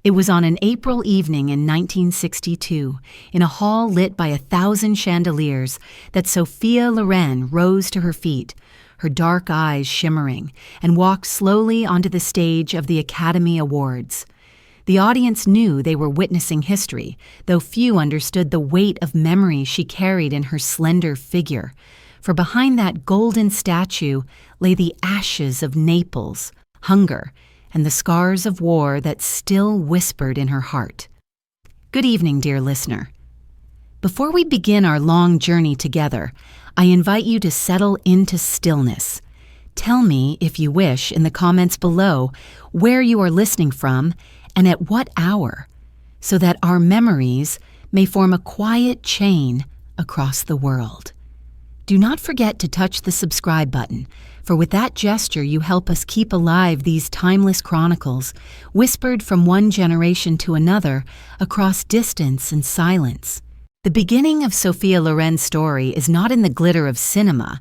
It was on an April evening in 1962, in a hall lit by 1,000 chandeliers, that Sophia Loren rose to her feet, her dark eyes shimmering, and walked slowly onto the stage of the Academy Awards. The audience knew they were witnessing history, though few understood the weight of memory she carried in her slender figure, for behind that golden statue lay the ashes of Naples, hunger, and the scars of war that still whispered in her heart. Good evening, dear listener. Before we begin our long journey together, I invite you to settle into stillness. Tell me, if you wish, in the comments below where you are listening from and at what hour, so that our memories may form a quiet chain across the world. Do not forget to touch the subscribe button, for with that gesture you help us keep alive these timeless chronicles, whispered from one generation to another across distance and silence. The beginning of Sophia Loren's story is not in the glitter of cinema,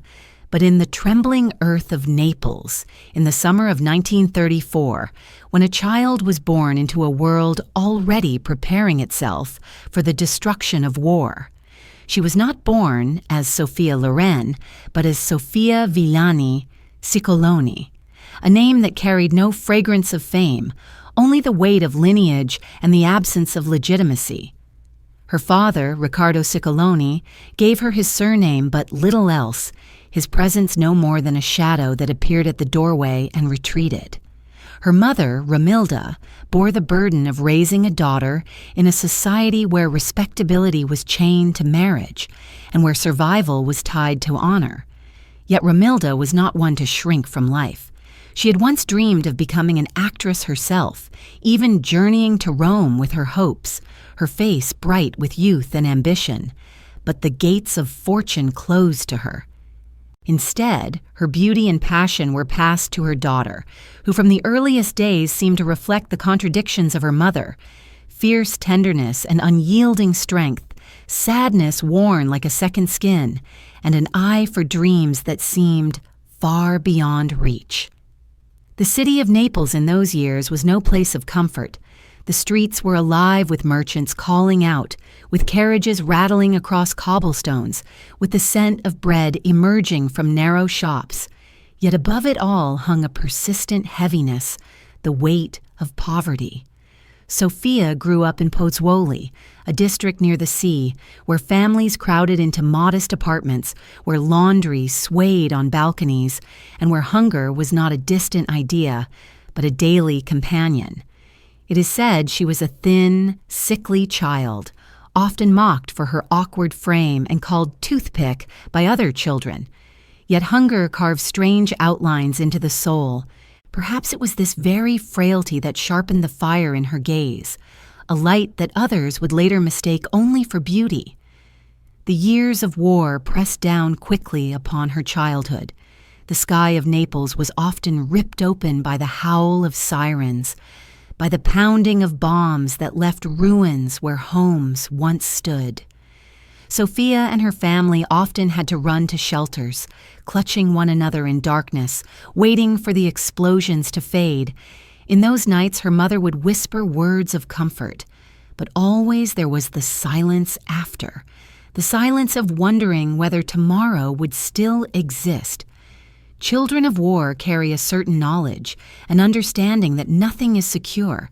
but in the trembling earth of Naples in the summer of 1934, when a child was born into a world already preparing itself for the destruction of war. She was not born as Sophia Loren, but as Sophia Villani Ciccoloni, a name that carried no fragrance of fame, only the weight of lineage and the absence of legitimacy. Her father, Riccardo Ciccoloni, gave her his surname but little else, his presence no more than a shadow that appeared at the doorway and retreated. Her mother, Romilda, bore the burden of raising a daughter in a society where respectability was chained to marriage and where survival was tied to honor. Yet Romilda was not one to shrink from life. She had once dreamed of becoming an actress herself, even journeying to Rome with her hopes, her face bright with youth and ambition. But the gates of fortune closed to her. Instead, her beauty and passion were passed to her daughter, who from the earliest days seemed to reflect the contradictions of her mother: fierce tenderness and unyielding strength, sadness worn like a second skin, and an eye for dreams that seemed far beyond reach. The city of Naples in those years was no place of comfort. The streets were alive with merchants calling out, with carriages rattling across cobblestones, with the scent of bread emerging from narrow shops. Yet above it all hung a persistent heaviness, the weight of poverty. Sophia grew up in Pozzuoli, a district near the sea, where families crowded into modest apartments, where laundry swayed on balconies, and where hunger was not a distant idea, but a daily companion. It is said she was a thin, sickly child, often mocked for her awkward frame and called toothpick by other children. Yet hunger carved strange outlines into the soul. Perhaps it was this very frailty that sharpened the fire in her gaze, a light that others would later mistake only for beauty. The years of war pressed down quickly upon her childhood. The sky of Naples was often ripped open by the howl of sirens, by the pounding of bombs that left ruins where homes once stood. Sophia and her family often had to run to shelters, clutching one another in darkness, waiting for the explosions to fade. In those nights, her mother would whisper words of comfort, but always there was the silence after, the silence of wondering whether tomorrow would still exist. Children of war carry a certain knowledge, an understanding that nothing is secure,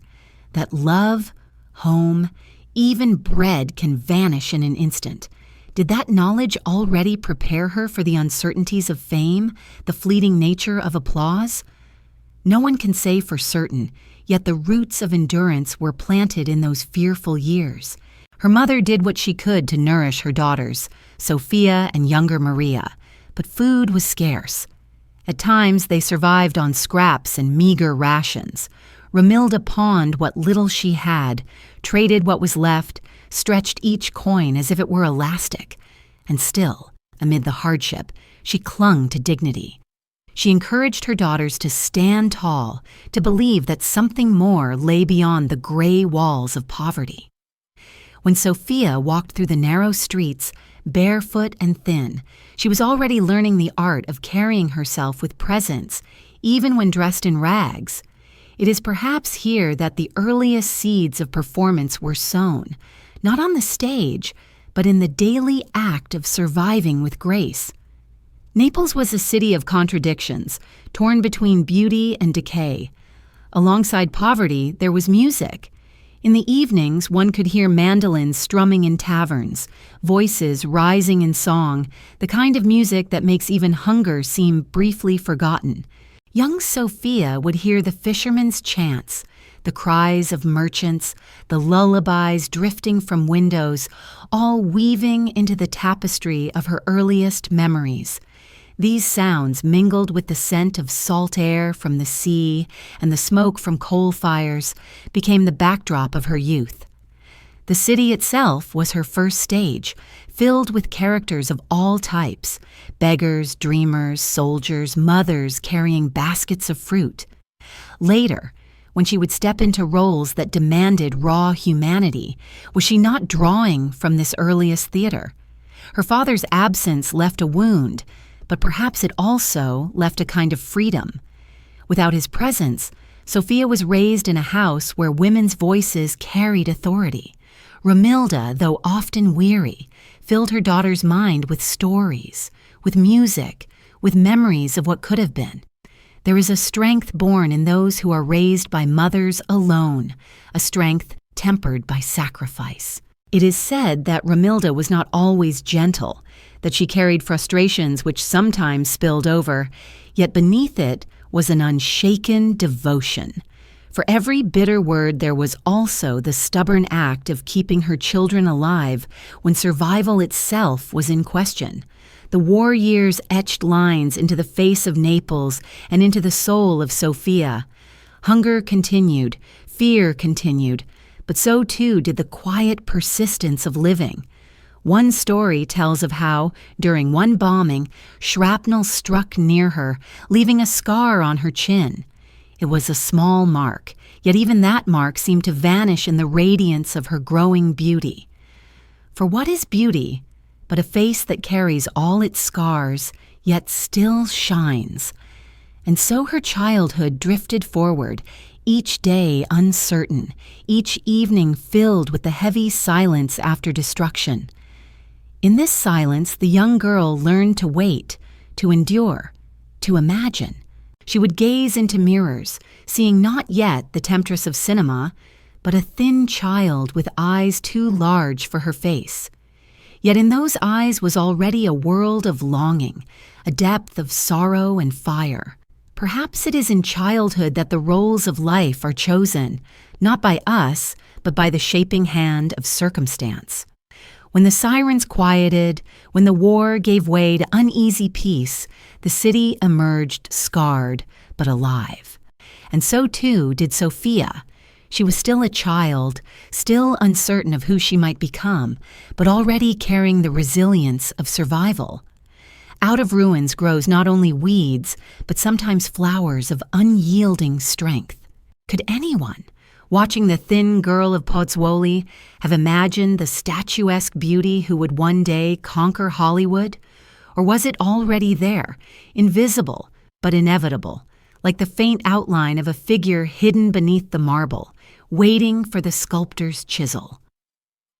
that love, home, even bread can vanish in an instant. Did that knowledge already prepare her for the uncertainties of fame, the fleeting nature of applause? No one can say for certain, yet the roots of endurance were planted in those fearful years. Her mother did what she could to nourish her daughters, Sophia and younger Maria, but food was scarce. At times, they survived on scraps and meager rations. Romilda pawned what little she had, traded what was left, stretched each coin as if it were elastic. And still, amid the hardship, she clung to dignity. She encouraged her daughters to stand tall, to believe that something more lay beyond the gray walls of poverty. When Sophia walked through the narrow streets, barefoot and thin, she was already learning the art of carrying herself with presence, even when dressed in rags. It is perhaps here that the earliest seeds of performance were sown, not on the stage, but in the daily act of surviving with grace. Naples was a city of contradictions, torn between beauty and decay. Alongside poverty, there was music. In the evenings, one could hear mandolins strumming in taverns, voices rising in song, the kind of music that makes even hunger seem briefly forgotten. Young Sophia would hear the fishermen's chants, the cries of merchants, the lullabies drifting from windows, all weaving into the tapestry of her earliest memories. These sounds, mingled with the scent of salt air from the sea and the smoke from coal fires, became the backdrop of her youth. The city itself was her first stage, filled with characters of all types: beggars, dreamers, soldiers, mothers carrying baskets of fruit. Later, when she would step into roles that demanded raw humanity, was she not drawing from this earliest theater? Her father's absence left a wound, but perhaps it also left a kind of freedom. Without his presence, Sophia was raised in a house where women's voices carried authority. Romilda, though often weary, filled her daughter's mind with stories, with music, with memories of what could have been. There is a strength born in those who are raised by mothers alone, a strength tempered by sacrifice. It is said that Romilda was not always gentle, that she carried frustrations which sometimes spilled over, yet beneath it was an unshaken devotion. For every bitter word there was also the stubborn act of keeping her children alive when survival itself was in question. The war years etched lines into the face of Naples and into the soul of Sophia. Hunger continued, fear continued, but so too did the quiet persistence of living. One story tells of how, during one bombing, shrapnel struck near her, leaving a scar on her chin. It was a small mark, yet even that mark seemed to vanish in the radiance of her growing beauty. For what is beauty but a face that carries all its scars, yet still shines? And so her childhood drifted forward, each day uncertain, each evening filled with the heavy silence after destruction. In this silence, the young girl learned to wait, to endure, to imagine. She would gaze into mirrors, seeing not yet the temptress of cinema, but a thin child with eyes too large for her face. Yet in those eyes was already a world of longing, a depth of sorrow and fire. Perhaps it is in childhood that the roles of life are chosen, not by us, but by the shaping hand of circumstance. When the sirens quieted, when the war gave way to uneasy peace, the city emerged scarred, but alive. And so too did Sophia. She was still a child, still uncertain of who she might become, but already carrying the resilience of survival. Out of ruins grows not only weeds, but sometimes flowers of unyielding strength. Could anyone, watching the thin girl of Pozzuoli, have imagined the statuesque beauty who would one day conquer Hollywood? Or was it already there, invisible but inevitable, like the faint outline of a figure hidden beneath the marble, waiting for the sculptor's chisel?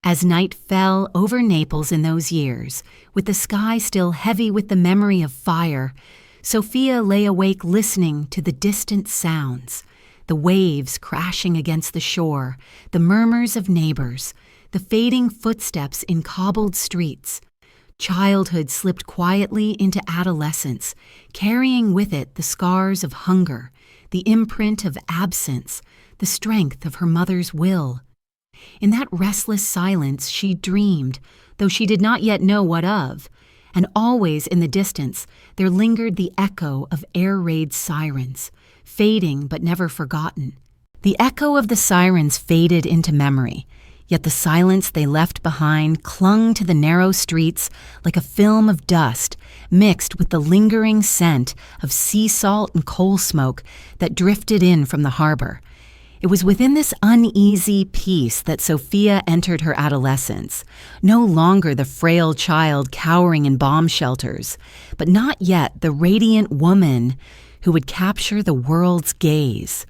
As night fell over Naples in those years, with the sky still heavy with the memory of fire, Sophia lay awake listening to the distant sounds, the waves crashing against the shore, the murmurs of neighbors, the fading footsteps in cobbled streets. Childhood slipped quietly into adolescence, carrying with it the scars of hunger, the imprint of absence, the strength of her mother's will. In that restless silence she dreamed, though she did not yet know what of, and always in the distance there lingered the echo of air raid sirens, fading but never forgotten. The echo of the sirens faded into memory, yet the silence they left behind clung to the narrow streets like a film of dust mixed with the lingering scent of sea salt and coal smoke that drifted in from the harbor. It was within this uneasy peace that Sophia entered her adolescence, no longer the frail child cowering in bomb shelters, but not yet the radiant woman who would capture the world's gaze.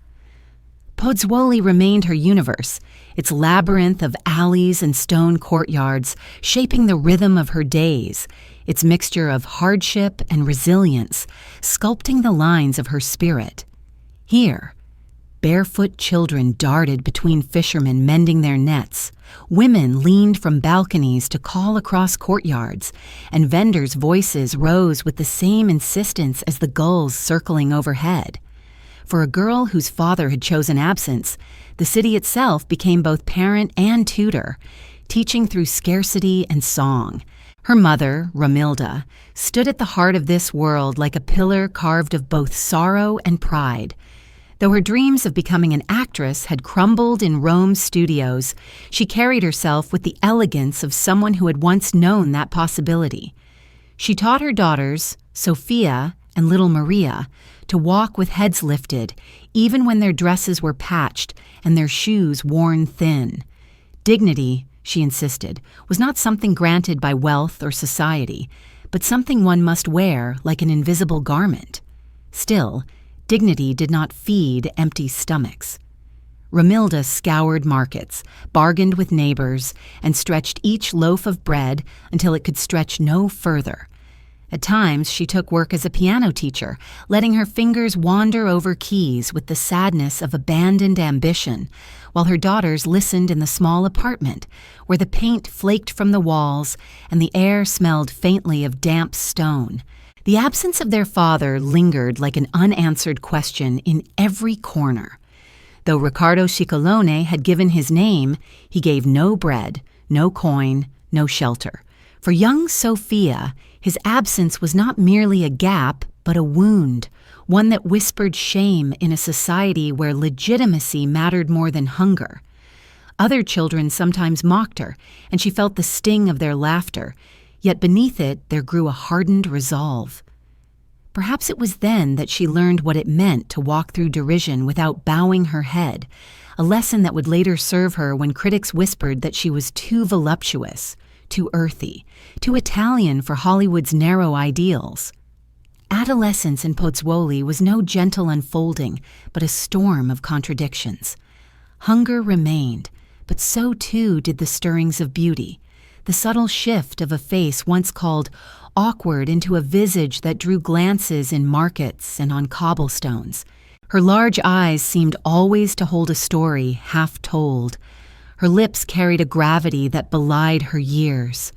Pozzuoli remained her universe, its labyrinth of alleys and stone courtyards shaping the rhythm of her days, its mixture of hardship and resilience sculpting the lines of her spirit. Here, barefoot children darted between fishermen mending their nets, women leaned from balconies to call across courtyards, and vendors' voices rose with the same insistence as the gulls circling overhead. For a girl whose father had chosen absence, the city itself became both parent and tutor, teaching through scarcity and song. Her mother, Romilda, stood at the heart of this world like a pillar carved of both sorrow and pride. Though her dreams of becoming an actress had crumbled in Rome's studios, she carried herself with the elegance of someone who had once known that possibility. She taught her daughters, Sophia and little Maria, to walk with heads lifted, even when their dresses were patched and their shoes worn thin. Dignity, she insisted, was not something granted by wealth or society, but something one must wear like an invisible garment. Still, dignity did not feed empty stomachs. Romilda scoured markets, bargained with neighbors, and stretched each loaf of bread until it could stretch no further. At times, she took work as a piano teacher, letting her fingers wander over keys with the sadness of abandoned ambition, while her daughters listened in the small apartment, where the paint flaked from the walls and the air smelled faintly of damp stone. The absence of their father lingered like an unanswered question in every corner. Though Riccardo Ciccolone had given his name, he gave no bread, no coin, no shelter. For young Sophia, his absence was not merely a gap, but a wound, one that whispered shame in a society where legitimacy mattered more than hunger. Other children sometimes mocked her, and she felt the sting of their laughter, yet beneath it there grew a hardened resolve. Perhaps it was then that she learned what it meant to walk through derision without bowing her head, a lesson that would later serve her when critics whispered that she was too voluptuous, too earthy, too Italian for Hollywood's narrow ideals. Adolescence in Pozzuoli was no gentle unfolding, but a storm of contradictions. Hunger remained, but so too did the stirrings of beauty, the subtle shift of a face once called awkward into a visage that drew glances in markets and on cobblestones. Her large eyes seemed always to hold a story half told. Her lips carried a gravity that belied her years.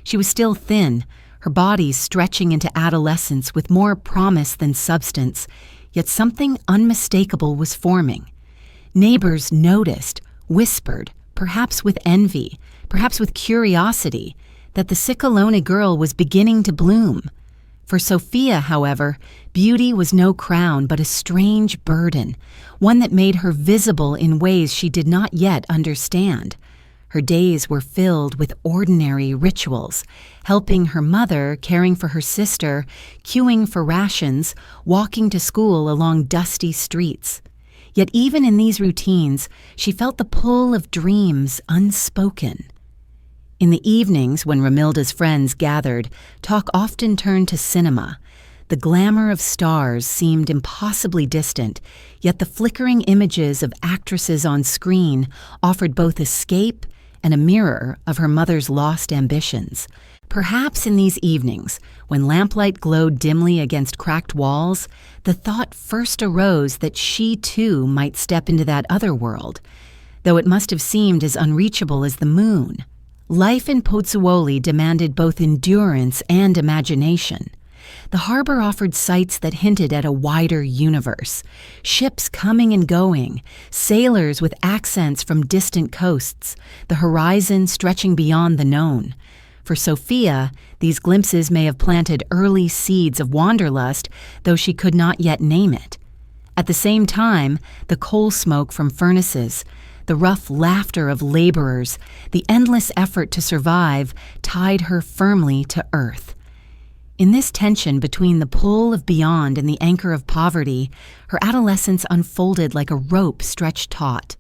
She was still thin, her body stretching into adolescence with more promise than substance, yet something unmistakable was forming. Neighbors noticed, whispered, perhaps with envy, perhaps with curiosity, that the Ciccolone girl was beginning to bloom. For Sophia, however, beauty was no crown but a strange burden, one that made her visible in ways she did not yet understand. Her days were filled with ordinary rituals, helping her mother, caring for her sister, queuing for rations, walking to school along dusty streets. Yet even in these routines, she felt the pull of dreams unspoken. In the evenings, when Romilda's friends gathered, talk often turned to cinema. The glamour of stars seemed impossibly distant, yet the flickering images of actresses on screen offered both escape and a mirror of her mother's lost ambitions. Perhaps in these evenings, when lamplight glowed dimly against cracked walls, the thought first arose that she too might step into that other world, though it must have seemed as unreachable as the moon. Life in Pozzuoli demanded both endurance and imagination. The harbor offered sights that hinted at a wider universe, ships coming and going, sailors with accents from distant coasts, the horizon stretching beyond the known. For Sophia, these glimpses may have planted early seeds of wanderlust, though she could not yet name it. At the same time, the coal smoke from furnaces, the rough laughter of laborers, the endless effort to survive tied her firmly to earth. In this tension between the pull of beyond and the anchor of poverty, her adolescence unfolded like a rope stretched taut.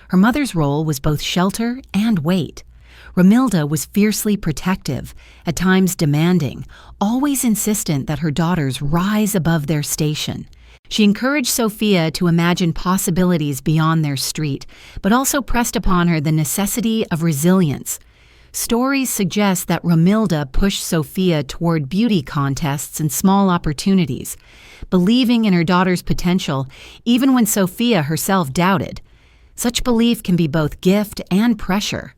Her mother's role was both shelter and weight. Romilda was fiercely protective, at times demanding, always insistent that her daughters rise above their station. She encouraged Sophia to imagine possibilities beyond their street, but also pressed upon her the necessity of resilience. Stories suggest that Romilda pushed Sophia toward beauty contests and small opportunities, believing in her daughter's potential even when Sophia herself doubted. Such belief can be both gift and pressure,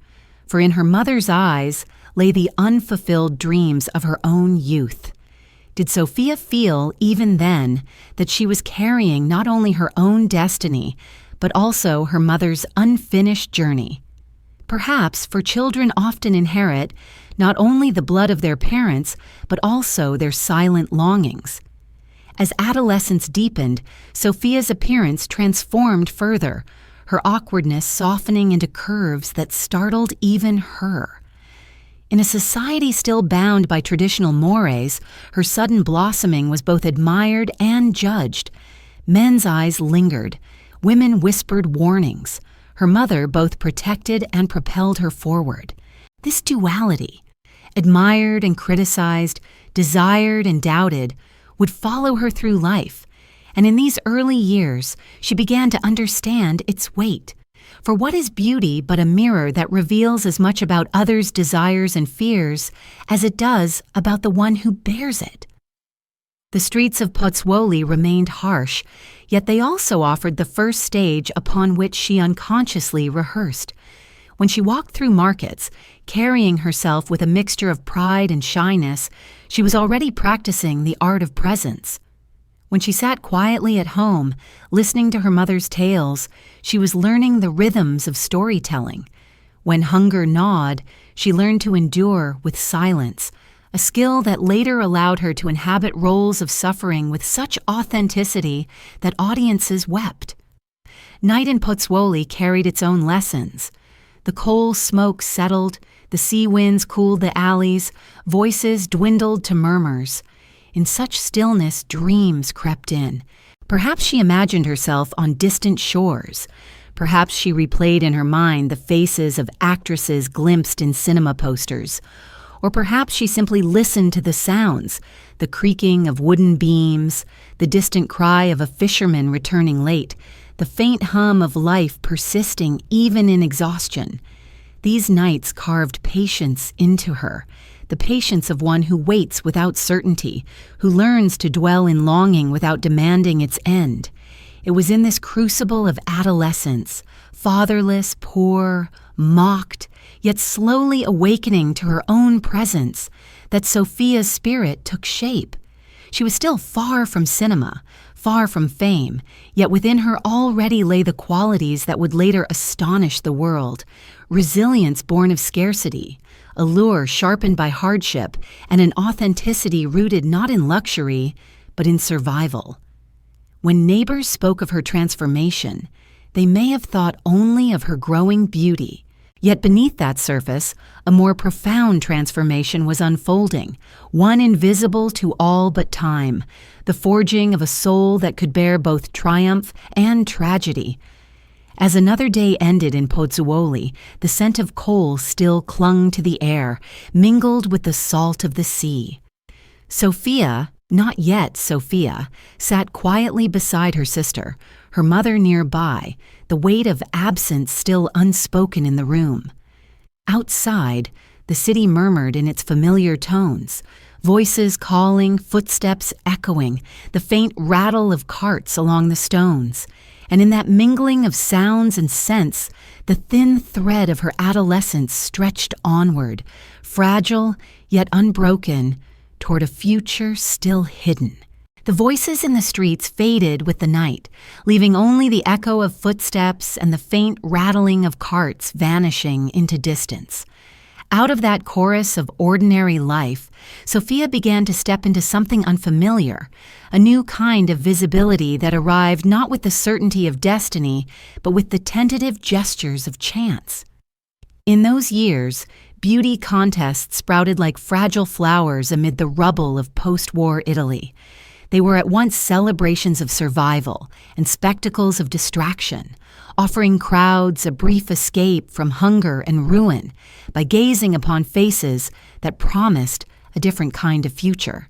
for in her mother's eyes lay the unfulfilled dreams of her own youth. Did Sophia feel, even then, that she was carrying not only her own destiny, but also her mother's unfinished journey? Perhaps, for children often inherit not only the blood of their parents, but also their silent longings. As adolescence deepened, Sophia's appearance transformed further, her awkwardness softening into curves that startled even her. In a society still bound by traditional mores, her sudden blossoming was both admired and judged. Men's eyes lingered, women whispered warnings. Her mother both protected and propelled her forward. This duality, admired and criticized, desired and doubted, would follow her through life, and in these early years she began to understand its weight. For what is beauty but a mirror that reveals as much about others' desires and fears as it does about the one who bears it? The streets of Pozzuoli remained harsh, yet they also offered the first stage upon which she unconsciously rehearsed. When she walked through markets, carrying herself with a mixture of pride and shyness, she was already practicing the art of presence. When she sat quietly at home, listening to her mother's tales, she was learning the rhythms of storytelling. When hunger gnawed, she learned to endure with silence, a skill that later allowed her to inhabit roles of suffering with such authenticity that audiences wept. Night in Pozzuoli carried its own lessons. The coal smoke settled, the sea winds cooled the alleys, voices dwindled to murmurs. In such stillness, dreams crept in. Perhaps she imagined herself on distant shores. Perhaps she replayed in her mind the faces of actresses glimpsed in cinema posters. Or perhaps she simply listened to the sounds, the creaking of wooden beams, the distant cry of a fisherman returning late, the faint hum of life persisting even in exhaustion. These nights carved patience into her, the patience of one who waits without certainty, who learns to dwell in longing without demanding its end. It was in this crucible of adolescence, fatherless, poor, mocked, yet slowly awakening to her own presence, that Sophia's spirit took shape. She was still far from cinema, far from fame, yet within her already lay the qualities that would later astonish the world: resilience born of scarcity, allure sharpened by hardship, and an authenticity rooted not in luxury, but in survival. When neighbors spoke of her transformation, they may have thought only of her growing beauty. Yet beneath that surface, a more profound transformation was unfolding, one invisible to all but time, the forging of a soul that could bear both triumph and tragedy. As another day ended in Pozzuoli, the scent of coal still clung to the air, mingled with the salt of the sea. Sophia, not yet Sophia, sat quietly beside her sister, her mother nearby, the weight of absence still unspoken in the room. Outside, the city murmured in its familiar tones, voices calling, footsteps echoing, the faint rattle of carts along the stones. And in that mingling of sounds and scents, the thin thread of her adolescence stretched onward, fragile yet unbroken, toward a future still hidden. The voices in the streets faded with the night, leaving only the echo of footsteps and the faint rattling of carts vanishing into distance. Out of that chorus of ordinary life, Sophia began to step into something unfamiliar, a new kind of visibility that arrived not with the certainty of destiny, but with the tentative gestures of chance. In those years, beauty contests sprouted like fragile flowers amid the rubble of post-war Italy. They were at once celebrations of survival and spectacles of distraction, offering crowds a brief escape from hunger and ruin by gazing upon faces that promised a different kind of future.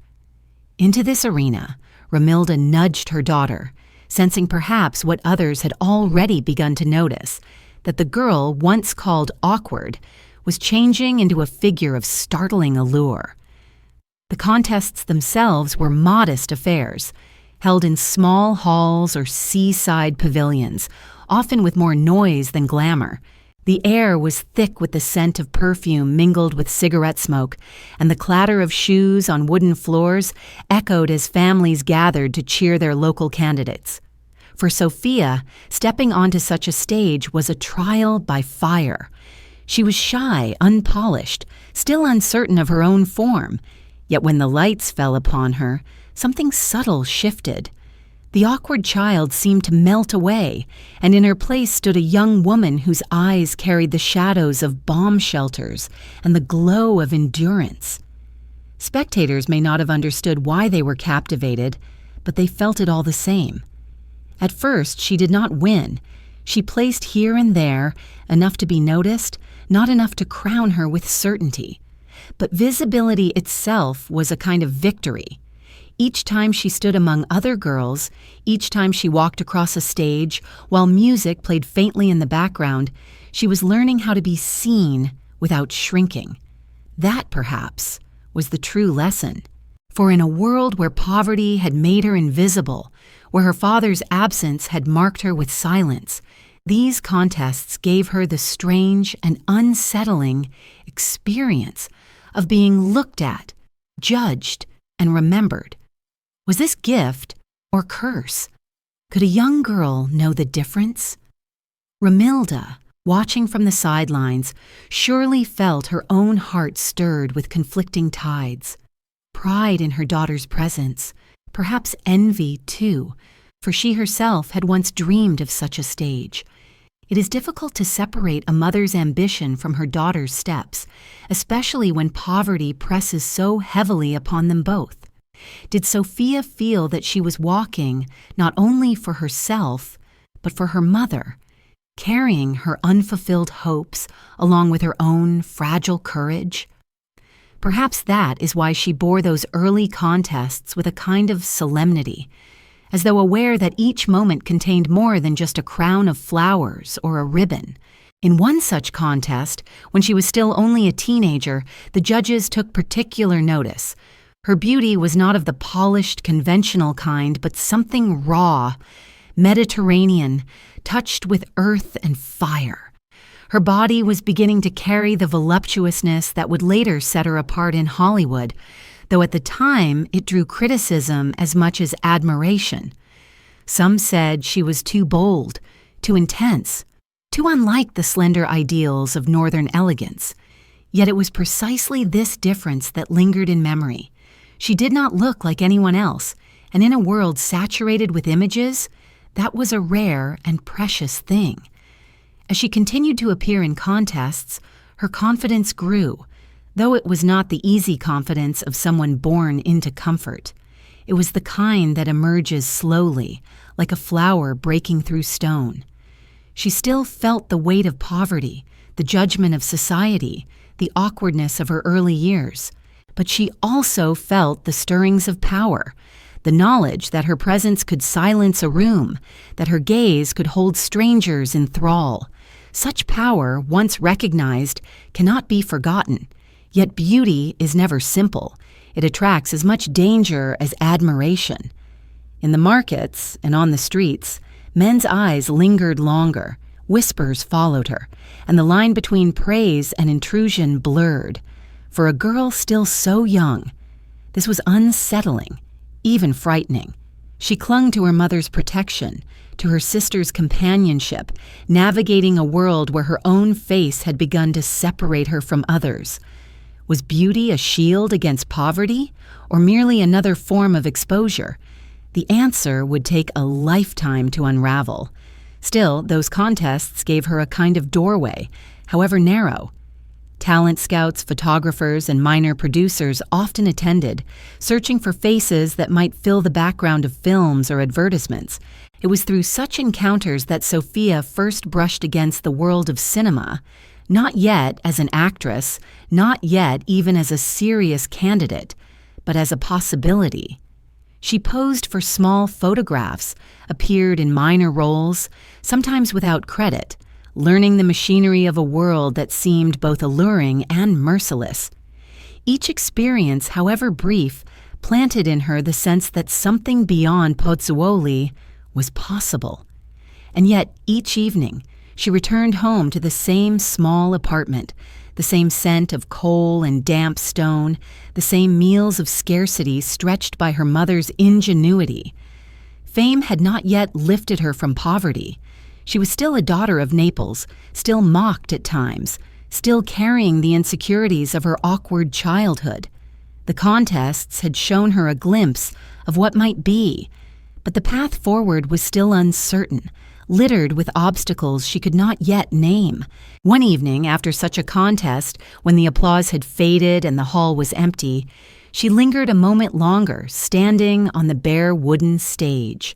Into this arena, Romilda nudged her daughter, sensing perhaps what others had already begun to notice, that the girl once called awkward was changing into a figure of startling allure. The contests themselves were modest affairs, held in small halls or seaside pavilions, often with more noise than glamour. The air was thick with the scent of perfume mingled with cigarette smoke, and the clatter of shoes on wooden floors echoed as families gathered to cheer their local candidates. For Sophia, stepping onto such a stage was a trial by fire. She was shy, unpolished, still uncertain of her own form, yet when the lights fell upon her, something subtle shifted. The awkward child seemed to melt away, and in her place stood a young woman whose eyes carried the shadows of bomb shelters and the glow of endurance. Spectators may not have understood why they were captivated, but they felt it all the same. At first, she did not win. She placed here and there, enough to be noticed, not enough to crown her with certainty. But visibility itself was a kind of victory. Each time she stood among other girls, each time she walked across a stage, while music played faintly in the background, she was learning how to be seen without shrinking. That, perhaps, was the true lesson. For in a world where poverty had made her invisible, where her father's absence had marked her with silence, these contests gave her the strange and unsettling experience of being looked at, judged, and remembered. Was this gift or curse? Could a young girl know the difference? Romilda, watching from the sidelines, surely felt her own heart stirred with conflicting tides. Pride in her daughter's presence, perhaps envy too, for she herself had once dreamed of such a stage. It is difficult to separate a mother's ambition from her daughter's steps, especially when poverty presses so heavily upon them both. Did Sophia feel that she was walking not only for herself, but for her mother, carrying her unfulfilled hopes along with her own fragile courage? Perhaps that is why she bore those early contests with a kind of solemnity, as though aware that each moment contained more than just a crown of flowers or a ribbon. In one such contest, when she was still only a teenager, the judges took particular notice. Her beauty was not of the polished, conventional kind, but something raw, Mediterranean, touched with earth and fire. Her body was beginning to carry the voluptuousness that would later set her apart in Hollywood, though at the time it drew criticism as much as admiration. Some said she was too bold, too intense, too unlike the slender ideals of Northern elegance. Yet it was precisely this difference that lingered in memory. She did not look like anyone else, and in a world saturated with images, that was a rare and precious thing. As she continued to appear in contests, her confidence grew, though it was not the easy confidence of someone born into comfort. It was the kind that emerges slowly, like a flower breaking through stone. She still felt the weight of poverty, the judgment of society, the awkwardness of her early years. But she also felt the stirrings of power, the knowledge that her presence could silence a room, that her gaze could hold strangers in thrall. Such power, once recognized, cannot be forgotten. Yet beauty is never simple. It attracts as much danger as admiration. In the markets and on the streets, men's eyes lingered longer, whispers followed her, and the line between praise and intrusion blurred. For a girl still so young, this was unsettling, even frightening. She clung to her mother's protection, to her sister's companionship, navigating a world where her own face had begun to separate her from others. Was beauty a shield against poverty, or merely another form of exposure? The answer would take a lifetime to unravel. Still, those contests gave her a kind of doorway, however narrow. Talent scouts, photographers, and minor producers often attended, searching for faces that might fill the background of films or advertisements. It was through such encounters that Sophia first brushed against the world of cinema, not yet as an actress, not yet even as a serious candidate, but as a possibility. She posed for small photographs, appeared in minor roles, sometimes without credit, learning the machinery of a world that seemed both alluring and merciless. Each experience, however brief, planted in her the sense that something beyond Pozzuoli was possible. And yet, each evening, she returned home to the same small apartment, the same scent of coal and damp stone, the same meals of scarcity stretched by her mother's ingenuity. Fame had not yet lifted her from poverty. She was still a daughter of Naples, still mocked at times, still carrying the insecurities of her awkward childhood. The contests had shown her a glimpse of what might be, but the path forward was still uncertain, littered with obstacles she could not yet name. One evening, after such a contest, when the applause had faded and the hall was empty, she lingered a moment longer, standing on the bare wooden stage.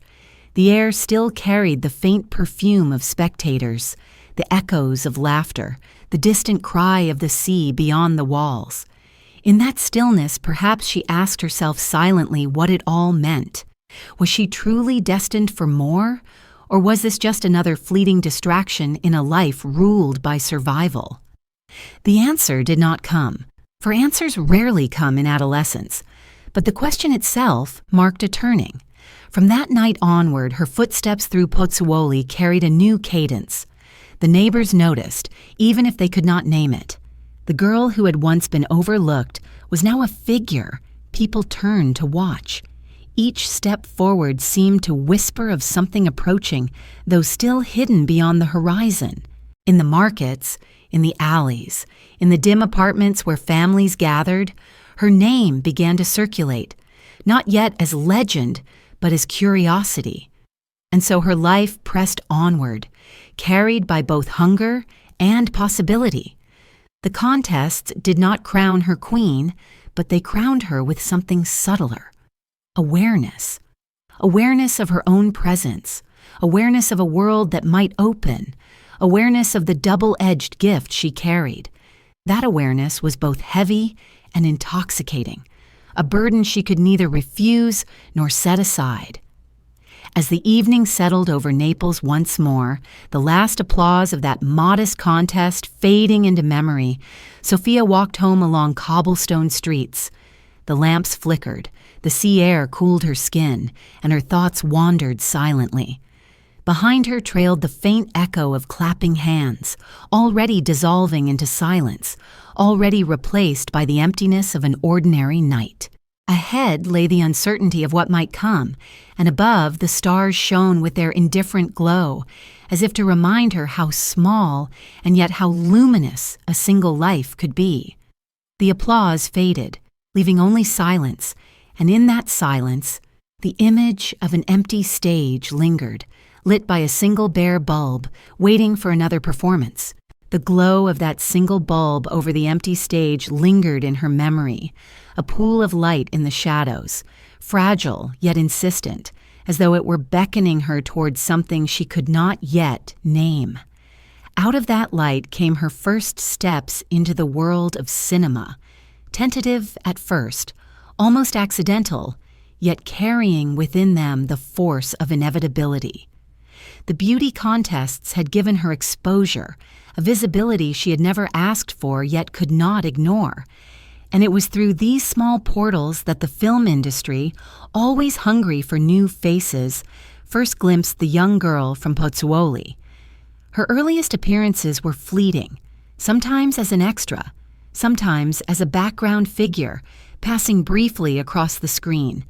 The air still carried the faint perfume of spectators, the echoes of laughter, the distant cry of the sea beyond the walls. In that stillness, perhaps she asked herself silently what it all meant. Was she truly destined for more? Or was this just another fleeting distraction in a life ruled by survival? The answer did not come, for answers rarely come in adolescence. But the question itself marked a turning. From that night onward, her footsteps through Pozzuoli carried a new cadence. The neighbors noticed, even if they could not name it. The girl who had once been overlooked was now a figure people turned to watch. Each step forward seemed to whisper of something approaching, though still hidden beyond the horizon. In the markets, in the alleys, in the dim apartments where families gathered, her name began to circulate, not yet as legend, but as curiosity. And so her life pressed onward, carried by both hunger and possibility. The contests did not crown her queen, but they crowned her with something subtler. Awareness. Awareness of her own presence. Awareness of a world that might open. Awareness of the double-edged gift she carried. That awareness was both heavy and intoxicating, a burden she could neither refuse nor set aside. As the evening settled over Naples once more, the last applause of that modest contest fading into memory, Sophia walked home along cobblestone streets. The lamps flickered, the sea air cooled her skin, and her thoughts wandered silently. Behind her trailed the faint echo of clapping hands, already dissolving into silence, already replaced by the emptiness of an ordinary night. Ahead lay the uncertainty of what might come, and above the stars shone with their indifferent glow, as if to remind her how small and yet how luminous a single life could be. The applause faded, leaving only silence, and in that silence, the image of an empty stage lingered, lit by a single bare bulb, waiting for another performance. The glow of that single bulb over the empty stage lingered in her memory, a pool of light in the shadows, fragile yet insistent, as though it were beckoning her towards something she could not yet name. Out of that light came her first steps into the world of cinema, tentative at first, almost accidental, yet carrying within them the force of inevitability. The beauty contests had given her exposure, a visibility she had never asked for yet could not ignore. And it was through these small portals that the film industry, always hungry for new faces, first glimpsed the young girl from Pozzuoli. Her earliest appearances were fleeting, sometimes as an extra, sometimes as a background figure, passing briefly across the screen.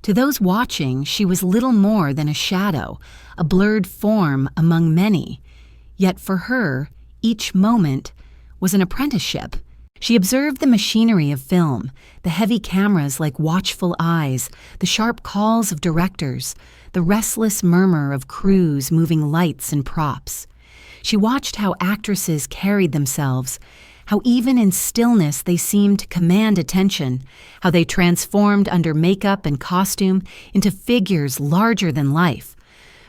To those watching, she was little more than a shadow, a blurred form among many. Yet for her, each moment was an apprenticeship. She observed the machinery of film, the heavy cameras like watchful eyes, the sharp calls of directors, the restless murmur of crews moving lights and props. She watched how actresses carried themselves, how even in stillness they seemed to command attention, how they transformed under makeup and costume into figures larger than life.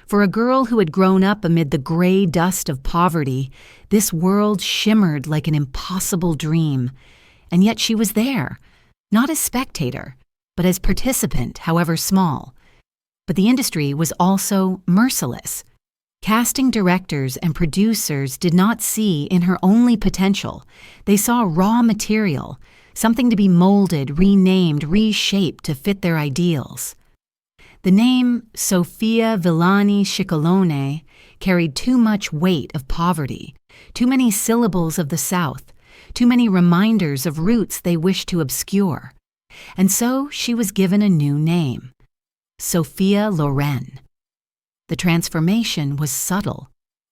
For a girl who had grown up amid the gray dust of poverty, this world shimmered like an impossible dream. And yet she was there, not as spectator, but as participant, however small. But the industry was also merciless. Casting directors and producers did not see in her only potential. They saw raw material, something to be molded, renamed, reshaped to fit their ideals. The name Sophia Villani Ciccolone carried too much weight of poverty, too many syllables of the South, too many reminders of roots they wished to obscure. And so she was given a new name, Sophia Loren. The transformation was subtle,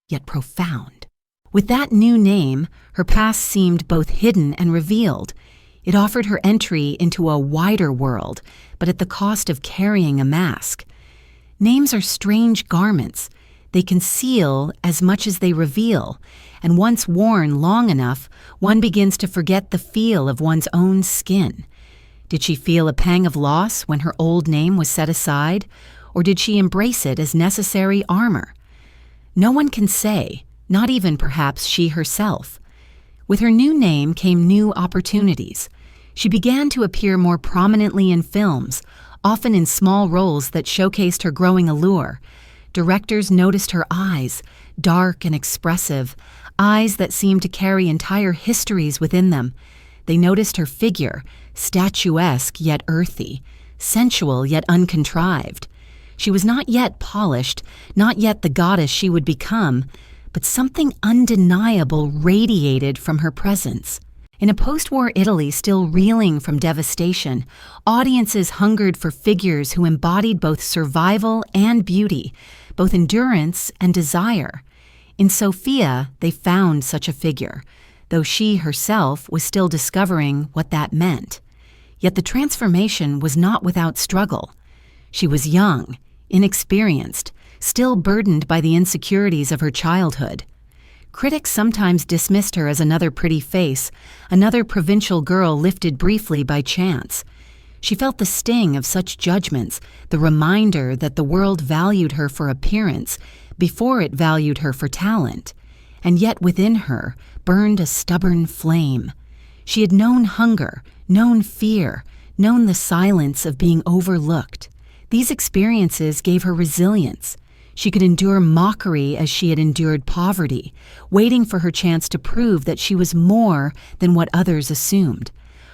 yet profound. With that new name, her past seemed both hidden and revealed. It offered her entry into a wider world, but at the cost of carrying a mask. Names are strange garments. They conceal as much as they reveal, and once worn long enough, one begins to forget the feel of one's own skin. Did she feel a pang of loss when her old name was set aside, or did she embrace it as necessary armor? No one can say, not even perhaps she herself. With her new name came new opportunities. She began to appear more prominently in films, often in small roles that showcased her growing allure. Directors noticed her eyes, dark and expressive, eyes that seemed to carry entire histories within them. They noticed her figure, statuesque yet earthy, sensual yet uncontrived. She was not yet polished, not yet the goddess she would become, but something undeniable radiated from her presence. In a post-war Italy still reeling from devastation, audiences hungered for figures who embodied both survival and beauty, both endurance and desire. In Sophia, they found such a figure, though she herself was still discovering what that meant. Yet the transformation was not without struggle. She was young, inexperienced, still burdened by the insecurities of her childhood. Critics sometimes dismissed her as another pretty face, another provincial girl lifted briefly by chance. She felt the sting of such judgments, the reminder that the world valued her for appearance before it valued her for talent. And yet within her burned a stubborn flame. She had known hunger, known fear, known the silence of being overlooked. These experiences gave her resilience. She could endure mockery as she had endured poverty, waiting for her chance to prove that she was more than what others assumed.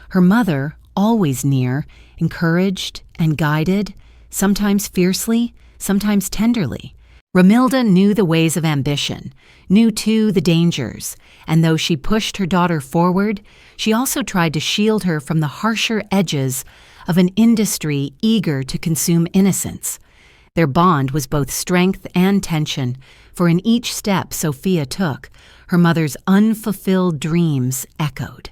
Her mother, always near, encouraged and guided, sometimes fiercely, sometimes tenderly. Romilda knew the ways of ambition, knew too the dangers, and though she pushed her daughter forward, she also tried to shield her from the harsher edges of an industry eager to consume innocence. Their bond was both strength and tension, for in each step Sophia took, her mother's unfulfilled dreams echoed.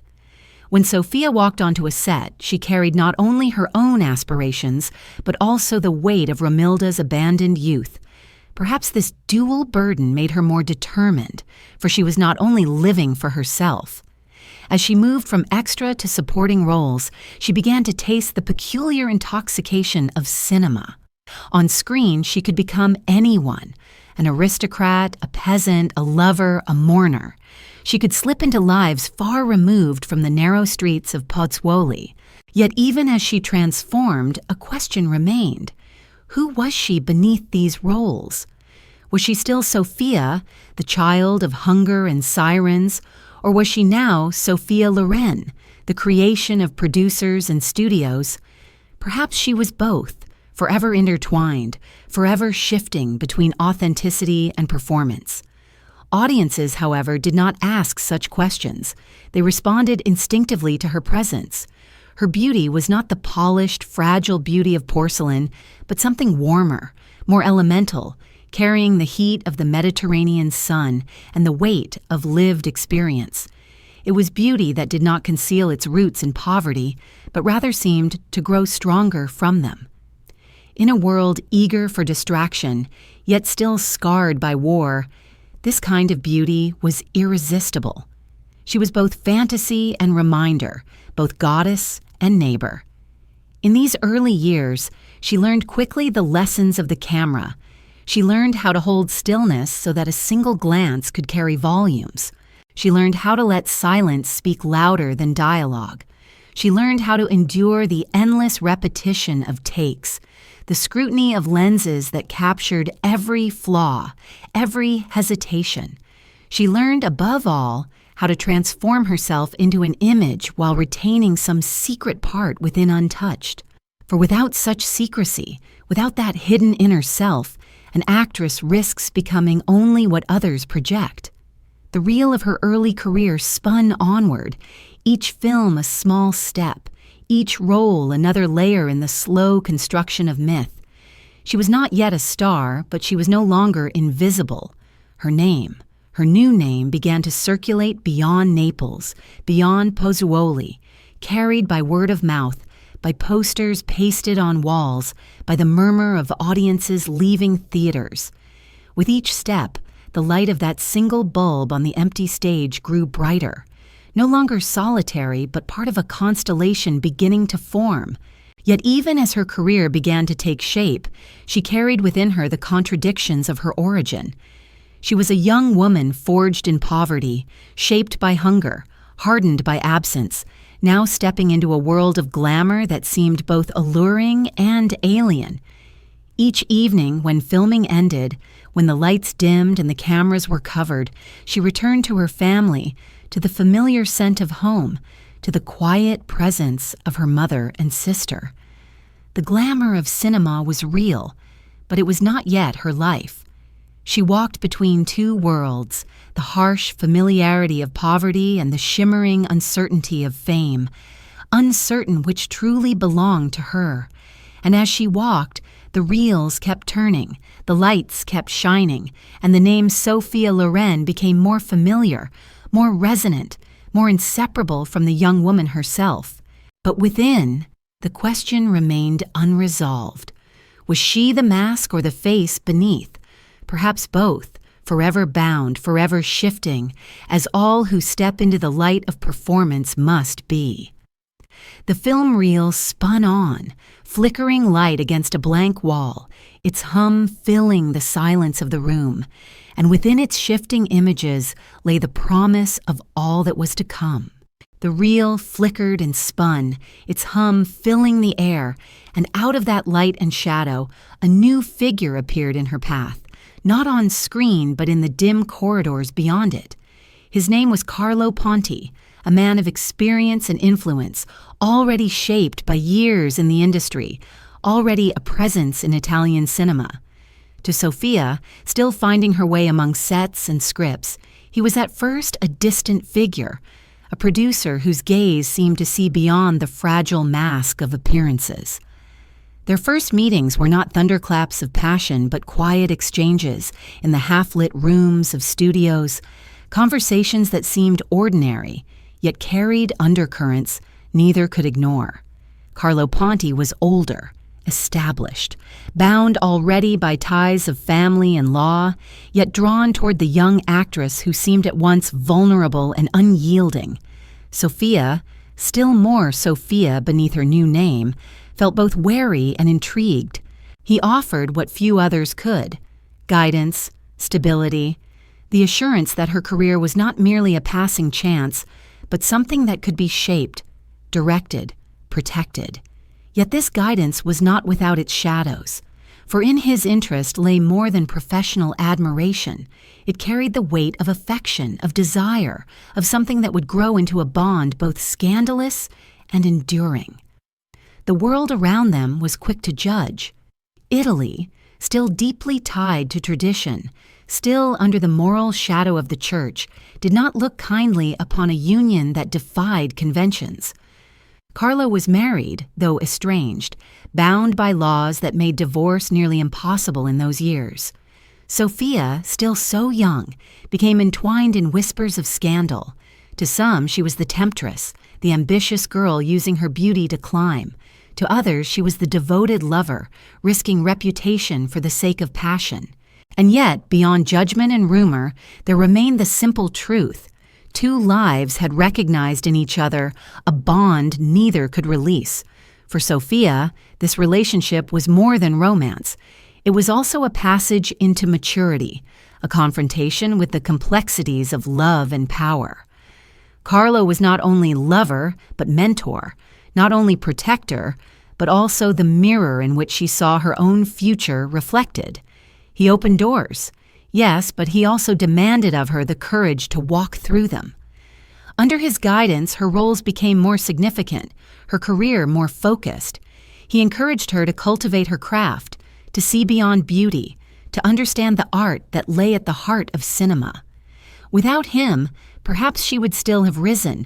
When Sophia walked onto a set, she carried not only her own aspirations, but also the weight of Romilda's abandoned youth. Perhaps this dual burden made her more determined, for she was not only living for herself. As she moved from extra to supporting roles, she began to taste the peculiar intoxication of cinema. On screen, she could become anyone, an aristocrat, a peasant, a lover, a mourner. She could slip into lives far removed from the narrow streets of Pozzuoli. Yet even as she transformed, a question remained. Who was she beneath these roles? Was she still Sophia, the child of hunger and sirens, or was she now Sophia Loren, the creation of producers and studios? Perhaps she was both, forever intertwined, forever shifting between authenticity and performance. Audiences, however, did not ask such questions. They responded instinctively to her presence. Her beauty was not the polished, fragile beauty of porcelain, but something warmer, more elemental, carrying the heat of the Mediterranean sun and the weight of lived experience. It was beauty that did not conceal its roots in poverty, but rather seemed to grow stronger from them. In a world eager for distraction, yet still scarred by war, this kind of beauty was irresistible. She was both fantasy and reminder, both goddess and neighbor. In these early years, she learned quickly the lessons of the camera. She learned how to hold stillness so that a single glance could carry volumes. She learned how to let silence speak louder than dialogue. She learned how to endure the endless repetition of takes, the scrutiny of lenses that captured every flaw, every hesitation. She learned, above all, how to transform herself into an image while retaining some secret part within untouched. For without such secrecy, without that hidden inner self, an actress risks becoming only what others project. The reel of her early career spun onward, each film a small step, each role another layer in the slow construction of myth. She was not yet a star, but she was no longer invisible. Her name, her new name, began to circulate beyond Naples, beyond Pozzuoli, carried by word of mouth, by posters pasted on walls, by the murmur of audiences leaving theaters. With each step, the light of that single bulb on the empty stage grew brighter, no longer solitary, but part of a constellation beginning to form. Yet even as her career began to take shape, she carried within her the contradictions of her origin. She was a young woman forged in poverty, shaped by hunger, hardened by absence, now stepping into a world of glamour that seemed both alluring and alien. Each evening, when filming ended, when the lights dimmed and the cameras were covered, she returned to her family, to the familiar scent of home, to the quiet presence of her mother and sister. The glamour of cinema was real, but it was not yet her life. She walked between two worlds, the harsh familiarity of poverty and the shimmering uncertainty of fame, uncertain which truly belonged to her. And as she walked, the reels kept turning, the lights kept shining, and the name Sophia Loren became more familiar, more resonant, more inseparable from the young woman herself. But within, the question remained unresolved. Was she the mask or the face beneath? Perhaps both, forever bound, forever shifting, as all who step into the light of performance must be. The film reel spun on, flickering light against a blank wall, its hum filling the silence of the room, and within its shifting images lay the promise of all that was to come. The reel flickered and spun, its hum filling the air, and out of that light and shadow, a new figure appeared in her path, not on screen but in the dim corridors beyond it. His name was Carlo Ponti, a man of experience and influence, already shaped by years in the industry, already a presence in Italian cinema. To Sophia, still finding her way among sets and scripts, he was at first a distant figure, a producer whose gaze seemed to see beyond the fragile mask of appearances. Their first meetings were not thunderclaps of passion, but quiet exchanges in the half-lit rooms of studios, conversations that seemed ordinary, yet carried undercurrents neither could ignore. Carlo Ponti was older, established, bound already by ties of family and law, yet drawn toward the young actress who seemed at once vulnerable and unyielding. Sophia, still more Sophia beneath her new name, felt both wary and intrigued. He offered what few others could: guidance, stability, the assurance that her career was not merely a passing chance, but something that could be shaped, directed, protected. Yet this guidance was not without its shadows, for in his interest lay more than professional admiration. It carried the weight of affection, of desire, of something that would grow into a bond both scandalous and enduring. The world around them was quick to judge. Italy, still deeply tied to tradition, still under the moral shadow of the church, did not look kindly upon a union that defied conventions. Carlo was married, though estranged, bound by laws that made divorce nearly impossible in those years. Sophia, still so young, became entwined in whispers of scandal. To some, she was the temptress, the ambitious girl using her beauty to climb. To others, she was the devoted lover, risking reputation for the sake of passion. And yet, beyond judgment and rumor, there remained the simple truth. Two lives had recognized in each other a bond neither could release. For Sophia, this relationship was more than romance. It was also a passage into maturity, a confrontation with the complexities of love and power. Carlo was not only lover, but mentor, not only protector, but also the mirror in which she saw her own future reflected. He opened doors, yes, but he also demanded of her the courage to walk through them. Under his guidance, her roles became more significant, her career more focused. He encouraged her to cultivate her craft, to see beyond beauty, to understand the art that lay at the heart of cinema. Without him, perhaps she would still have risen,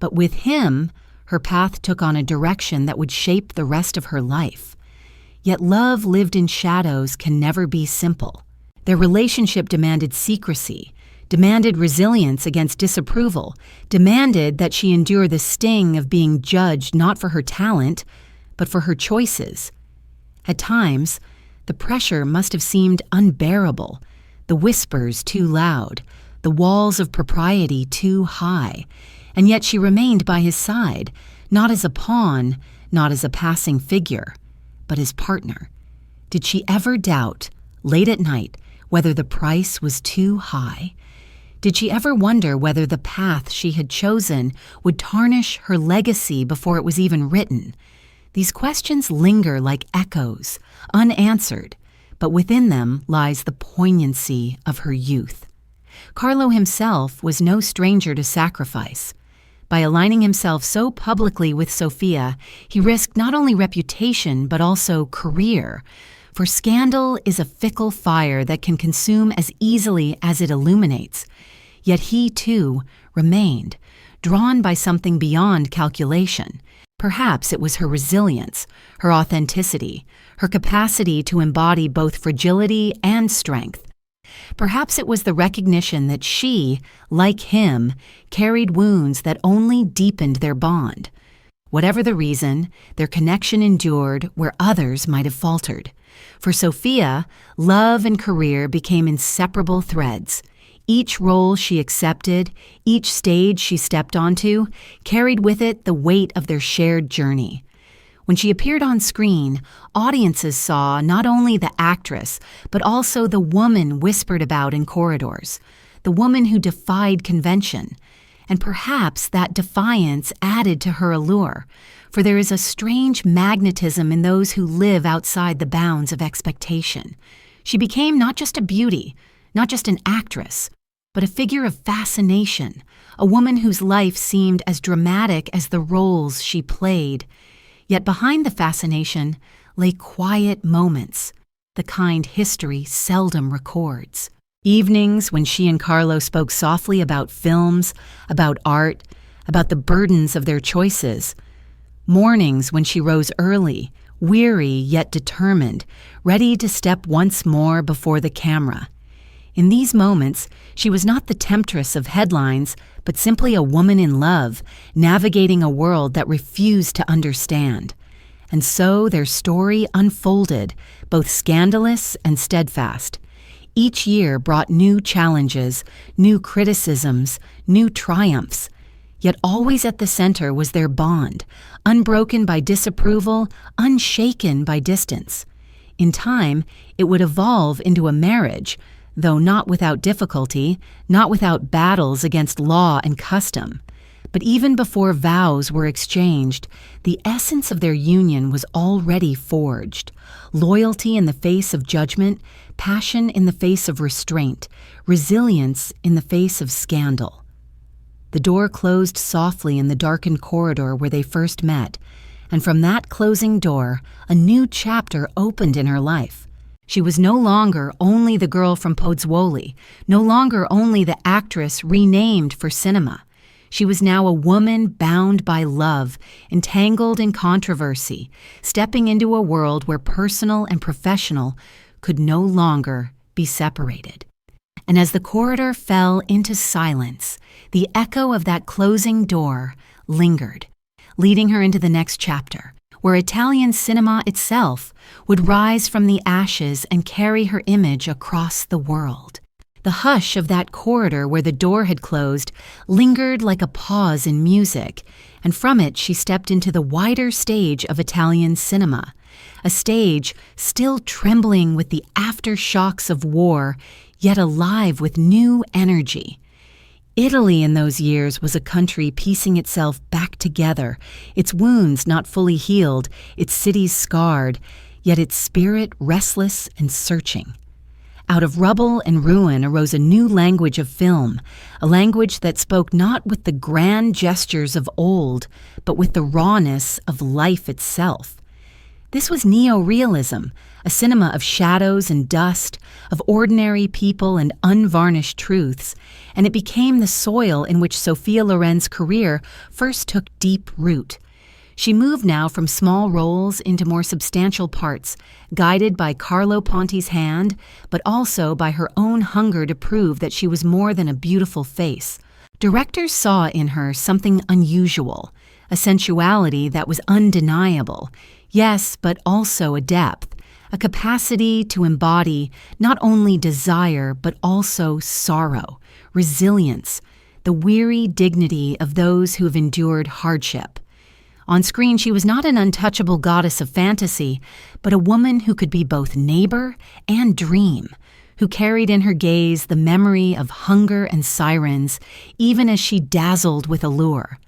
but with him, her path took on a direction that would shape the rest of her life. Yet love lived in shadows can never be simple. Their relationship demanded secrecy, demanded resilience against disapproval, demanded that she endure the sting of being judged not for her talent, but for her choices. At times, the pressure must have seemed unbearable, the whispers too loud, the walls of propriety too high, and yet she remained by his side, not as a pawn, not as a passing figure, but as partner. Did she ever doubt, late at night, whether the price was too high? Did she ever wonder whether the path she had chosen would tarnish her legacy before it was even written? These questions linger like echoes, unanswered, but within them lies the poignancy of her youth. Carlo himself was no stranger to sacrifice. By aligning himself so publicly with Sophia, he risked not only reputation but also career. For scandal is a fickle fire that can consume as easily as it illuminates. Yet he, too, remained, drawn by something beyond calculation. Perhaps it was her resilience, her authenticity, her capacity to embody both fragility and strength. Perhaps it was the recognition that she, like him, carried wounds that only deepened their bond. Whatever the reason, their connection endured where others might have faltered. For Sophia, love and career became inseparable threads. Each role she accepted, each stage she stepped onto, carried with it the weight of their shared journey. When she appeared on screen, audiences saw not only the actress, but also the woman whispered about in corridors, the woman who defied convention. And perhaps that defiance added to her allure, for there is a strange magnetism in those who live outside the bounds of expectation. She became not just a beauty, not just an actress, but a figure of fascination, a woman whose life seemed as dramatic as the roles she played. Yet behind the fascination lay quiet moments, the kind history seldom records. Evenings when she and Carlo spoke softly about films, about art, about the burdens of their choices. Mornings when she rose early, weary yet determined, ready to step once more before the camera. In these moments, she was not the temptress of headlines, but simply a woman in love, navigating a world that refused to understand. And so their story unfolded, both scandalous and steadfast. Each year brought new challenges, new criticisms, new triumphs. Yet always at the center was their bond, unbroken by disapproval, unshaken by distance. In time, it would evolve into a marriage, though not without difficulty, not without battles against law and custom. But even before vows were exchanged, the essence of their union was already forged. Loyalty in the face of judgment, passion in the face of restraint, resilience in the face of scandal. The door closed softly in the darkened corridor where they first met, and from that closing door, a new chapter opened in her life. She was no longer only the girl from Pozzuoli, no longer only the actress renamed for cinema. She was now a woman bound by love, entangled in controversy, stepping into a world where personal and professional could no longer be separated. And as the corridor fell into silence, the echo of that closing door lingered, leading her into the next chapter, where Italian cinema itself would rise from the ashes and carry her image across the world. The hush of that corridor where the door had closed lingered like a pause in music, and from it she stepped into the wider stage of Italian cinema, a stage still trembling with the aftershocks of war, yet alive with new energy. Italy in those years was a country piecing itself back together, its wounds not fully healed, its cities scarred, yet its spirit restless and searching. Out of rubble and ruin arose a new language of film, a language that spoke not with the grand gestures of old, but with the rawness of life itself. This was neo-realism, a cinema of shadows and dust, of ordinary people and unvarnished truths, and it became the soil in which Sophia Loren's career first took deep root. She moved now from small roles into more substantial parts, guided by Carlo Ponti's hand, but also by her own hunger to prove that she was more than a beautiful face. Directors saw in her something unusual, a sensuality that was undeniable, yes, but also a depth, a capacity to embody not only desire but also sorrow, resilience, the weary dignity of those who have endured hardship. On screen, she was not an untouchable goddess of fantasy, but a woman who could be both neighbor and dream, who carried in her gaze the memory of hunger and sirens, even as she dazzled with allure.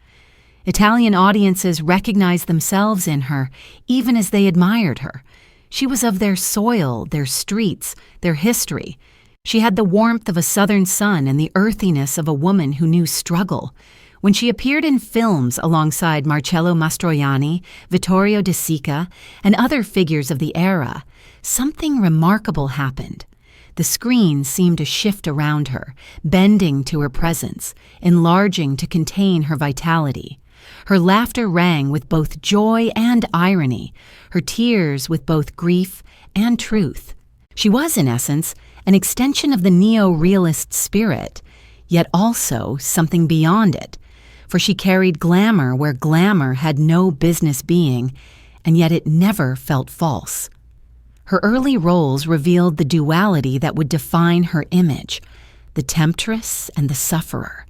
Italian audiences recognized themselves in her, even as they admired her. She was of their soil, their streets, their history. She had the warmth of a southern sun and the earthiness of a woman who knew struggle. When she appeared in films alongside Marcello Mastroianni, Vittorio De Sica, and other figures of the era, something remarkable happened. The screen seemed to shift around her, bending to her presence, enlarging to contain her vitality. Her laughter rang with both joy and irony, her tears with both grief and truth. She was, in essence, an extension of the neo-realist spirit, yet also something beyond it, for she carried glamour where glamour had no business being, and yet it never felt false. Her early roles revealed the duality that would define her image, the temptress and the sufferer,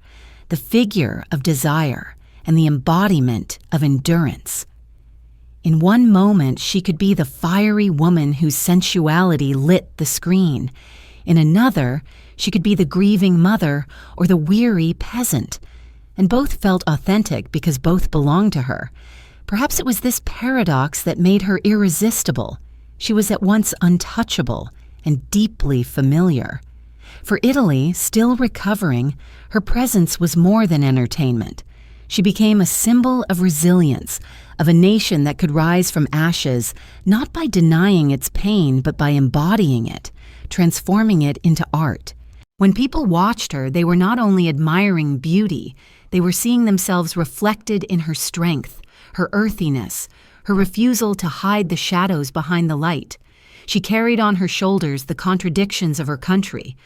the figure of desire, and the embodiment of endurance. In one moment, she could be the fiery woman whose sensuality lit the screen. In another, she could be the grieving mother or the weary peasant, and both felt authentic because both belonged to her. Perhaps it was this paradox that made her irresistible. She was at once untouchable and deeply familiar. For Italy, still recovering, her presence was more than entertainment. She became a symbol of resilience, of a nation that could rise from ashes, not by denying its pain, but by embodying it, transforming it into art. When people watched her, they were not only admiring beauty, they were seeing themselves reflected in her strength, her earthiness, her refusal to hide the shadows behind the light. She carried on her shoulders the contradictions of her country,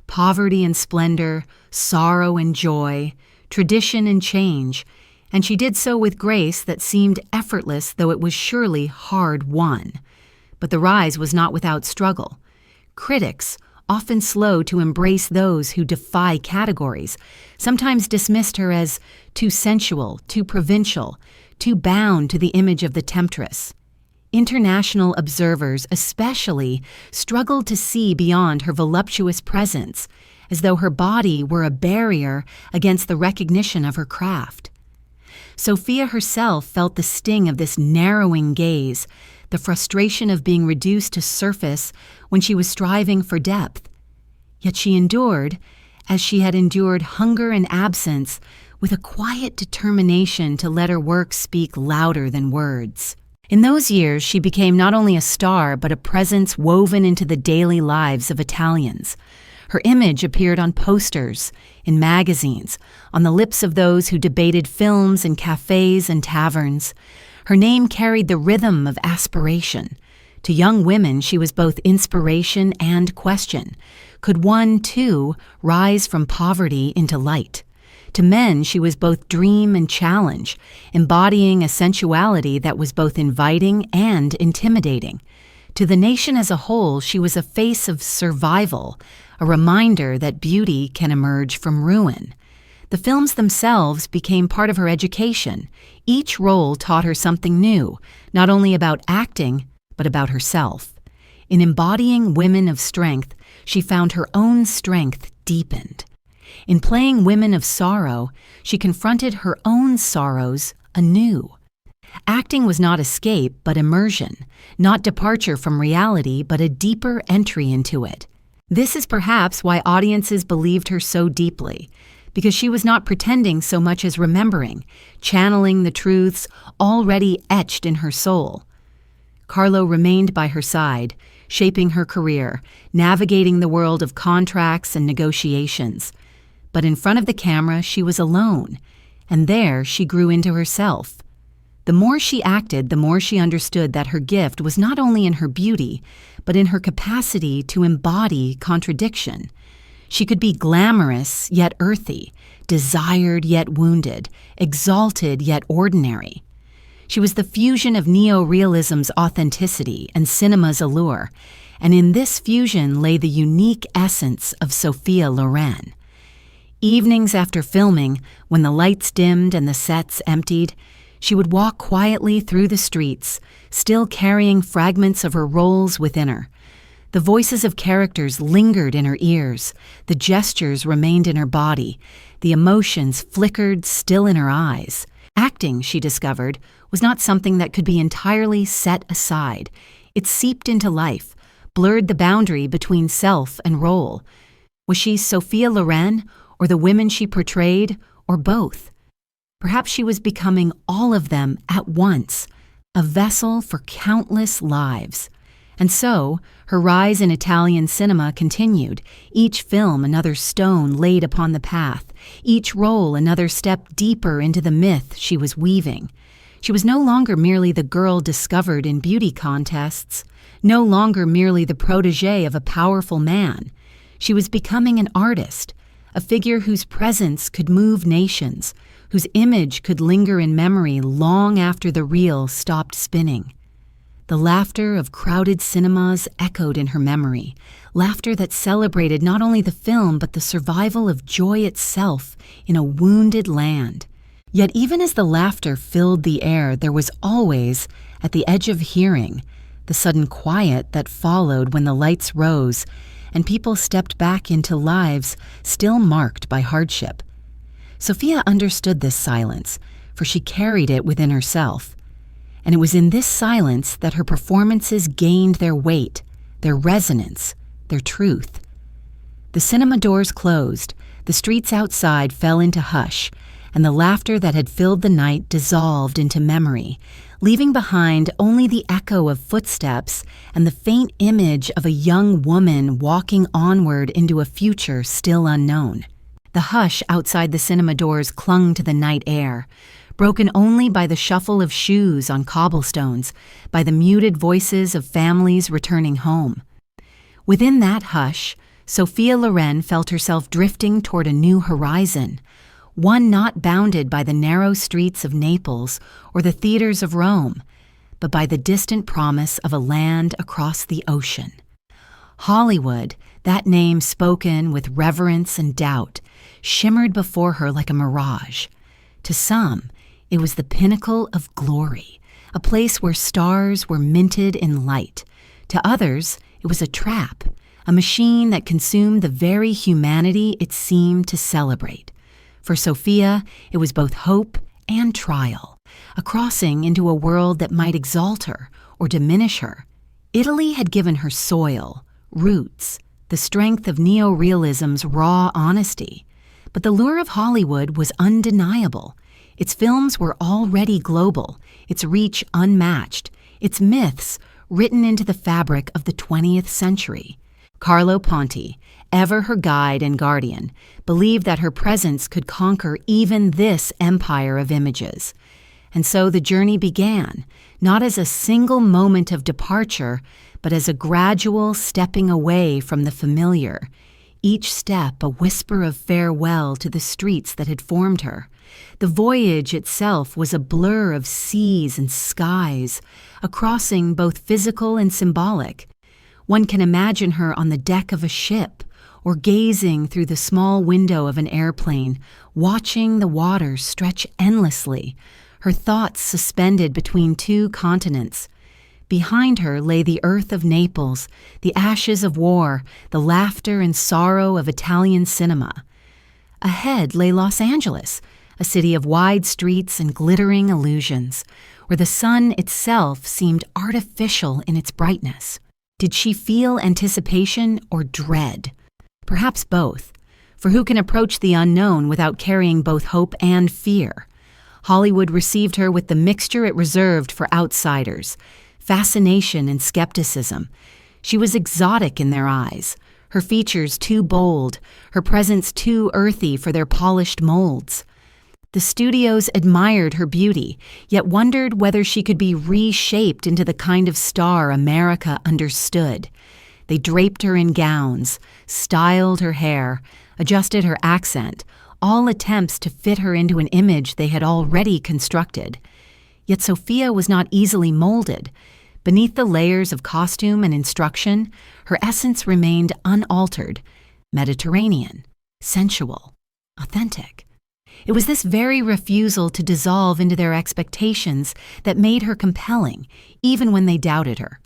poverty and splendor, sorrow and joy, tradition and change, and she did so with grace that seemed effortless, though it was surely hard-won. But the rise was not without struggle. Critics, often slow to embrace those who defy categories, sometimes dismissed her as too sensual, too provincial, too bound to the image of the temptress. International observers especially struggled to see beyond her voluptuous presence, as though her body were a barrier against the recognition of her craft. Sophia herself felt the sting of this narrowing gaze, the frustration of being reduced to surface when she was striving for depth. Yet she endured, as she had endured hunger and absence, with a quiet determination to let her work speak louder than words. In those years, she became not only a star, but a presence woven into the daily lives of Italians. Her image appeared on posters, in magazines, on the lips of those who debated films in cafes and taverns. Her name carried the rhythm of aspiration. To young women, she was both inspiration and question. Could one, too, rise from poverty into light? To men, she was both dream and challenge, embodying a sensuality that was both inviting and intimidating. To the nation as a whole, she was a face of survival, a reminder that beauty can emerge from ruin. The films themselves became part of her education. Each role taught her something new, not only about acting, but about herself. In embodying women of strength, she found her own strength deepened. In playing Women of Sorrow, she confronted her own sorrows anew. Acting was not escape, but immersion, not departure from reality, but a deeper entry into it. This is perhaps why audiences believed her so deeply, because she was not pretending so much as remembering, channeling the truths already etched in her soul. Carlo remained by her side, shaping her career, navigating the world of contracts and negotiations. But in front of the camera, she was alone, and there she grew into herself. The more she acted, the more she understood that her gift was not only in her beauty, but in her capacity to embody contradiction. She could be glamorous yet earthy, desired yet wounded, exalted yet ordinary. She was the fusion of neo-realism's authenticity and cinema's allure, and in this fusion lay the unique essence of Sophia Loren. Evenings after filming, when the lights dimmed and the sets emptied, she would walk quietly through the streets, still carrying fragments of her roles within her. The voices of characters lingered in her ears, the gestures remained in her body, the emotions flickered still in her eyes. Acting, she discovered, was not something that could be entirely set aside. It seeped into life, blurred the boundary between self and role. Was she Sophia Loren, or the women she portrayed, or both? Perhaps she was becoming all of them at once, a vessel for countless lives. And so, her rise in Italian cinema continued, each film another stone laid upon the path, each role another step deeper into the myth she was weaving. She was no longer merely the girl discovered in beauty contests, no longer merely the protégée of a powerful man. She was becoming an artist, a figure whose presence could move nations, whose image could linger in memory long after the reel stopped spinning. The laughter of crowded cinemas echoed in her memory, laughter that celebrated not only the film but the survival of joy itself in a wounded land. Yet even as the laughter filled the air, there was always, at the edge of hearing, the sudden quiet that followed when the lights rose and people stepped back into lives still marked by hardship. Sophia understood this silence, for she carried it within herself. And it was in this silence that her performances gained their weight, their resonance, their truth. The cinema doors closed, the streets outside fell into hush, and the laughter that had filled the night dissolved into memory, leaving behind only the echo of footsteps and the faint image of a young woman walking onward into a future still unknown. The hush outside the cinema doors clung to the night air, broken only by the shuffle of shoes on cobblestones, by the muted voices of families returning home. Within that hush, Sophia Loren felt herself drifting toward a new horizon, one not bounded by the narrow streets of Naples or the theaters of Rome, but by the distant promise of a land across the ocean. Hollywood, that name spoken with reverence and doubt, shimmered before her like a mirage. To some, it was the pinnacle of glory, a place where stars were minted in light. To others, it was a trap, a machine that consumed the very humanity it seemed to celebrate. For Sophia, it was both hope and trial, a crossing into a world that might exalt her or diminish her. Italy had given her soil, roots, the strength of neo-realism's raw honesty. But the lure of Hollywood was undeniable. Its films were already global, its reach unmatched, its myths written into the fabric of the 20th century. Carlo Ponti, ever her guide and guardian, believed that her presence could conquer even this empire of images. And so the journey began, not as a single moment of departure, but as a gradual stepping away from the familiar, each step a whisper of farewell to the streets that had formed her. The voyage itself was a blur of seas and skies, a crossing both physical and symbolic. One can imagine her on the deck of a ship, or gazing through the small window of an airplane, watching the waters stretch endlessly, her thoughts suspended between two continents. Behind her lay the earth of Naples, the ashes of war, the laughter and sorrow of Italian cinema. Ahead lay Los Angeles, a city of wide streets and glittering illusions, where the sun itself seemed artificial in its brightness. Did she feel anticipation or dread? Perhaps both, for who can approach the unknown without carrying both hope and fear? Hollywood received her with the mixture it reserved for outsiders, fascination and skepticism. She was exotic in their eyes, her features too bold, her presence too earthy for their polished molds. The studios admired her beauty, yet wondered whether she could be reshaped into the kind of star America understood. They draped her in gowns, styled her hair, adjusted her accent, all attempts to fit her into an image they had already constructed. Yet Sophia was not easily molded. Beneath the layers of costume and instruction, her essence remained unaltered, Mediterranean, sensual, authentic. It was this very refusal to dissolve into their expectations that made her compelling, even when they doubted her.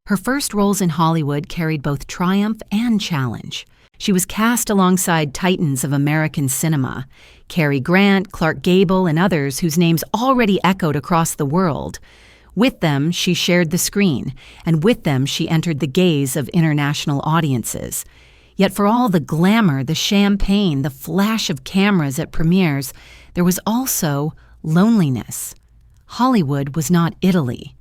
Her first roles in Hollywood carried both triumph and challenge. She was cast alongside titans of American cinema, Cary Grant, Clark Gable, and others whose names already echoed across the world. With them, she shared the screen, and with them she entered the gaze of international audiences. Yet for all the glamour, the champagne, the flash of cameras at premieres, there was also loneliness. Hollywood was not Italy.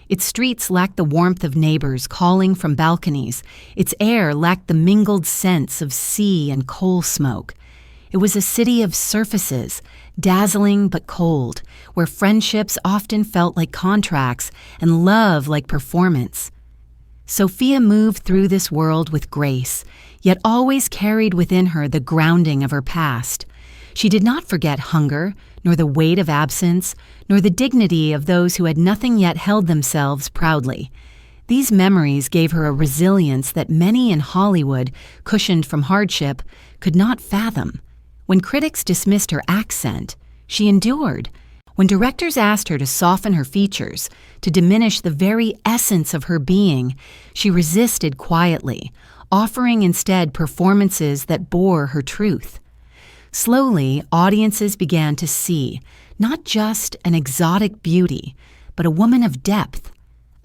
Its streets lacked the warmth of neighbors calling from balconies. Its air lacked the mingled scents of sea and coal smoke. It was a city of surfaces, dazzling but cold, where friendships often felt like contracts and love like performance. Sophia moved through this world with grace, yet always carried within her the grounding of her past. She did not forget hunger, nor the weight of absence, nor the dignity of those who had nothing yet held themselves proudly. These memories gave her a resilience that many in Hollywood, cushioned from hardship, could not fathom. When critics dismissed her accent, she endured. When directors asked her to soften her features, to diminish the very essence of her being, she resisted quietly, offering instead performances that bore her truth. Slowly, audiences began to see not just an exotic beauty, but a woman of depth,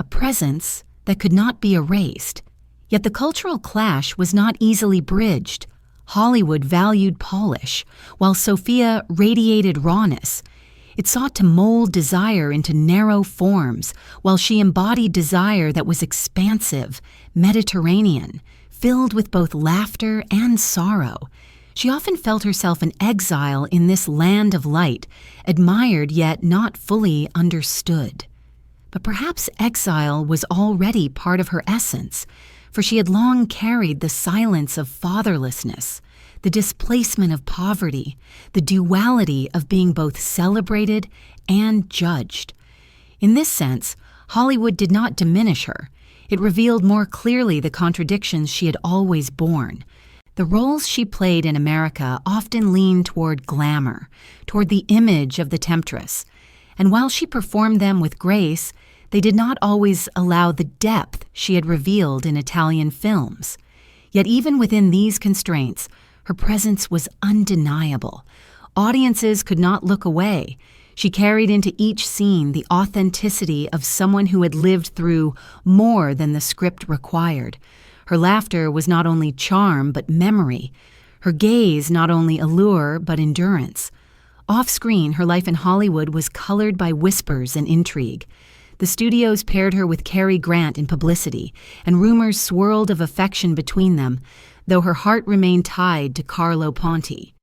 a presence that could not be erased. Yet the cultural clash was not easily bridged. Hollywood valued polish, while Sophia radiated rawness. It sought to mold desire into narrow forms, while she embodied desire that was expansive, Mediterranean, filled with both laughter and sorrow. She often felt herself an exile in this land of light, admired yet not fully understood. But perhaps exile was already part of her essence, for she had long carried the silence of fatherlessness, the displacement of poverty, the duality of being both celebrated and judged. In this sense, Hollywood did not diminish her. It revealed more clearly the contradictions she had always borne. The roles she played in America often leaned toward glamour, toward the image of the Temptress, and while she performed them with grace, they did not always allow the depth she had revealed in Italian films. Yet even within these constraints, her presence was undeniable. Audiences could not look away. She carried into each scene the authenticity of someone who had lived through more than the script required. Her laughter was not only charm but memory. Her gaze not only allure but endurance. Off-screen, her life in Hollywood was colored by whispers and intrigue. The studios paired her with Cary Grant in publicity, and rumors swirled of affection between them, though her heart remained tied to Carlo Ponti.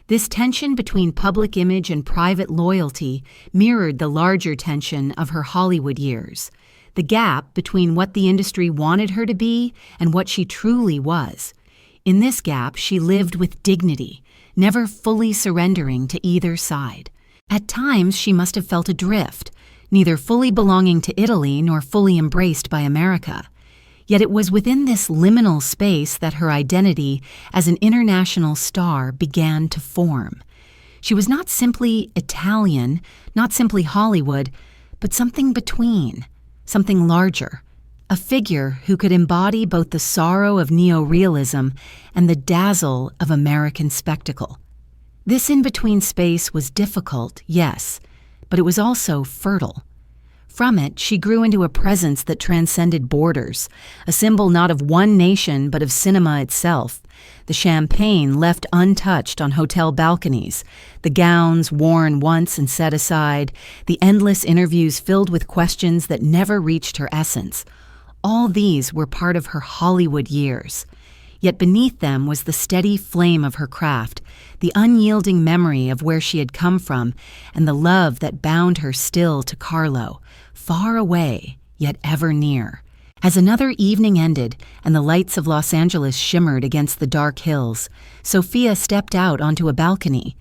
This tension between public image and private loyalty mirrored the larger tension of her Hollywood years, the gap between what the industry wanted her to be and what she truly was. In this gap, she lived with dignity, never fully surrendering to either side. At times, she must have felt adrift, neither fully belonging to Italy nor fully embraced by America. Yet it was within this liminal space that her identity as an international star began to form. She was not simply Italian, not simply Hollywood, but something between, something larger, a figure who could embody both the sorrow of neorealism and the dazzle of American spectacle. This in-between space was difficult, yes, but it was also fertile. From it, she grew into a presence that transcended borders, a symbol not of one nation but of cinema itself. The champagne left untouched on hotel balconies, the gowns worn once and set aside, the endless interviews filled with questions that never reached her essence. All these were part of her Hollywood years. Yet beneath them was the steady flame of her craft, the unyielding memory of where she had come from, and the love that bound her still to Carlo, far away, yet ever near. As another evening ended and the lights of Los Angeles shimmered against the dark hills, Sophia stepped out onto a balcony.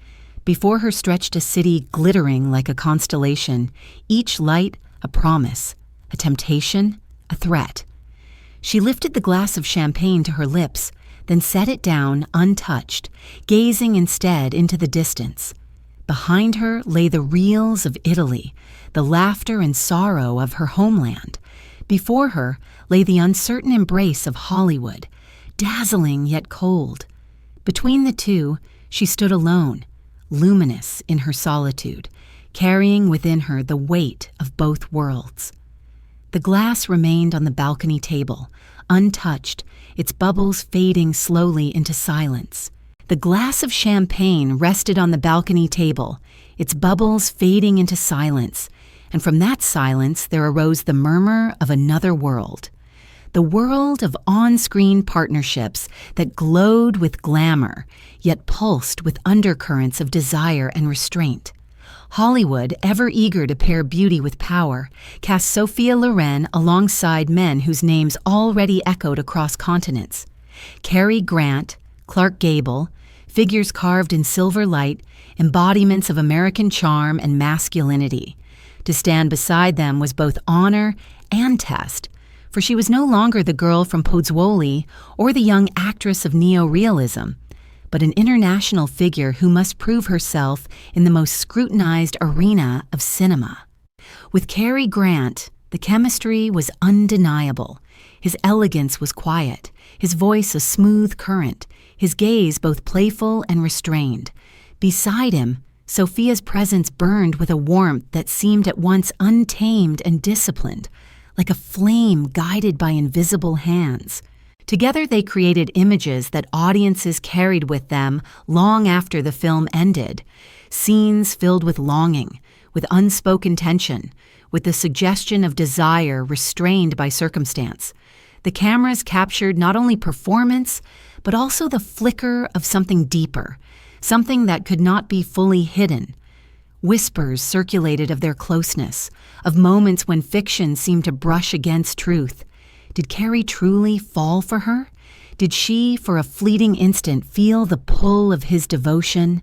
Before her stretched a city glittering like a constellation, each light a promise, a temptation, a threat. She lifted the glass of champagne to her lips, then set it down untouched, gazing instead into the distance. Behind her lay the reels of Italy, the laughter and sorrow of her homeland. Before her lay the uncertain embrace of Hollywood, dazzling yet cold. Between the two, she stood alone, luminous in her solitude, carrying within her the weight of both worlds. The glass remained on the balcony table, untouched, its bubbles fading slowly into silence. The glass of champagne rested on the balcony table, its bubbles fading into silence, and from that silence there arose the murmur of another world. The world of on-screen partnerships that glowed with glamour, yet pulsed with undercurrents of desire and restraint. Hollywood, ever eager to pair beauty with power, cast Sophia Loren alongside men whose names already echoed across continents. Cary Grant, Clark Gable, figures carved in silver light, embodiments of American charm and masculinity. To stand beside them was both honor and test, for she was no longer the girl from Pozzuoli or the young actress of neo-realism, but an international figure who must prove herself in the most scrutinized arena of cinema. With Cary Grant, the chemistry was undeniable. His elegance was quiet, his voice a smooth current, his gaze both playful and restrained. Beside him, Sophia's presence burned with a warmth that seemed at once untamed and disciplined, like a flame guided by invisible hands. Together they created images that audiences carried with them long after the film ended, scenes filled with longing, with unspoken tension, with the suggestion of desire restrained by circumstance. The cameras captured not only performance, but also the flicker of something deeper, something that could not be fully hidden. Whispers circulated of their closeness, of moments when fiction seemed to brush against truth. Did Cary truly fall for her? Did she, for a fleeting instant, feel the pull of his devotion?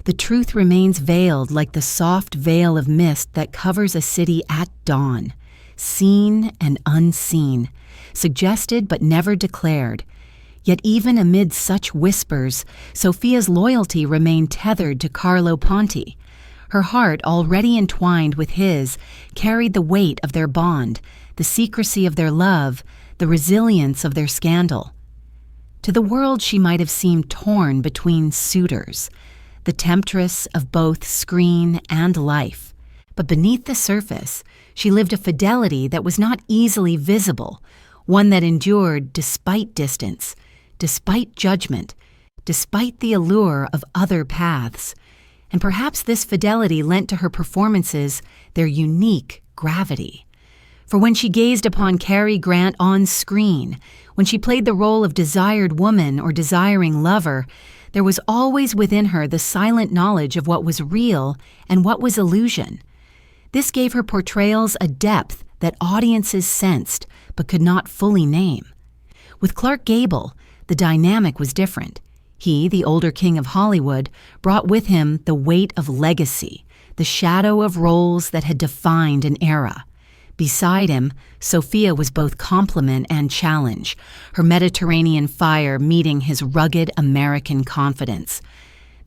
The truth remains veiled like the soft veil of mist that covers a city at dawn, seen and unseen, suggested but never declared. Yet even amid such whispers, Sophia's loyalty remained tethered to Carlo Ponti. Her heart, already entwined with his, carried the weight of their bond, the secrecy of their love, the resilience of their scandal. To the world she might have seemed torn between suitors, the temptress of both screen and life. But beneath the surface, she lived a fidelity that was not easily visible, one that endured despite distance, despite judgment, despite the allure of other paths. And perhaps this fidelity lent to her performances their unique gravity. For when she gazed upon Cary Grant on screen, when she played the role of desired woman or desiring lover, there was always within her the silent knowledge of what was real and what was illusion. This gave her portrayals a depth that audiences sensed but could not fully name. With Clark Gable, the dynamic was different. He, the older king of Hollywood, brought with him the weight of legacy, the shadow of roles that had defined an era. Beside him, Sophia was both compliment and challenge, her Mediterranean fire meeting his rugged American confidence.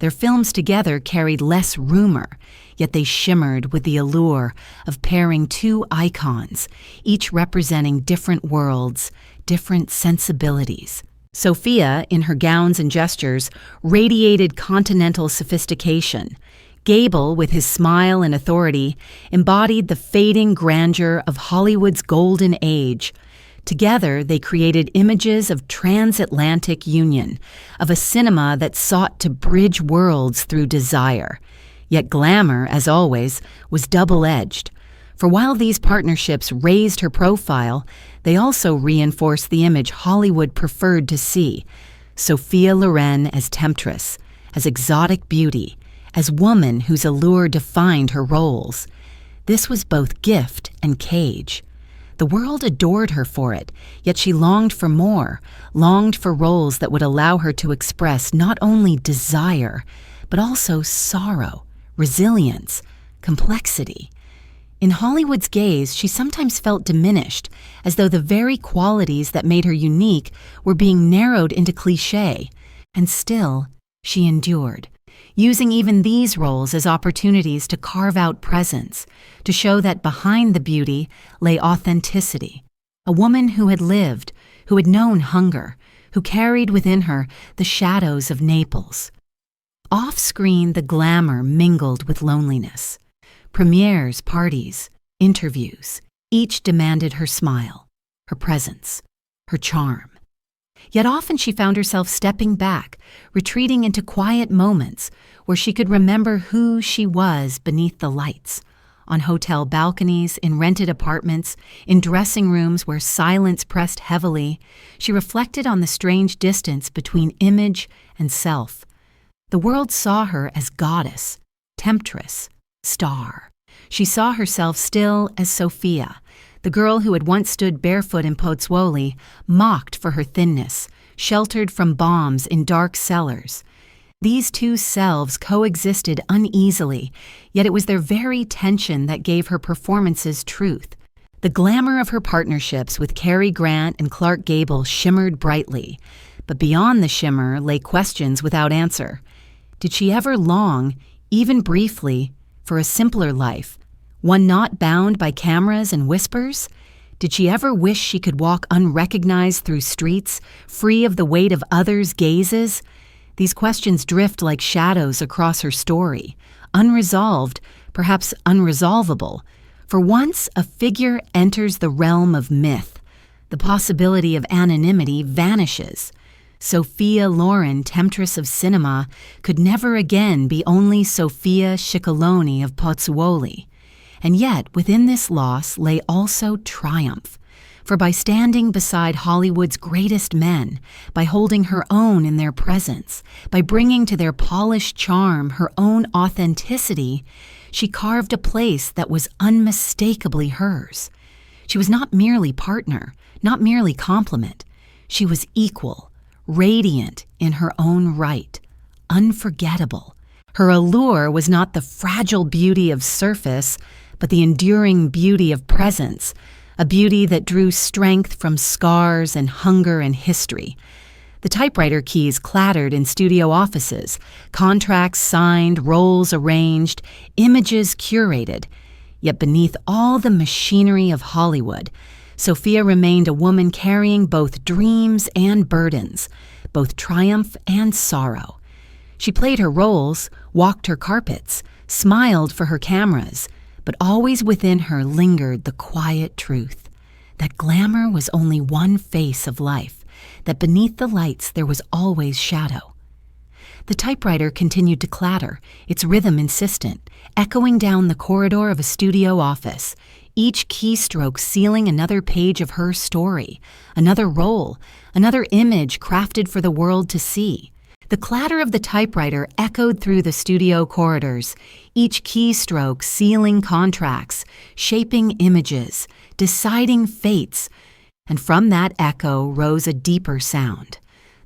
Their films together carried less rumor, yet they shimmered with the allure of pairing two icons, each representing different worlds, different sensibilities. Sophia, in her gowns and gestures, radiated continental sophistication. Gable, with his smile and authority, embodied the fading grandeur of Hollywood's golden age. Together, they created images of transatlantic union, of a cinema that sought to bridge worlds through desire. Yet glamour, as always, was double-edged. For while these partnerships raised her profile, they also reinforced the image Hollywood preferred to see: Sophia Loren as temptress, as exotic beauty, as woman whose allure defined her roles. This was both gift and cage. The world adored her for it, yet she longed for more, longed for roles that would allow her to express not only desire, but also sorrow, resilience, complexity. In Hollywood's gaze, she sometimes felt diminished, as though the very qualities that made her unique were being narrowed into cliché. And still, she endured, using even these roles as opportunities to carve out presence, to show that behind the beauty lay authenticity, a woman who had lived, who had known hunger, who carried within her the shadows of Naples. Off-screen, the glamour mingled with loneliness. Premieres, parties, interviews, each demanded her smile, her presence, her charm. Yet often she found herself stepping back, retreating into quiet moments where she could remember who she was beneath the lights, on hotel balconies, in rented apartments, in dressing rooms where silence pressed heavily. She reflected on the strange distance between image and self. The world saw her as goddess, temptress, star. She saw herself still as Sophia, the girl who had once stood barefoot in Pozzuoli, mocked for her thinness, sheltered from bombs in dark cellars. These two selves coexisted uneasily, yet it was their very tension that gave her performances truth. The glamour of her partnerships with Cary Grant and Clark Gable shimmered brightly, but beyond the shimmer lay questions without answer. Did she ever long, even briefly, for a simpler life, one not bound by cameras and whispers? Did she ever wish she could walk unrecognized through streets, free of the weight of others' gazes? These questions drift like shadows across her story, unresolved, perhaps unresolvable. For once a figure enters the realm of myth, the possibility of anonymity vanishes. Sophia Loren, temptress of cinema, could never again be only Sophia Ciccoloni of Pozzuoli. And yet, within this loss lay also triumph. For by standing beside Hollywood's greatest men, by holding her own in their presence, by bringing to their polished charm her own authenticity, she carved a place that was unmistakably hers. She was not merely partner, not merely complement. She was equal, radiant in her own right, unforgettable. Her allure was not the fragile beauty of surface, but the enduring beauty of presence, a beauty that drew strength from scars and hunger and history. The typewriter keys clattered in studio offices, contracts signed, roles arranged, images curated. Yet beneath all the machinery of Hollywood, Sophia remained a woman carrying both dreams and burdens, both triumph and sorrow. She played her roles, walked her carpets, smiled for her cameras, but always within her lingered the quiet truth that glamour was only one face of life, that beneath the lights there was always shadow. The typewriter continued to clatter, its rhythm insistent, echoing down the corridor of a studio office, each keystroke sealing another page of her story, another role, another image crafted for the world to see. The clatter of the typewriter echoed through the studio corridors, each keystroke sealing contracts, shaping images, deciding fates, and from that echo rose a deeper sound,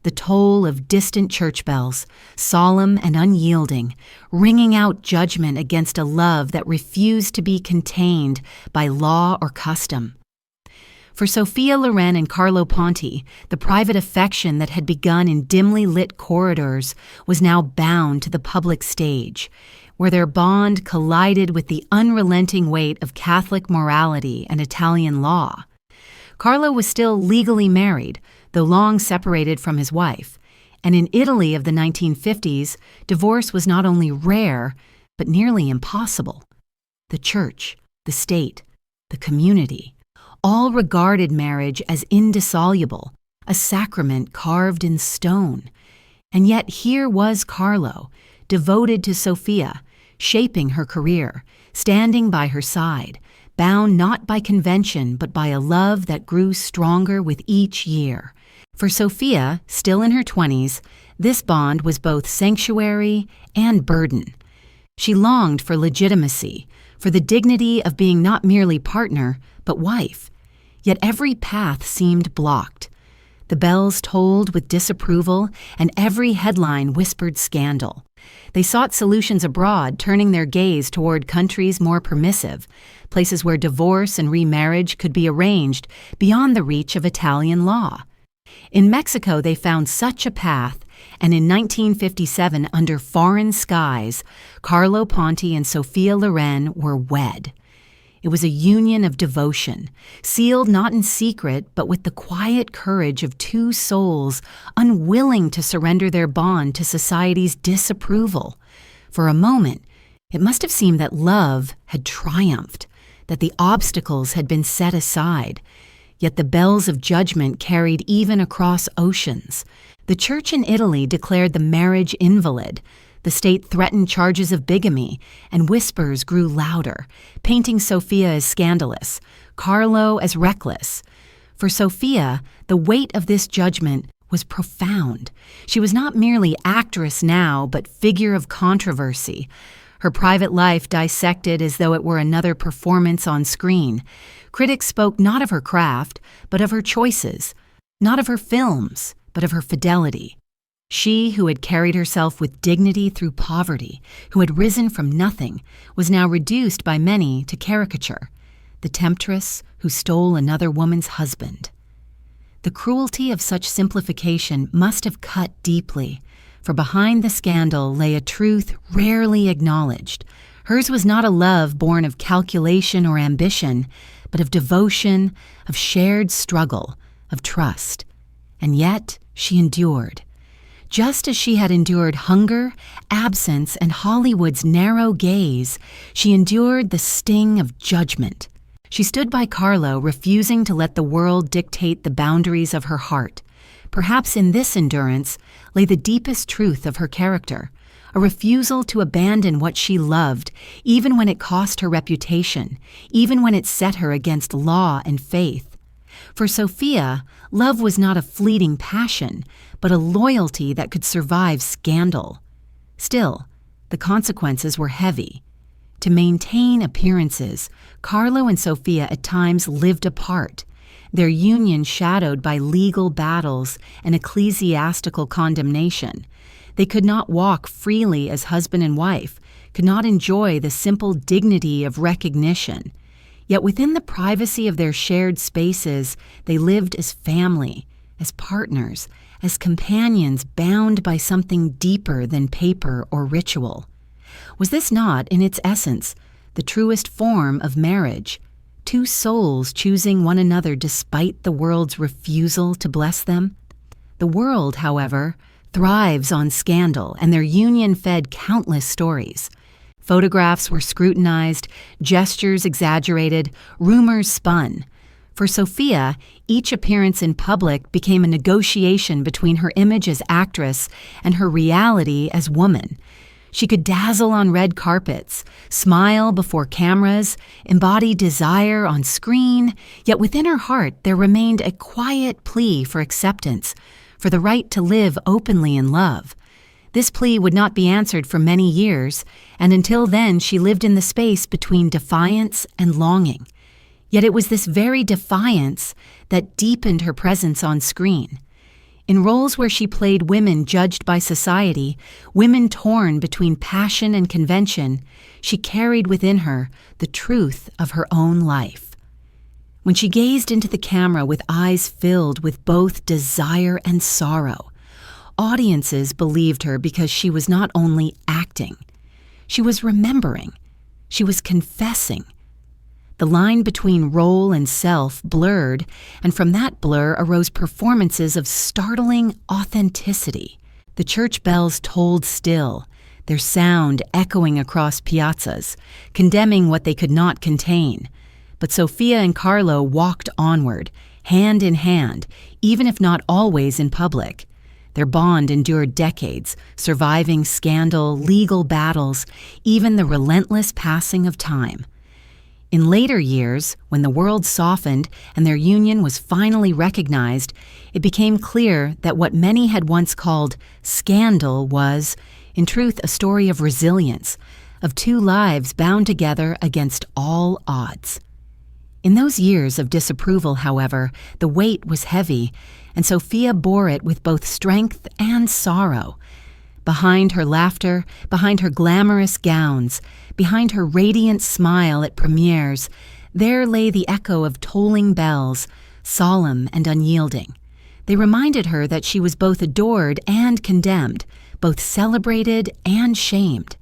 the toll of distant church bells, solemn and unyielding, ringing out judgment against a love that refused to be contained by law or custom. For Sophia Loren and Carlo Ponti, the private affection that had begun in dimly lit corridors was now bound to the public stage, where their bond collided with the unrelenting weight of Catholic morality and Italian law. Carlo was still legally married, though long separated from his wife. And in Italy of the 1950s, divorce was not only rare, but nearly impossible. The church, the state, the community, all regarded marriage as indissoluble, a sacrament carved in stone. And yet here was Carlo, devoted to Sophia, shaping her career, standing by her side, bound not by convention but by a love that grew stronger with each year. For Sophia, still in her 20s, this bond was both sanctuary and burden. She longed for legitimacy, for the dignity of being not merely partner, but wife. Yet every path seemed blocked. The bells tolled with disapproval, and every headline whispered scandal. They sought solutions abroad, turning their gaze toward countries more permissive, places where divorce and remarriage could be arranged beyond the reach of Italian law. In Mexico, they found such a path, and in 1957, under foreign skies, Carlo Ponti and Sophia Loren were wed. It was a union of devotion, sealed not in secret, but with the quiet courage of two souls unwilling to surrender their bond to society's disapproval. For a moment, it must have seemed that love had triumphed, that the obstacles had been set aside. Yet the bells of judgment carried even across oceans. The church in Italy declared the marriage invalid. The state threatened charges of bigamy, and whispers grew louder, painting Sophia as scandalous, Carlo as reckless. For Sophia, the weight of this judgment was profound. She was not merely actress now, but figure of controversy. Her private life dissected as though it were another performance on screen. Critics spoke not of her craft, but of her choices, not of her films, but of her fidelity. She, who had carried herself with dignity through poverty, who had risen from nothing, was now reduced by many to caricature, the temptress who stole another woman's husband. The cruelty of such simplification must have cut deeply, for behind the scandal lay a truth rarely acknowledged. Hers was not a love born of calculation or ambition, but of devotion, of shared struggle, of trust. And yet she endured. Just as she had endured hunger, absence, and Hollywood's narrow gaze, she endured the sting of judgment. She stood by Carlo, refusing to let the world dictate the boundaries of her heart. Perhaps in this endurance lay the deepest truth of her character, a refusal to abandon what she loved, even when it cost her reputation, even when it set her against law and faith. For Sophia, love was not a fleeting passion, but a loyalty that could survive scandal. Still, the consequences were heavy. To maintain appearances, Carlo and Sophia at times lived apart, their union shadowed by legal battles and ecclesiastical condemnation. They could not walk freely as husband and wife, could not enjoy the simple dignity of recognition. Yet within the privacy of their shared spaces, they lived as family, as partners, as companions bound by something deeper than paper or ritual. Was this not, in its essence, the truest form of marriage? Two souls choosing one another despite the world's refusal to bless them? The world, however, thrives on scandal, and their union fed countless stories. Photographs were scrutinized, gestures exaggerated, rumors spun. For Sophia, each appearance in public became a negotiation between her image as actress and her reality as woman. She could dazzle on red carpets, smile before cameras, embody desire on screen, yet within her heart there remained a quiet plea for acceptance, for the right to live openly in love. This plea would not be answered for many years, and until then she lived in the space between defiance and longing. Yet it was this very defiance that deepened her presence on screen. In roles where she played women judged by society, women torn between passion and convention, she carried within her the truth of her own life. When she gazed into the camera with eyes filled with both desire and sorrow, audiences believed her because she was not only acting, she was remembering, she was confessing. The line between role and self blurred, and from that blur arose performances of startling authenticity. The church bells tolled still, their sound echoing across piazzas, condemning what they could not contain. But Sophia and Carlo walked onward, hand in hand, even if not always in public. Their bond endured decades, surviving scandal, legal battles, even the relentless passing of time. In later years, when the world softened and their union was finally recognized, it became clear that what many had once called scandal was, in truth, a story of resilience, of two lives bound together against all odds. In those years of disapproval, however, the weight was heavy, and Sophia bore it with both strength and sorrow. Behind her laughter, behind her glamorous gowns, behind her radiant smile at premieres, there lay the echo of tolling bells, solemn and unyielding. They reminded her that she was both adored and condemned, both celebrated and shamed.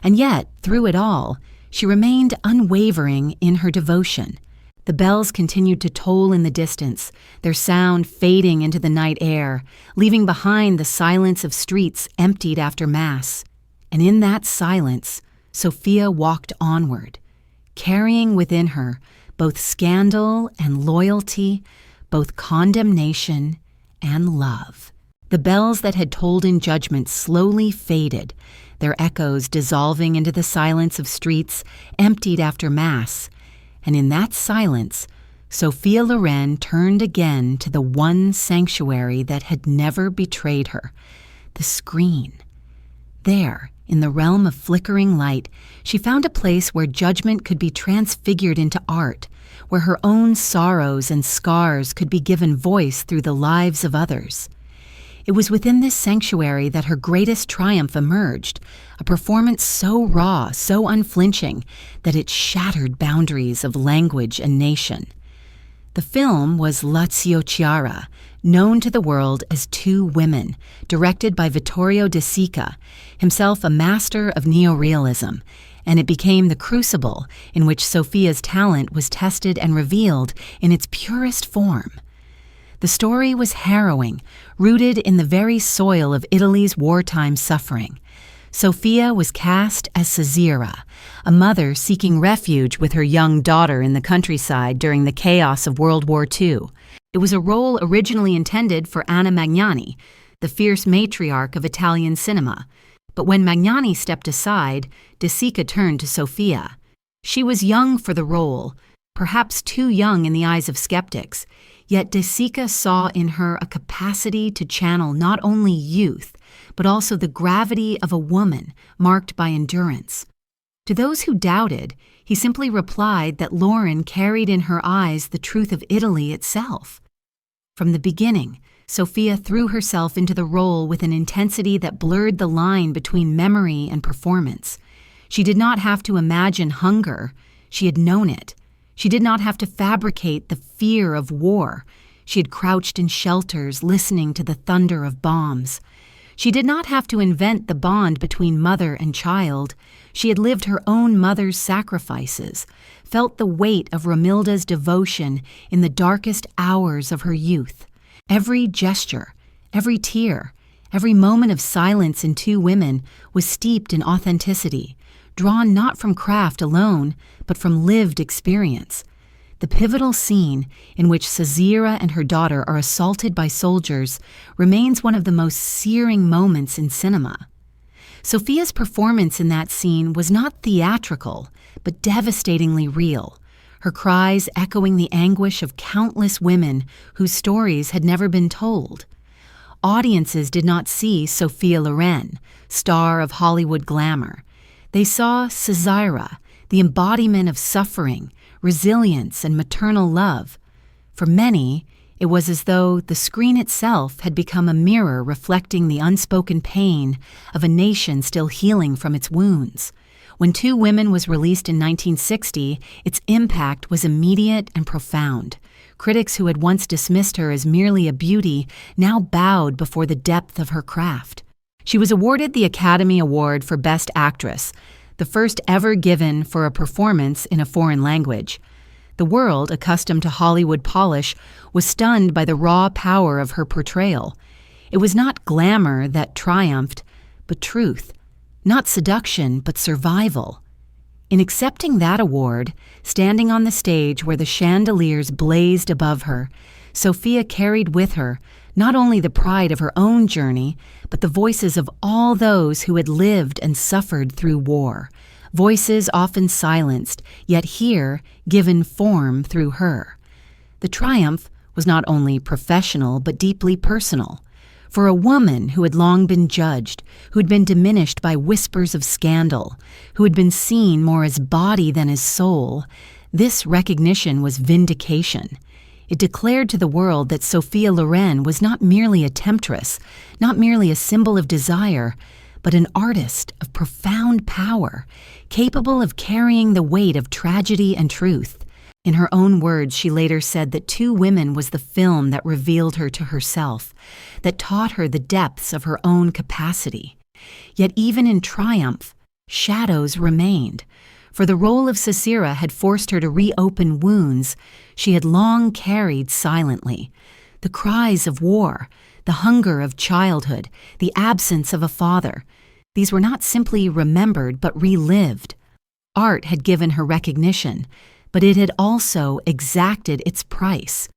And yet, through it all, she remained unwavering in her devotion. The bells continued to toll in the distance, their sound fading into the night air, leaving behind the silence of streets emptied after Mass. And in that silence, Sophia walked onward, carrying within her both scandal and loyalty, both condemnation and love. The bells that had tolled in judgment slowly faded, their echoes dissolving into the silence of streets emptied after Mass. And in that silence, Sophia Loren turned again to the one sanctuary that had never betrayed her, the screen. There, in the realm of flickering light, she found a place where judgment could be transfigured into art, where her own sorrows and scars could be given voice through the lives of others. It was within this sanctuary that her greatest triumph emerged, a performance so raw, so unflinching, that it shattered boundaries of language and nation. The film was Lazio Chiara, known to the world as Two Women, directed by Vittorio De Sica, himself a master of neorealism, and it became the crucible in which Sophia's talent was tested and revealed in its purest form. The story was harrowing, rooted in the very soil of Italy's wartime suffering. Sophia was cast as Caesira, a mother seeking refuge with her young daughter in the countryside during the chaos of World War II. It was a role originally intended for Anna Magnani, the fierce matriarch of Italian cinema. But when Magnani stepped aside, De Sica turned to Sophia. She was young for the role, perhaps too young in the eyes of skeptics, yet De Sica saw in her a capacity to channel not only youth, but also the gravity of a woman marked by endurance. To those who doubted, he simply replied that Loren carried in her eyes the truth of Italy itself. From the beginning, Sophia threw herself into the role with an intensity that blurred the line between memory and performance. She did not have to imagine hunger, she had known it. She did not have to fabricate the fear of war. She had crouched in shelters, listening to the thunder of bombs. She did not have to invent the bond between mother and child. She had lived her own mother's sacrifices, felt the weight of Romilda's devotion in the darkest hours of her youth. Every gesture, every tear, every moment of silence in Two Women was steeped in authenticity, drawn not from craft alone, but from lived experience. The pivotal scene in which Caesira and her daughter are assaulted by soldiers remains one of the most searing moments in cinema. Sophia's performance in that scene was not theatrical, but devastatingly real, her cries echoing the anguish of countless women whose stories had never been told. Audiences did not see Sophia Loren, star of Hollywood glamour. They saw Caesira, the embodiment of suffering, resilience, and maternal love. For many, it was as though the screen itself had become a mirror reflecting the unspoken pain of a nation still healing from its wounds. When Two Women was released in 1960, its impact was immediate and profound. Critics who had once dismissed her as merely a beauty now bowed before the depth of her craft. She was awarded the Academy Award for Best Actress, the first ever given for a performance in a foreign language. The world, accustomed to Hollywood polish, was stunned by the raw power of her portrayal. It was not glamour that triumphed, but truth. Not seduction, but survival. In accepting that award, standing on the stage where the chandeliers blazed above her, Sophia carried with her not only the pride of her own journey, but the voices of all those who had lived and suffered through war, voices often silenced, yet here given form through her. The triumph was not only professional, but deeply personal. For a woman who had long been judged, who had been diminished by whispers of scandal, who had been seen more as body than as soul, this recognition was vindication. It declared to the world that Sophia Loren was not merely a temptress, not merely a symbol of desire, but an artist of profound power, capable of carrying the weight of tragedy and truth. In her own words, she later said that Two Women was the film that revealed her to herself, that taught her the depths of her own capacity. Yet even in triumph, shadows remained, for the role of Sisera had forced her to reopen wounds she had long carried silently. The cries of war, the hunger of childhood, the absence of a father, these were not simply remembered but relived. Art had given her recognition, but it had also exacted its price.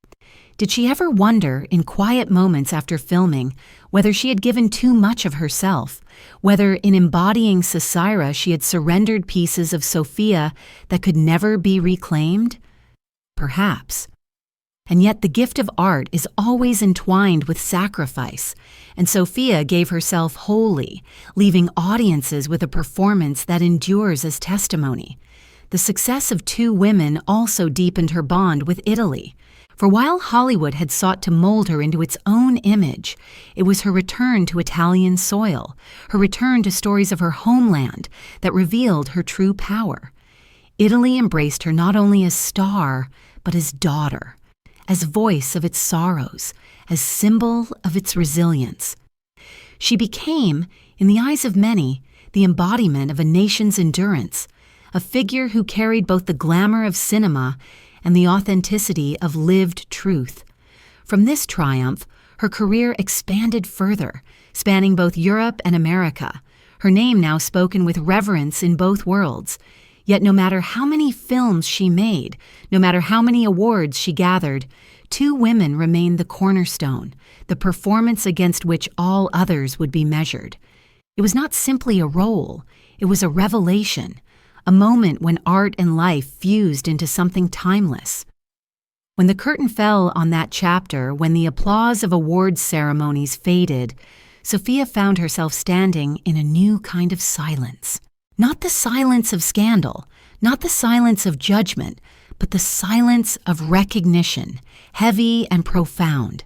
Did she ever wonder, in quiet moments after filming, whether she had given too much of herself, whether in embodying Sisera she had surrendered pieces of Sophia that could never be reclaimed? Perhaps. And yet the gift of art is always entwined with sacrifice, and Sophia gave herself wholly, leaving audiences with a performance that endures as testimony. The success of Two Women also deepened her bond with Italy. For while Hollywood had sought to mold her into its own image, it was her return to Italian soil, her return to stories of her homeland that revealed her true power. Italy embraced her not only as star, but as daughter, as voice of its sorrows, as symbol of its resilience. She became, in the eyes of many, the embodiment of a nation's endurance, a figure who carried both the glamour of cinema and the authenticity of lived truth. From this triumph, her career expanded further, spanning both Europe and America, her name now spoken with reverence in both worlds. Yet no matter how many films she made, no matter how many awards she gathered, Two Women remained the cornerstone, the performance against which all others would be measured. It was not simply a role, it was a revelation, a moment when art and life fused into something timeless. When the curtain fell on that chapter, when the applause of awards ceremonies faded, Sophia found herself standing in a new kind of silence. Not the silence of scandal, not the silence of judgment, but the silence of recognition, heavy and profound.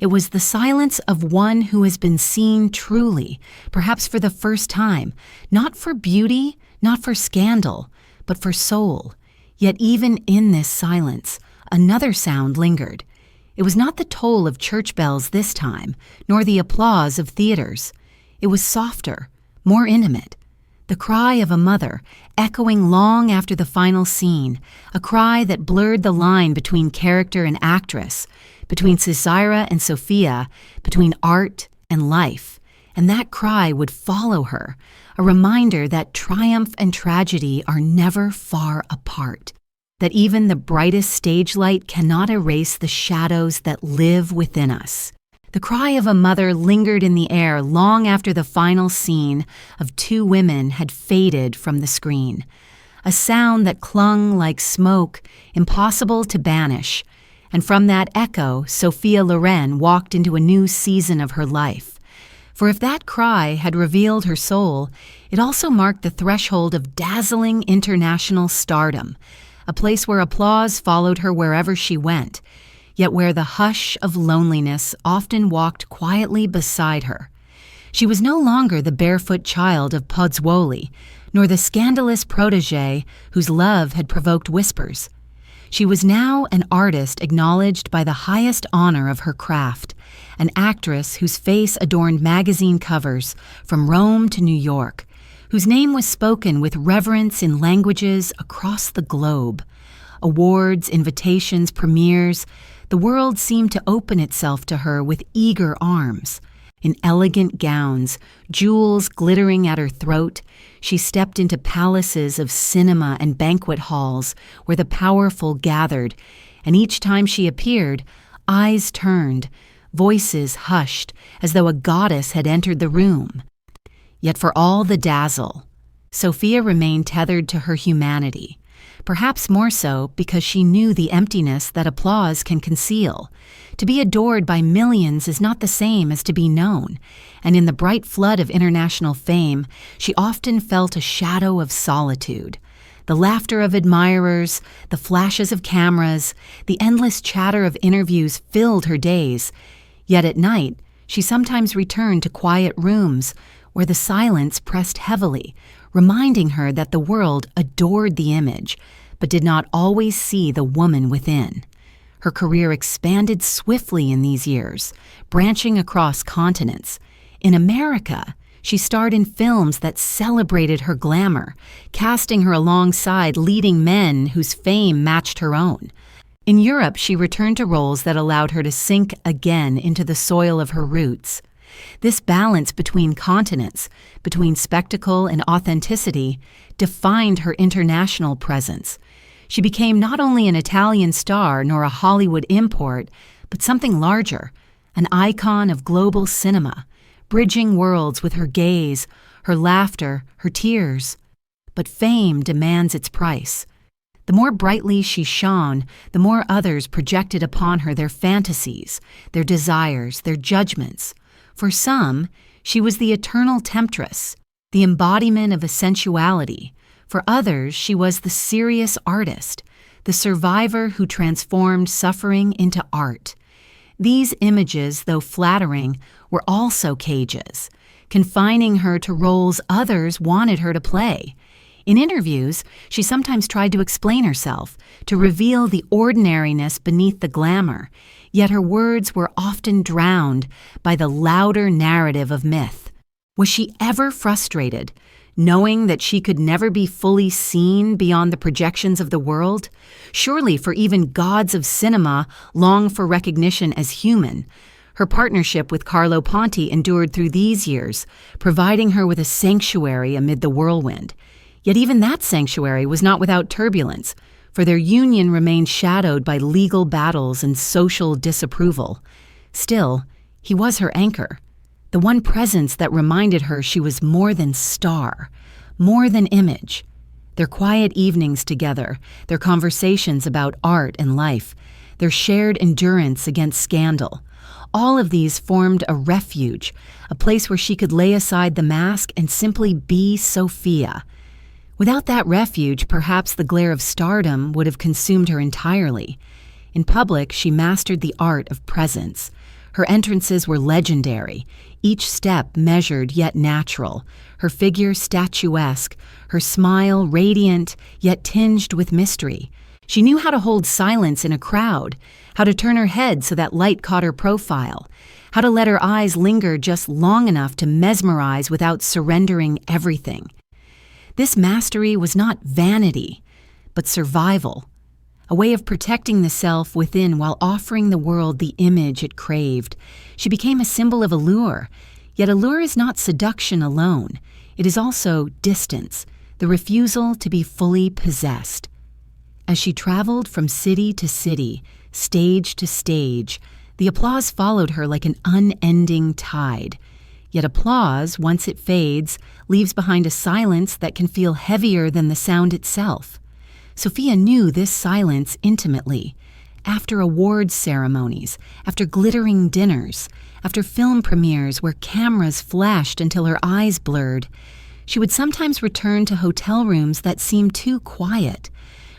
It was the silence of one who has been seen truly, perhaps for the first time, not for beauty, not for scandal, but for soul. Yet even in this silence, another sound lingered. It was not the toll of church bells this time, nor the applause of theaters. It was softer, more intimate. The cry of a mother, echoing long after the final scene, a cry that blurred the line between character and actress, between Sisera and Sophia, between art and life. And that cry would follow her, a reminder that triumph and tragedy are never far apart, that even the brightest stage light cannot erase the shadows that live within us. The cry of a mother lingered in the air long after the final scene of Two Women had faded from the screen, a sound that clung like smoke, impossible to banish. And from that echo, Sophia Loren walked into a new season of her life. For if that cry had revealed her soul, it also marked the threshold of dazzling international stardom, a place where applause followed her wherever she went, yet where the hush of loneliness often walked quietly beside her. She was no longer the barefoot child of Pozzuoli, nor the scandalous protégé whose love had provoked whispers. She was now an artist acknowledged by the highest honor of her craft, an actress whose face adorned magazine covers from Rome to New York, whose name was spoken with reverence in languages across the globe, Awards, invitations, premieres. The world seemed to open itself to her with eager arms. In elegant gowns, jewels glittering at her throat, she stepped into palaces of cinema and banquet halls where the powerful gathered, and each time she appeared, eyes turned, voices hushed, as though a goddess had entered the room. Yet for all the dazzle, Sophia remained tethered to her humanity, perhaps more so because she knew the emptiness that applause can conceal. To be adored by millions is not the same as to be known, and in the bright flood of international fame, she often felt a shadow of solitude. The laughter of admirers, the flashes of cameras, the endless chatter of interviews filled her days. Yet at night, she sometimes returned to quiet rooms where the silence pressed heavily, reminding her that the world adored the image, but did not always see the woman within. Her career expanded swiftly in these years, branching across continents. In America, she starred in films that celebrated her glamour, casting her alongside leading men whose fame matched her own. In Europe, she returned to roles that allowed her to sink again into the soil of her roots. This balance between continents, between spectacle and authenticity, defined her international presence. She became not only an Italian star nor a Hollywood import, but something larger, an icon of global cinema, bridging worlds with her gaze, her laughter, her tears. But fame demands its price. The more brightly she shone, the more others projected upon her their fantasies, their desires, their judgments. For some, she was the eternal temptress, the embodiment of a sensuality. For others, she was the serious artist, the survivor who transformed suffering into art. These images, though flattering, were also cages, confining her to roles others wanted her to play. In interviews, she sometimes tried to explain herself, to reveal the ordinariness beneath the glamour, yet her words were often drowned by the louder narrative of myth. Was she ever frustrated, knowing that she could never be fully seen beyond the projections of the world? Surely, for even gods of cinema long for recognition as human. Her partnership with Carlo Ponti endured through these years, providing her with a sanctuary amid the whirlwind. Yet even that sanctuary was not without turbulence, for their union remained shadowed by legal battles and social disapproval. Still, he was her anchor, the one presence that reminded her she was more than star, more than image. Their quiet evenings together, their conversations about art and life, their shared endurance against scandal, all of these formed a refuge, a place where she could lay aside the mask and simply be Sophia. Without that refuge, perhaps the glare of stardom would have consumed her entirely. In public, she mastered the art of presence. Her entrances were legendary, each step measured yet natural, her figure statuesque, her smile radiant yet tinged with mystery. She knew how to hold silence in a crowd, how to turn her head so that light caught her profile, how to let her eyes linger just long enough to mesmerize without surrendering everything. This mastery was not vanity, but survival, a way of protecting the self within while offering the world the image it craved. She became a symbol of allure, yet allure is not seduction alone. It is also distance, the refusal to be fully possessed. As she traveled from city to city, stage to stage, the applause followed her like an unending tide. Yet applause, once it fades, leaves behind a silence that can feel heavier than the sound itself. Sophia knew this silence intimately. After awards ceremonies, after glittering dinners, after film premieres where cameras flashed until her eyes blurred, she would sometimes return to hotel rooms that seemed too quiet,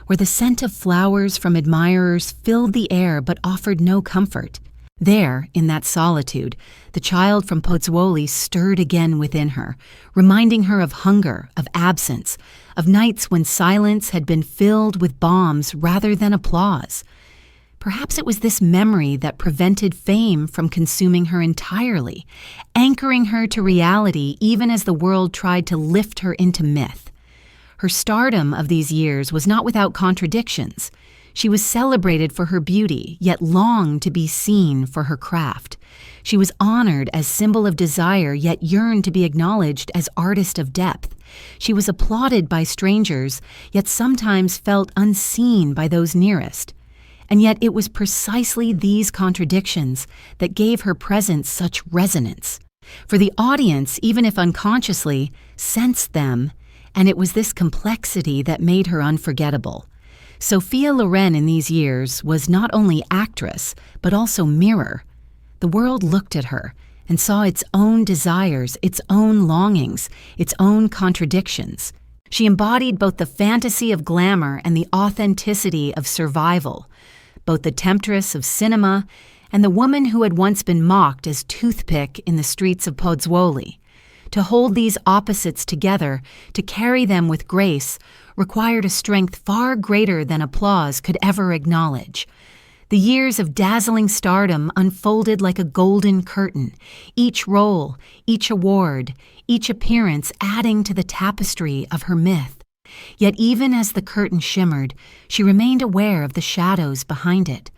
where the scent of flowers from admirers filled the air but offered no comfort. There, in that solitude, the child from Pozzuoli stirred again within her, reminding her of hunger, of absence, of nights when silence had been filled with bombs rather than applause. Perhaps it was this memory that prevented fame from consuming her entirely, anchoring her to reality even as the world tried to lift her into myth. Her stardom of these years was not without contradictions. She was celebrated for her beauty, yet longed to be seen for her craft. She was honored as symbol of desire, yet yearned to be acknowledged as artist of depth. She was applauded by strangers, yet sometimes felt unseen by those nearest. And yet it was precisely these contradictions that gave her presence such resonance. For the audience, even if unconsciously, sensed them, and it was this complexity that made her unforgettable. Sophia Loren in these years was not only actress, but also mirror. The world looked at her and saw its own desires, its own longings, its own contradictions. She embodied both the fantasy of glamour and the authenticity of survival, both the temptress of cinema and the woman who had once been mocked as toothpick in the streets of Pozzuoli. To hold these opposites together, to carry them with grace, required a strength far greater than applause could ever acknowledge. The years of dazzling stardom unfolded like a golden curtain, each role, each award, each appearance adding to the tapestry of her myth. Yet even as the curtain shimmered, she remained aware of the shadows behind it.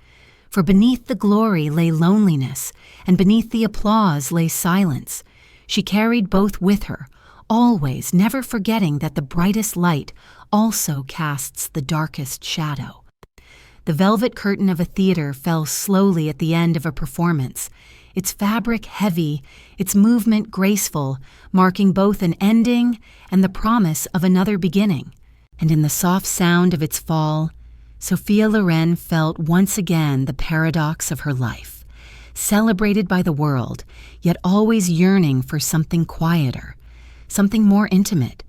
For beneath the glory lay loneliness, and beneath the applause lay silence. She carried both with her, always never forgetting that the brightest light also casts the darkest shadow. The velvet curtain of a theater fell slowly at the end of a performance, its fabric heavy, its movement graceful, marking both an ending and the promise of another beginning. And in the soft sound of its fall, Sophia Loren felt once again the paradox of her life, celebrated by the world, yet always yearning for something quieter, something more intimate,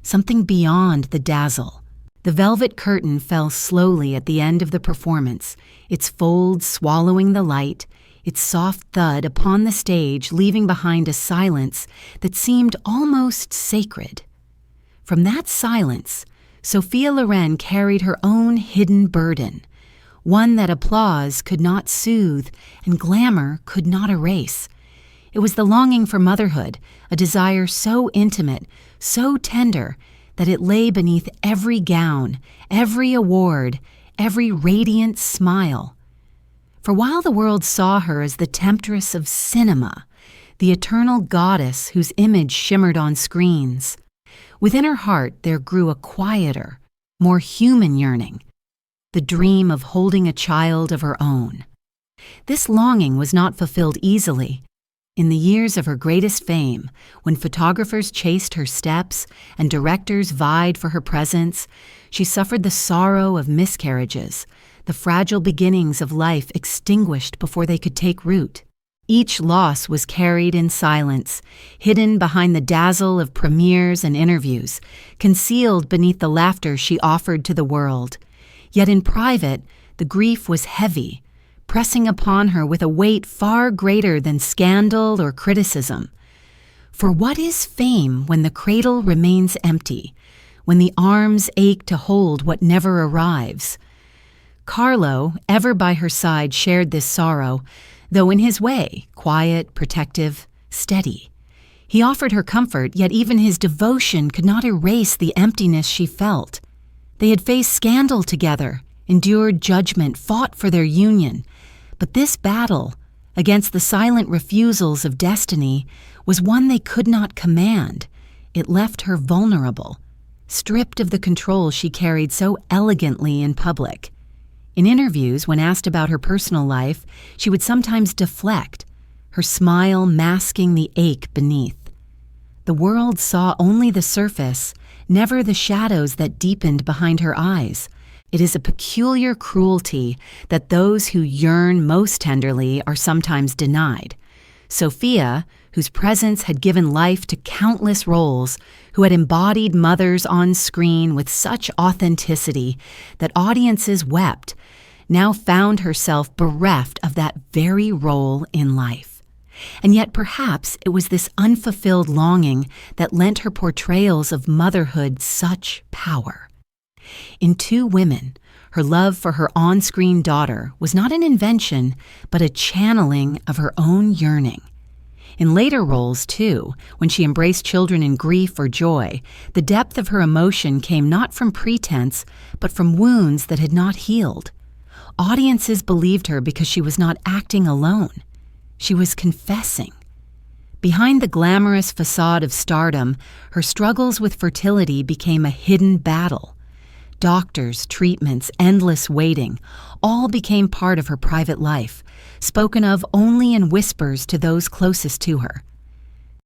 something beyond the dazzle. The velvet curtain fell slowly at the end of the performance, its folds swallowing the light, its soft thud upon the stage leaving behind a silence that seemed almost sacred. From that silence, Sophia Loren carried her own hidden burden, one that applause could not soothe and glamour could not erase. It was the longing for motherhood, a desire so intimate, so tender, that it lay beneath every gown, every award, every radiant smile. For while the world saw her as the temptress of cinema, the eternal goddess whose image shimmered on screens, within her heart there grew a quieter, more human yearning, the dream of holding a child of her own. This longing was not fulfilled easily. In the years of her greatest fame, when photographers chased her steps and directors vied for her presence, she suffered the sorrow of miscarriages, the fragile beginnings of life extinguished before they could take root. Each loss was carried in silence, hidden behind the dazzle of premieres and interviews, concealed beneath the laughter she offered to the world. Yet in private, the grief was heavy, pressing upon her with a weight far greater than scandal or criticism. For what is fame when the cradle remains empty, when the arms ache to hold what never arrives? Carlo, ever by her side, shared this sorrow, though in his way, quiet, protective, steady. He offered her comfort, yet even his devotion could not erase the emptiness she felt. They had faced scandal together, endured judgment, fought for their union. But this battle, against the silent refusals of destiny, was one they could not command. It left her vulnerable, stripped of the control she carried so elegantly in public. In interviews, when asked about her personal life, she would sometimes deflect, her smile masking the ache beneath. The world saw only the surface, never the shadows that deepened behind her eyes. It is a peculiar cruelty that those who yearn most tenderly are sometimes denied. Sophia, whose presence had given life to countless roles, who had embodied mothers on screen with such authenticity that audiences wept, now found herself bereft of that very role in life. And yet perhaps it was this unfulfilled longing that lent her portrayals of motherhood such power. In Two Women, her love for her on-screen daughter was not an invention, but a channeling of her own yearning. In later roles, too, when she embraced children in grief or joy, the depth of her emotion came not from pretense, but from wounds that had not healed. Audiences believed her because she was not acting alone. She was confessing. Behind the glamorous facade of stardom, her struggles with fertility became a hidden battle. Doctors, treatments, endless waiting, all became part of her private life, spoken of only in whispers to those closest to her.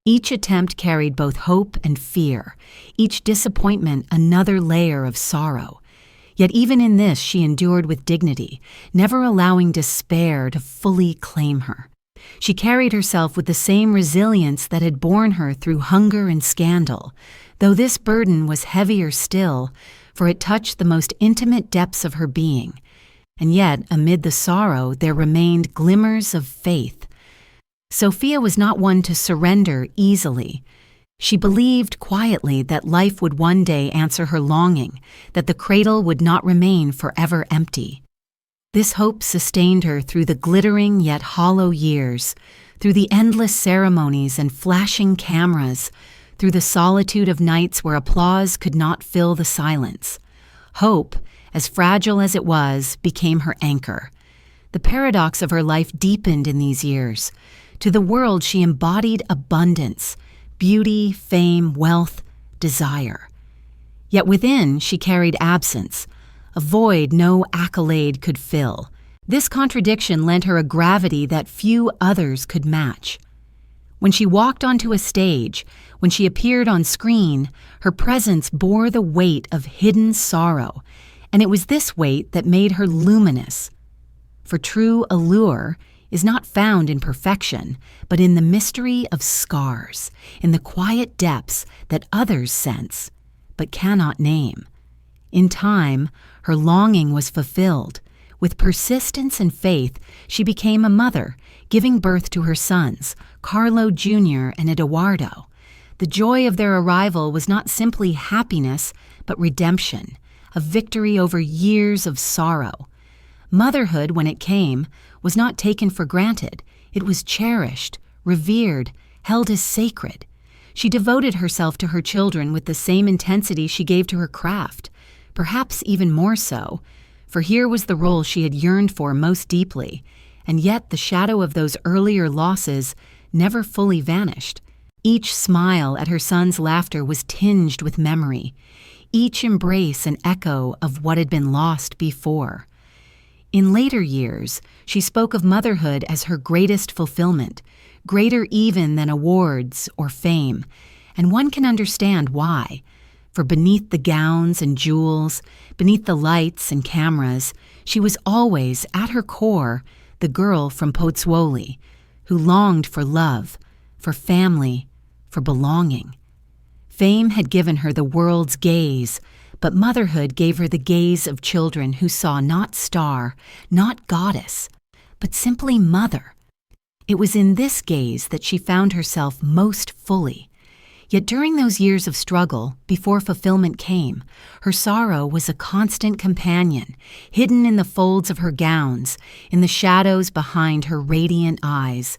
Each attempt carried both hope and fear, each disappointment another layer of sorrow. Yet even in this she endured with dignity, never allowing despair to fully claim her. She carried herself with the same resilience that had borne her through hunger and scandal, though this burden was heavier still, for it touched the most intimate depths of her being. And yet, amid the sorrow, there remained glimmers of faith. Sophia was not one to surrender easily. She believed quietly that life would one day answer her longing, that the cradle would not remain forever empty. This hope sustained her through the glittering yet hollow years, through the endless ceremonies and flashing cameras, through the solitude of nights where applause could not fill the silence. Hope, as fragile as it was, became her anchor. The paradox of her life deepened in these years. To the world she embodied abundance, beauty, fame, wealth, desire. Yet within she carried absence, a void no accolade could fill. This contradiction lent her a gravity that few others could match. When she walked onto a stage, when she appeared on screen, her presence bore the weight of hidden sorrow, and it was this weight that made her luminous. For true allure is not found in perfection, but in the mystery of scars, in the quiet depths that others sense, but cannot name. In time, her longing was fulfilled. With persistence and faith, she became a mother, giving birth to her sons, Carlo Jr. and Eduardo. The joy of their arrival was not simply happiness, but redemption, a victory over years of sorrow. Motherhood, when it came, was not taken for granted. It was cherished, revered, held as sacred. She devoted herself to her children with the same intensity she gave to her craft, perhaps even more so, for here was the role she had yearned for most deeply, and yet the shadow of those earlier losses never fully vanished. Each smile at her son's laughter was tinged with memory, each embrace an echo of what had been lost before. In later years, she spoke of motherhood as her greatest fulfillment, greater even than awards or fame, and one can understand why. For beneath the gowns and jewels, beneath the lights and cameras, she was always, at her core, the girl from Pozzuoli, who longed for love, for family, for belonging. Fame had given her the world's gaze, but motherhood gave her the gaze of children who saw not star, not goddess, but simply mother. It was in this gaze that she found herself most fully. Yet during those years of struggle, before fulfillment came, her sorrow was a constant companion, hidden in the folds of her gowns, in the shadows behind her radiant eyes.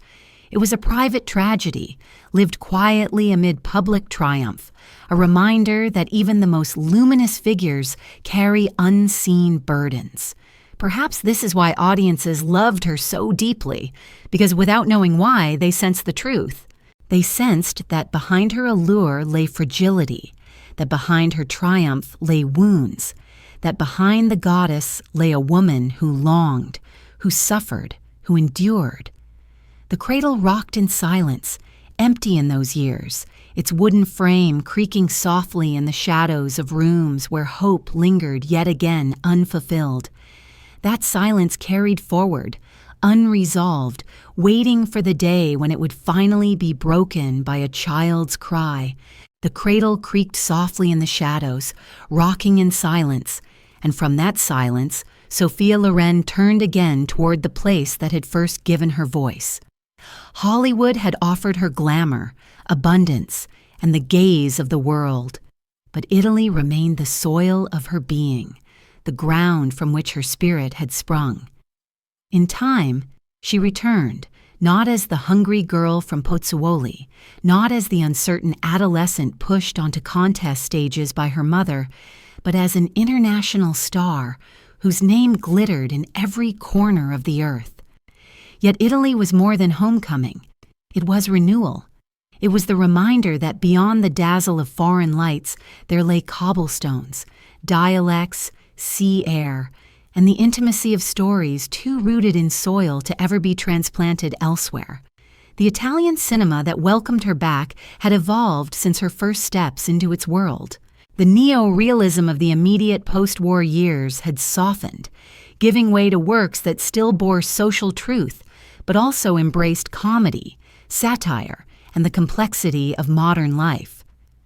It was a private tragedy, lived quietly amid public triumph, a reminder that even the most luminous figures carry unseen burdens. Perhaps this is why audiences loved her so deeply, because without knowing why, they sensed the truth. They sensed that behind her allure lay fragility, that behind her triumph lay wounds, that behind the goddess lay a woman who longed, who suffered, who endured. The cradle rocked in silence, empty in those years, its wooden frame creaking softly in the shadows of rooms where hope lingered yet again unfulfilled. That silence carried forward, unresolved, waiting for the day when it would finally be broken by a child's cry. The cradle creaked softly in the shadows, rocking in silence, and from that silence, Sophia Loren turned again toward the place that had first given her voice. Hollywood had offered her glamour, abundance, and the gaze of the world, but Italy remained the soil of her being, the ground from which her spirit had sprung. In time, she returned, not as the hungry girl from Pozzuoli, not as the uncertain adolescent pushed onto contest stages by her mother, but as an international star whose name glittered in every corner of the earth. Yet Italy was more than homecoming. It was renewal. It was the reminder that beyond the dazzle of foreign lights, there lay cobblestones, dialects, sea air, and the intimacy of stories too rooted in soil to ever be transplanted elsewhere. The Italian cinema that welcomed her back had evolved since her first steps into its world. The neo-realism of the immediate post-war years had softened, giving way to works that still bore social truth, but also embraced comedy, satire, and the complexity of modern life.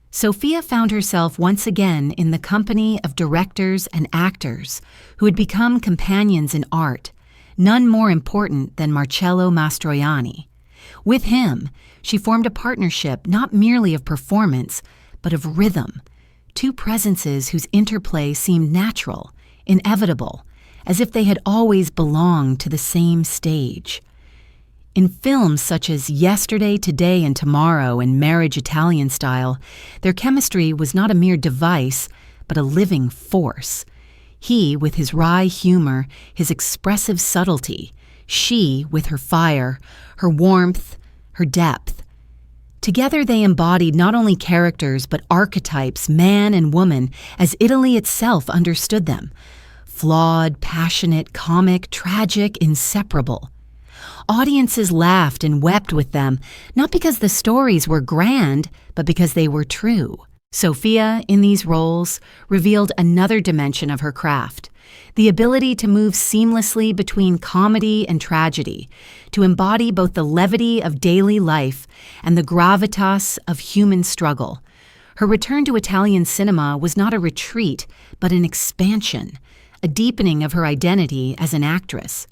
Sophia found herself once again in the company of directors and actors who had become companions in art, none more important than Marcello Mastroianni. With him, she formed a partnership not merely of performance, but of rhythm, two presences whose interplay seemed natural, inevitable, as if they had always belonged to the same stage. In films such as Yesterday, Today, and Tomorrow and Marriage Italian Style, their chemistry was not a mere device, but a living force. He with his wry humor, his expressive subtlety, she with her fire, her warmth, her depth. Together they embodied not only characters but archetypes, man and woman, as Italy itself understood them. Flawed, passionate, comic, tragic, inseparable. Audiences laughed and wept with them, not because the stories were grand, but because they were true. Sophia, in these roles, revealed another dimension of her craft, the ability to move seamlessly between comedy and tragedy, to embody both the levity of daily life and the gravitas of human struggle. Her return to Italian cinema was not a retreat, but an expansion, a deepening of her identity as an actress.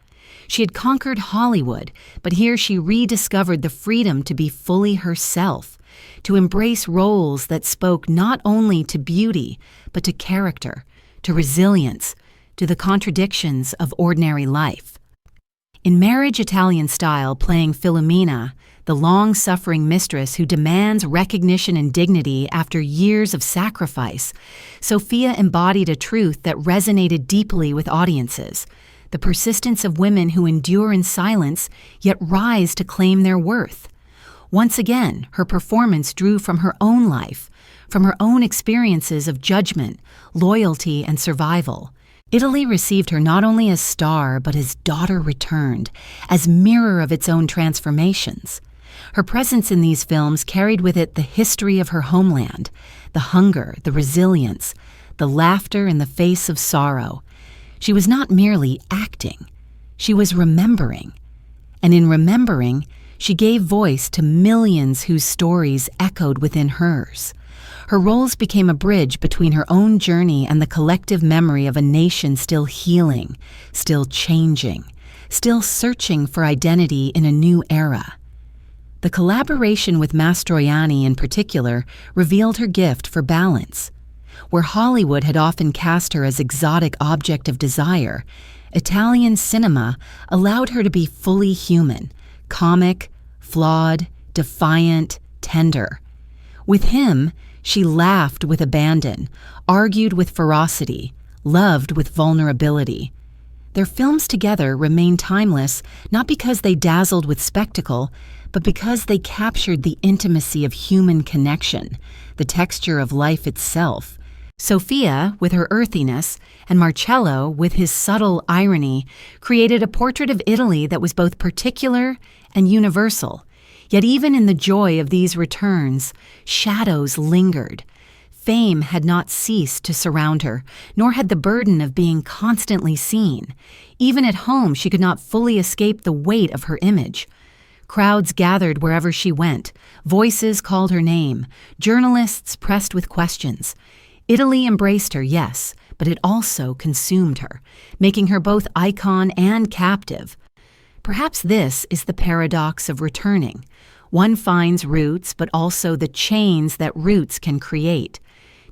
She had conquered Hollywood, but here she rediscovered the freedom to be fully herself, to embrace roles that spoke not only to beauty, but to character, to resilience, to the contradictions of ordinary life. In Marriage Italian Style, playing Filomena, the long-suffering mistress who demands recognition and dignity after years of sacrifice, Sophia embodied a truth that resonated deeply with audiences: the persistence of women who endure in silence yet rise to claim their worth. Once again, her performance drew from her own life, from her own experiences of judgment, loyalty, and survival. Italy received her not only as star, but as daughter returned, as mirror of its own transformations. Her presence in these films carried with it the history of her homeland, the hunger, the resilience, the laughter in the face of sorrow. She was not merely acting, she was remembering. And in remembering, she gave voice to millions whose stories echoed within hers. Her roles became a bridge between her own journey and the collective memory of a nation still healing, still changing, still searching for identity in a new era. The collaboration with Mastroianni in particular revealed her gift for balance. Where Hollywood had often cast her as exotic object of desire, Italian cinema allowed her to be fully human, comic, flawed, defiant, tender. With him, she laughed with abandon, argued with ferocity, loved with vulnerability. Their films together remain timeless not because they dazzled with spectacle, but because they captured the intimacy of human connection, the texture of life itself. Sophia, with her earthiness, and Marcello, with his subtle irony, created a portrait of Italy that was both particular and universal. Yet even in the joy of these returns, shadows lingered. Fame had not ceased to surround her, nor had the burden of being constantly seen. Even at home, she could not fully escape the weight of her image. Crowds gathered wherever she went. Voices called her name. Journalists pressed with questions. Italy embraced her, yes, but it also consumed her, making her both icon and captive. Perhaps this is the paradox of returning. One finds roots, but also the chains that roots can create.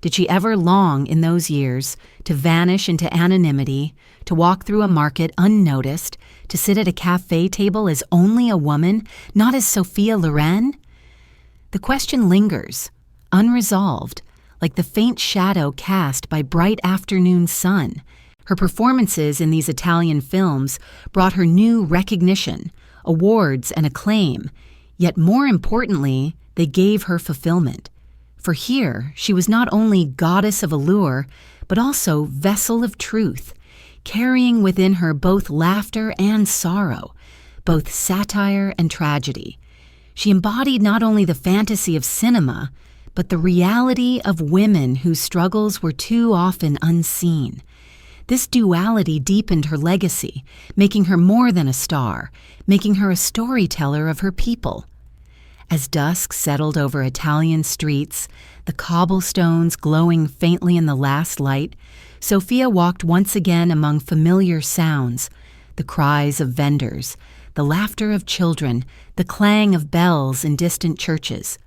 Did she ever long in those years to vanish into anonymity, to walk through a market unnoticed, to sit at a cafe table as only a woman, not as Sophia Loren? The question lingers, unresolved, like the faint shadow cast by bright afternoon sun. Her performances in these Italian films brought her new recognition, awards, and acclaim, yet more importantly, they gave her fulfillment. For here, she was not only goddess of allure, but also vessel of truth, carrying within her both laughter and sorrow, both satire and tragedy. She embodied not only the fantasy of cinema, but the reality of women whose struggles were too often unseen. This duality deepened her legacy, making her more than a star, making her a storyteller of her people. As dusk settled over Italian streets, the cobblestones glowing faintly in the last light, Sophia walked once again among familiar sounds, the cries of vendors, the laughter of children, the clang of bells in distant churches.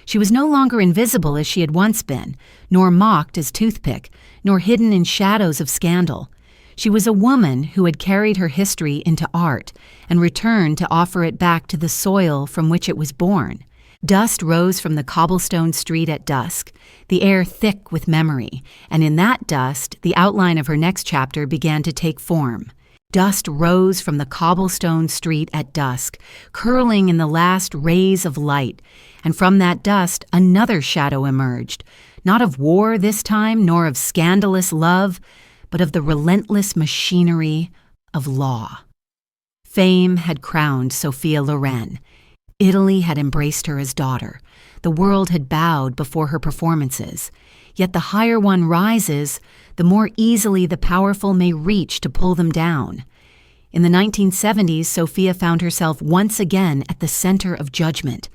She was no longer invisible as she had once been, nor mocked as toothpick, nor hidden in shadows of scandal. She was a woman who had carried her history into art and returned to offer it back to the soil from which it was born. Dust rose from the cobblestone street at dusk, the air thick with memory, and in that dust, the outline of her next chapter began to take form. Dust rose from the cobblestone street at dusk, curling in the last rays of light, and from that dust another shadow emerged, not of war this time, nor of scandalous love, but of the relentless machinery of law. Fame had crowned Sophia Loren. Italy had embraced her as daughter. The world had bowed before her performances. Yet the higher one rises, the more easily the powerful may reach to pull them down. In the 1970s, Sophia found herself once again at the center of judgment.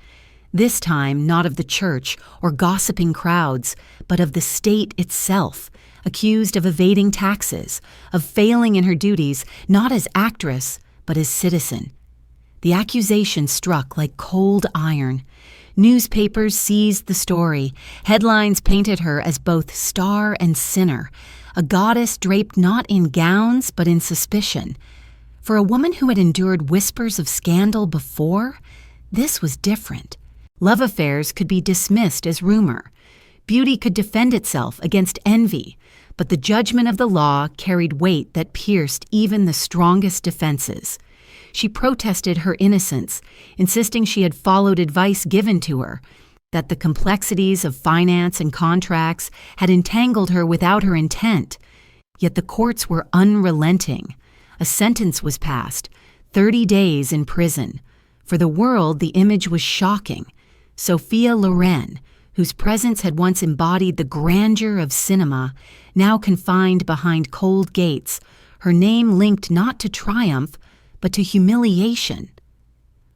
This time not of the church or gossiping crowds, but of the state itself, accused of evading taxes, of failing in her duties not as actress, but as citizen. The accusation struck like cold iron. Newspapers seized the story. Headlines painted her as both star and sinner, a goddess draped not in gowns but in suspicion. For a woman who had endured whispers of scandal before, this was different. Love affairs could be dismissed as rumor. Beauty could defend itself against envy, but the judgment of the law carried weight that pierced even the strongest defenses. She protested her innocence, insisting she had followed advice given to her, that the complexities of finance and contracts had entangled her without her intent. Yet the courts were unrelenting. A sentence was passed, 30 days in prison. For the world, the image was shocking. Sophia Loren, whose presence had once embodied the grandeur of cinema, now confined behind cold gates, her name linked not to triumph, but to humiliation.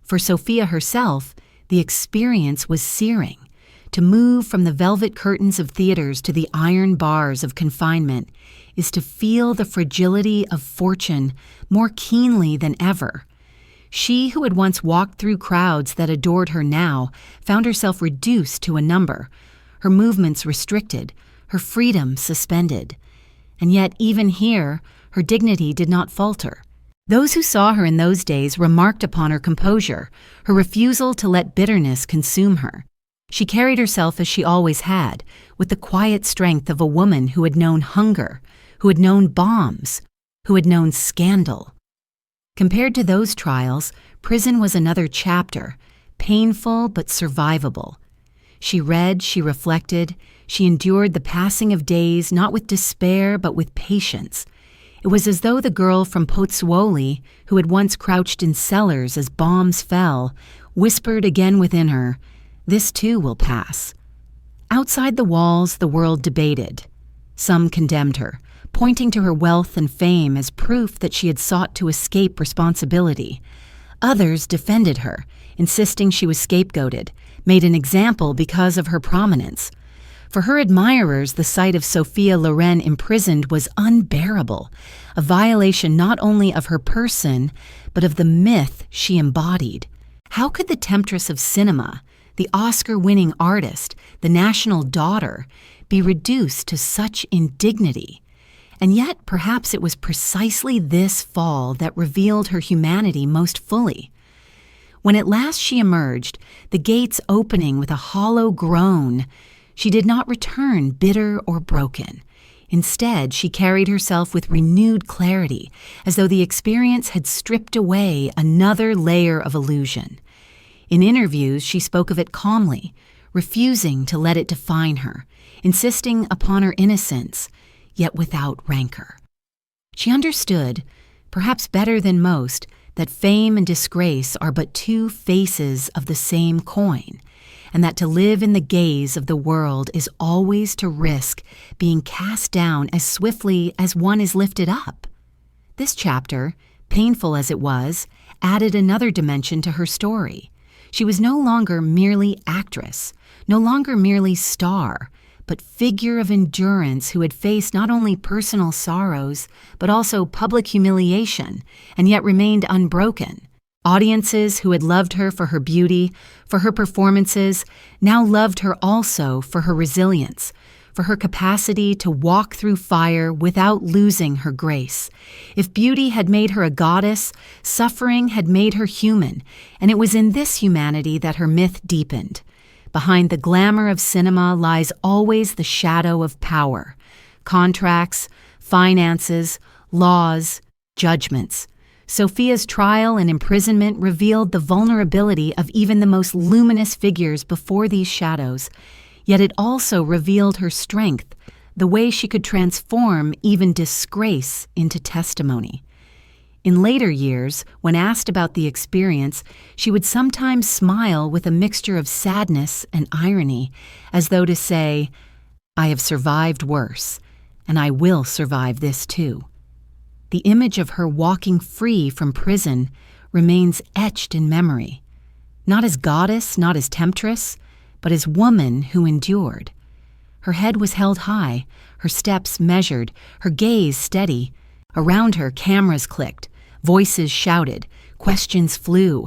For Sophia herself, the experience was searing. To move from the velvet curtains of theaters to the iron bars of confinement is to feel the fragility of fortune more keenly than ever. She who had once walked through crowds that adored her now found herself reduced to a number, her movements restricted, her freedom suspended. And yet even here, her dignity did not falter. Those who saw her in those days remarked upon her composure, her refusal to let bitterness consume her. She carried herself as she always had, with the quiet strength of a woman who had known hunger, who had known bombs, who had known scandal. Compared to those trials, prison was another chapter, painful but survivable. She read, she reflected, she endured the passing of days not with despair but with patience. It was as though the girl from Pozzuoli, who had once crouched in cellars as bombs fell, whispered again within her, "This too will pass." Outside the walls, the world debated. Some condemned her, pointing to her wealth and fame as proof that she had sought to escape responsibility. Others defended her, insisting she was scapegoated, made an example because of her prominence. For her admirers, the sight of Sophia Loren imprisoned was unbearable, a violation not only of her person, but of the myth she embodied. How could the Temptress of cinema, the Oscar-winning artist, the national daughter, be reduced to such indignity? And yet, perhaps it was precisely this fall that revealed her humanity most fully. When at last she emerged, the gates opening with a hollow groan, she did not return bitter or broken. Instead, she carried herself with renewed clarity, as though the experience had stripped away another layer of illusion. In interviews, she spoke of it calmly, refusing to let it define her, insisting upon her innocence, yet without rancor. She understood, perhaps better than most, that fame and disgrace are but two faces of the same coin, and that to live in the gaze of the world is always to risk being cast down as swiftly as one is lifted up. This chapter, painful as it was, added another dimension to her story. She was no longer merely actress, no longer merely star, but figure of endurance who had faced not only personal sorrows, but also public humiliation, and yet remained unbroken. Audiences who had loved her for her beauty, for her performances, now loved her also for her resilience, for her capacity to walk through fire without losing her grace. If beauty had made her a goddess, suffering had made her human, and it was in this humanity that her myth deepened. Behind the glamour of cinema lies always the shadow of power, contracts, finances, laws, judgments. Sophia's trial and imprisonment revealed the vulnerability of even the most luminous figures before these shadows, yet it also revealed her strength, the way she could transform even disgrace into testimony. In later years, when asked about the experience, she would sometimes smile with a mixture of sadness and irony, as though to say, "I have survived worse, and I will survive this too." The image of her walking free from prison remains etched in memory, not as goddess, not as temptress, but as woman who endured. Her head was held high, her steps measured, her gaze steady. Around her, cameras clicked, voices shouted, questions flew.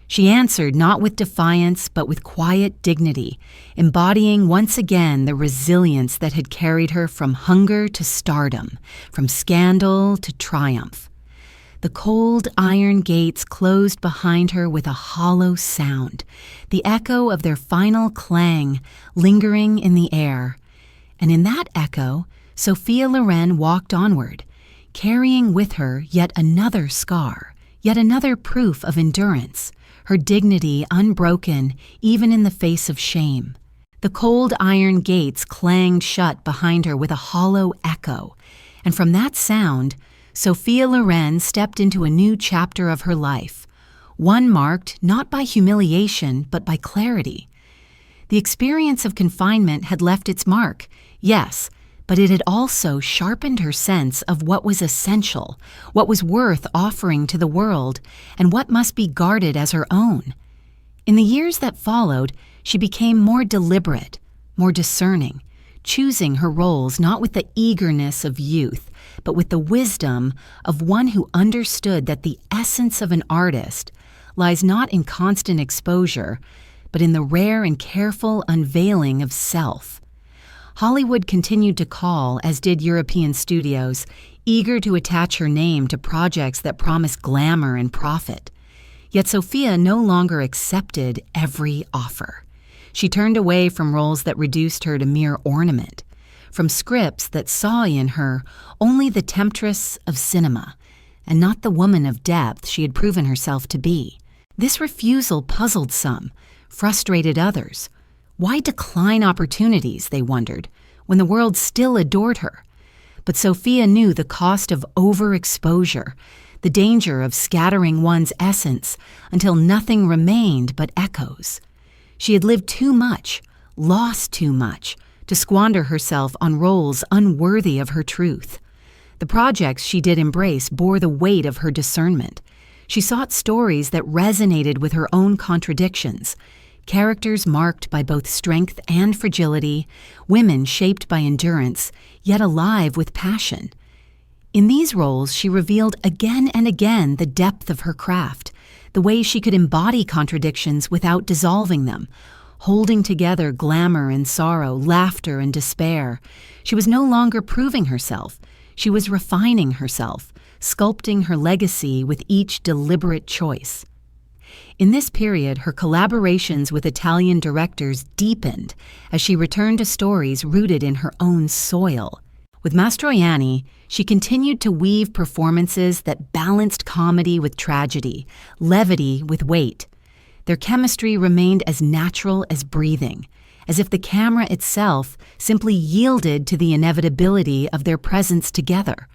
She answered not with defiance, but with quiet dignity, embodying once again the resilience that had carried her from hunger to stardom, from scandal to triumph. The cold iron gates closed behind her with a hollow sound, the echo of their final clang lingering in the air. And in that echo, Sophia Loren walked onward, carrying with her yet another scar, yet another proof of endurance, her dignity unbroken even in the face of shame. The cold iron gates clanged shut behind her with a hollow echo, and from that sound, Sophia Loren stepped into a new chapter of her life, one marked not by humiliation but by clarity. The experience of confinement had left its mark, yes, but it had also sharpened her sense of what was essential, what was worth offering to the world, and what must be guarded as her own. In the years that followed, she became more deliberate, more discerning, choosing her roles not with the eagerness of youth, but with the wisdom of one who understood that the essence of an artist lies not in constant exposure, but in the rare and careful unveiling of self. Hollywood continued to call, as did European studios, eager to attach her name to projects that promised glamour and profit. Yet Sophia no longer accepted every offer. She turned away from roles that reduced her to mere ornament, from scripts that saw in her only the temptress of cinema, and not the woman of depth she had proven herself to be. This refusal puzzled some, frustrated others. Why decline opportunities, they wondered, when the world still adored her? But Sophia knew the cost of overexposure, the danger of scattering one's essence until nothing remained but echoes. She had lived too much, lost too much, to squander herself on roles unworthy of her truth. The projects she did embrace bore the weight of her discernment. She sought stories that resonated with her own contradictions, characters marked by both strength and fragility, women shaped by endurance, yet alive with passion. In these roles, she revealed again and again the depth of her craft, the way she could embody contradictions without dissolving them, holding together glamour and sorrow, laughter and despair. She was no longer proving herself. She was refining herself, sculpting her legacy with each deliberate choice. In this period, her collaborations with Italian directors deepened as she returned to stories rooted in her own soil. With Mastroianni, she continued to weave performances that balanced comedy with tragedy, levity with weight. Their chemistry remained as natural as breathing, as if the camera itself simply yielded to the inevitability of their presence together.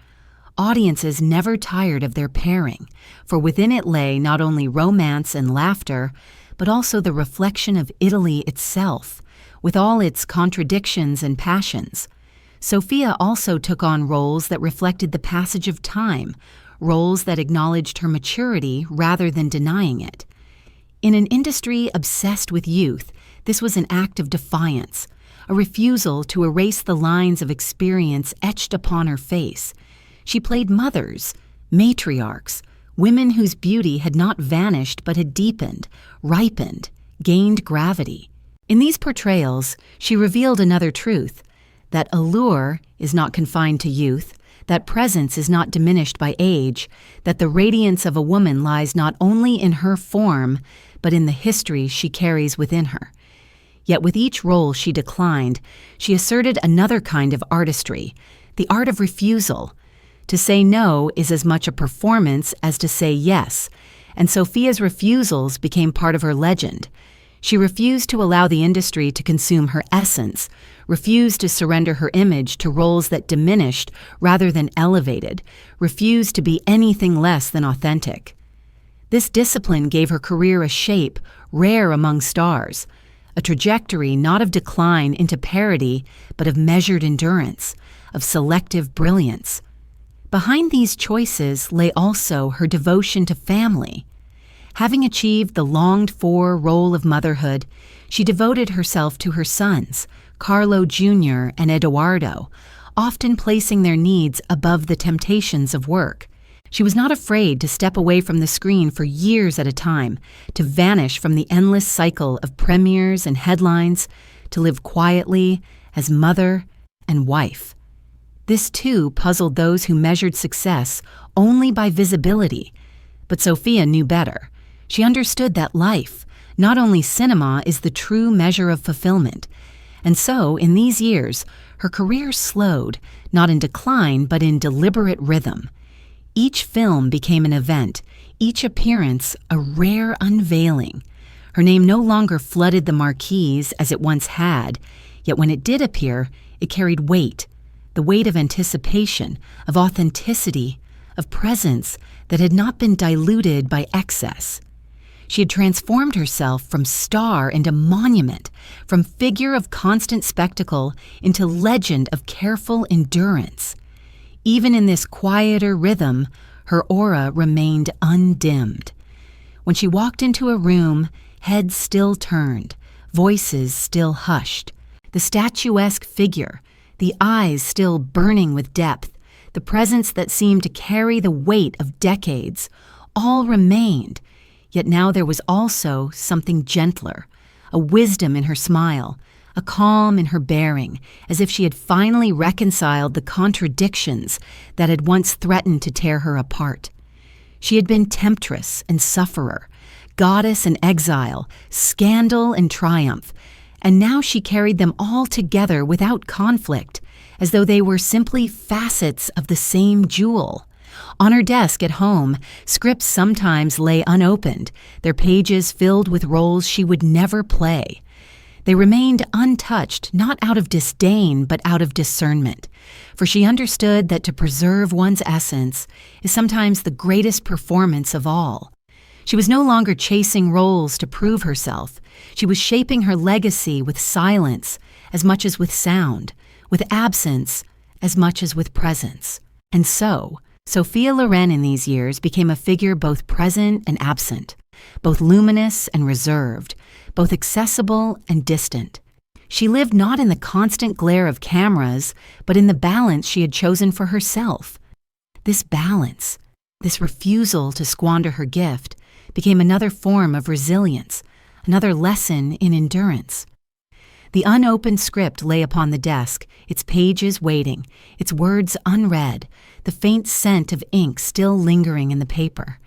Audiences never tired of their pairing, for within it lay not only romance and laughter, but also the reflection of Italy itself, with all its contradictions and passions. Sophia also took on roles that reflected the passage of time, roles that acknowledged her maturity rather than denying it. In an industry obsessed with youth, this was an act of defiance, a refusal to erase the lines of experience etched upon her face. She played mothers, matriarchs, women whose beauty had not vanished but had deepened, ripened, gained gravity. In these portrayals, she revealed another truth, that allure is not confined to youth, that presence is not diminished by age, that the radiance of a woman lies not only in her form, but in the history she carries within her. Yet with each role she declined, she asserted another kind of artistry, the art of refusal. To say no is as much a performance as to say yes, and Sophia's refusals became part of her legend. She refused to allow the industry to consume her essence, refused to surrender her image to roles that diminished rather than elevated, refused to be anything less than authentic. This discipline gave her career a shape rare among stars, a trajectory not of decline into parody, but of measured endurance, of selective brilliance. Behind these choices lay also her devotion to family. Having achieved the longed-for role of motherhood, she devoted herself to her sons, Carlo Jr. and Edoardo, often placing their needs above the temptations of work. She was not afraid to step away from the screen for years at a time, to vanish from the endless cycle of premieres and headlines, to live quietly as mother and wife. This too puzzled those who measured success only by visibility, but Sophia knew better. She understood that life, not only cinema, is the true measure of fulfillment. And so, in these years, her career slowed, not in decline, but in deliberate rhythm. Each film became an event, each appearance a rare unveiling. Her name no longer flooded the marquees as it once had, yet when it did appear, it carried weight, the weight of anticipation, of authenticity, of presence that had not been diluted by excess. She had transformed herself from star into monument, from figure of constant spectacle into legend of careful endurance. Even in this quieter rhythm, her aura remained undimmed. When she walked into a room, heads still turned, voices still hushed. The statuesque figure, the eyes still burning with depth, the presence that seemed to carry the weight of decades, all remained. Yet now there was also something gentler, a wisdom in her smile, a calm in her bearing, as if she had finally reconciled the contradictions that had once threatened to tear her apart. She had been temptress and sufferer, goddess and exile, scandal and triumph, and now she carried them all together without conflict, as though they were simply facets of the same jewel. On her desk at home, scripts sometimes lay unopened, their pages filled with roles she would never play. They remained untouched, not out of disdain, but out of discernment, for she understood that to preserve one's essence is sometimes the greatest performance of all. She was no longer chasing roles to prove herself. She was shaping her legacy with silence as much as with sound, with absence as much as with presence. And so, Sophia Loren in these years became a figure both present and absent, both luminous and reserved, both accessible and distant. She lived not in the constant glare of cameras, but in the balance she had chosen for herself. This balance, this refusal to squander her gift, became another form of resilience, another lesson in endurance. The unopened script lay upon the desk, its pages waiting, its words unread, the faint scent of ink still lingering in the paper.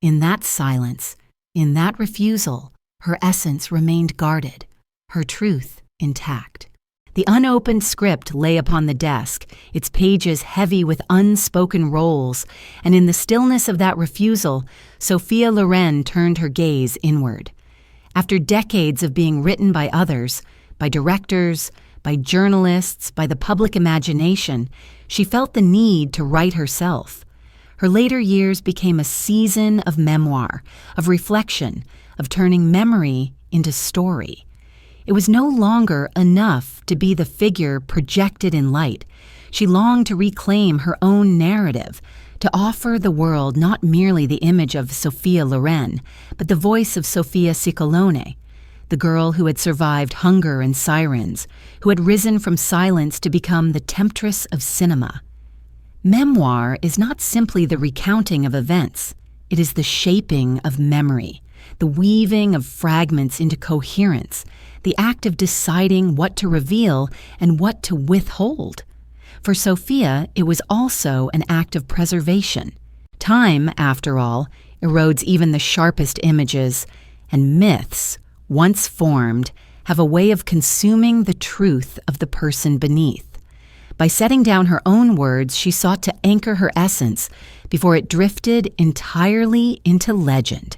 In that silence, in that refusal, her essence remained guarded, her truth intact. The unopened script lay upon the desk, its pages heavy with unspoken roles, and in the stillness of that refusal, Sophia Loren turned her gaze inward. After decades of being written by others, by directors, by journalists, by the public imagination, she felt the need to write herself. Her later years became a season of memoir, of reflection, of turning memory into story. It was no longer enough to be the figure projected in light. She longed to reclaim her own narrative, to offer the world not merely the image of Sophia Loren, but the voice of Sophia Ciccologne, the girl who had survived hunger and sirens, who had risen from silence to become the Temptress of cinema. Memoir is not simply the recounting of events. It is the shaping of memory, the weaving of fragments into coherence, the act of deciding what to reveal and what to withhold. For Sophia, it was also an act of preservation. Time, after all, erodes even the sharpest images, and myths, once formed, have a way of consuming the truth of the person beneath. By setting down her own words, she sought to anchor her essence before it drifted entirely into legend.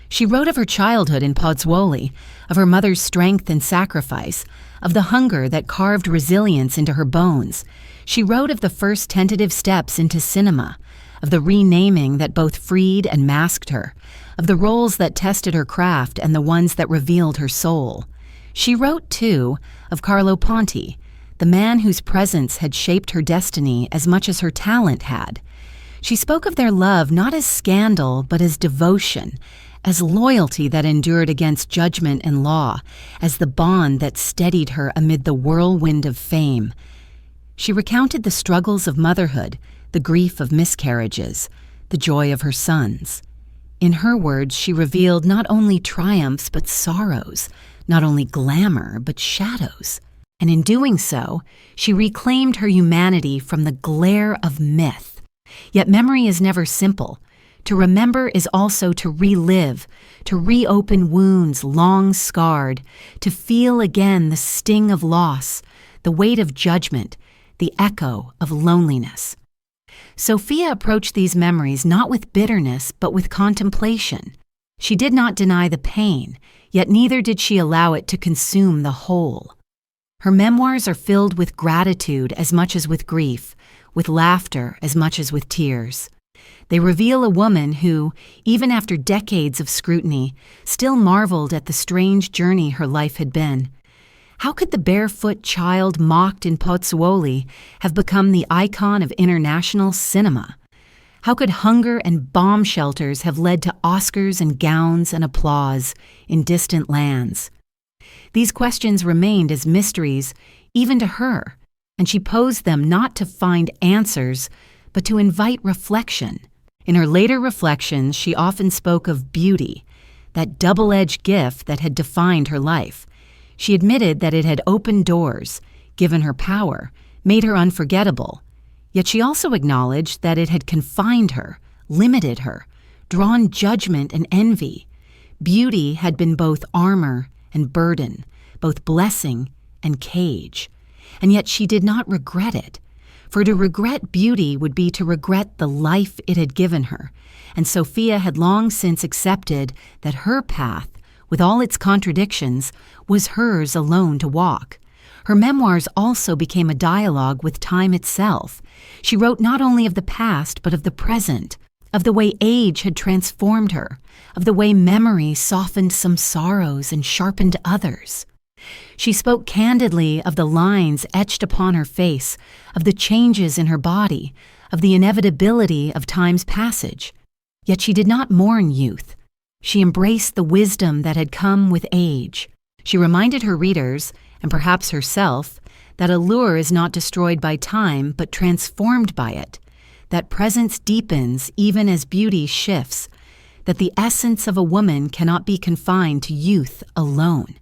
She wrote of her childhood in Pozzuoli, of her mother's strength and sacrifice, of the hunger that carved resilience into her bones. She wrote of the first tentative steps into cinema, of the renaming that both freed and masked her, of the roles that tested her craft and the ones that revealed her soul. She wrote, too, of Carlo Ponti, the man whose presence had shaped her destiny as much as her talent had. She spoke of their love not as scandal, but as devotion, as loyalty that endured against judgment and law, as the bond that steadied her amid the whirlwind of fame. She recounted the struggles of motherhood, the grief of miscarriages, the joy of her sons. In her words, she revealed not only triumphs but sorrows, not only glamour but shadows. And in doing so, she reclaimed her humanity from the glare of myth. Yet memory is never simple. To remember is also to relive, to reopen wounds long scarred, to feel again the sting of loss, the weight of judgment, the echo of loneliness. Sophia approached these memories not with bitterness, but with contemplation. She did not deny the pain, yet neither did she allow it to consume the whole. Her memoirs are filled with gratitude as much as with grief, with laughter as much as with tears. They reveal a woman who, even after decades of scrutiny, still marveled at the strange journey her life had been. How could the barefoot child mocked in Pozzuoli have become the icon of international cinema? How could hunger and bomb shelters have led to Oscars and gowns and applause in distant lands? These questions remained as mysteries even to her, and she posed them not to find answers, but to invite reflection. In her later reflections, she often spoke of beauty, that double-edged gift that had defined her life. She admitted that it had opened doors, given her power, made her unforgettable. Yet she also acknowledged that it had confined her, limited her, drawn judgment and envy. Beauty had been both armor and burden, both blessing and cage. And yet she did not regret it. For to regret beauty would be to regret the life it had given her, and Sophia had long since accepted that her path, with all its contradictions, was hers alone to walk. Her memoirs also became a dialogue with time itself. She wrote not only of the past, but of the present, of the way age had transformed her, of the way memory softened some sorrows and sharpened others. She spoke candidly of the lines etched upon her face, of the changes in her body, of the inevitability of time's passage. Yet she did not mourn youth. She embraced the wisdom that had come with age. She reminded her readers, and perhaps herself, that allure is not destroyed by time but transformed by it, that presence deepens even as beauty shifts, that the essence of a woman cannot be confined to youth alone.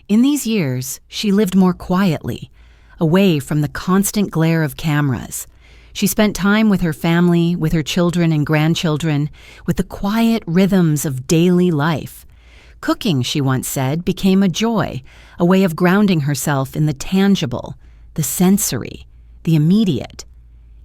In these years, she lived more quietly, away from the constant glare of cameras. She spent time with her family, with her children and grandchildren, with the quiet rhythms of daily life. Cooking, she once said, became a joy, a way of grounding herself in the tangible, the sensory, the immediate.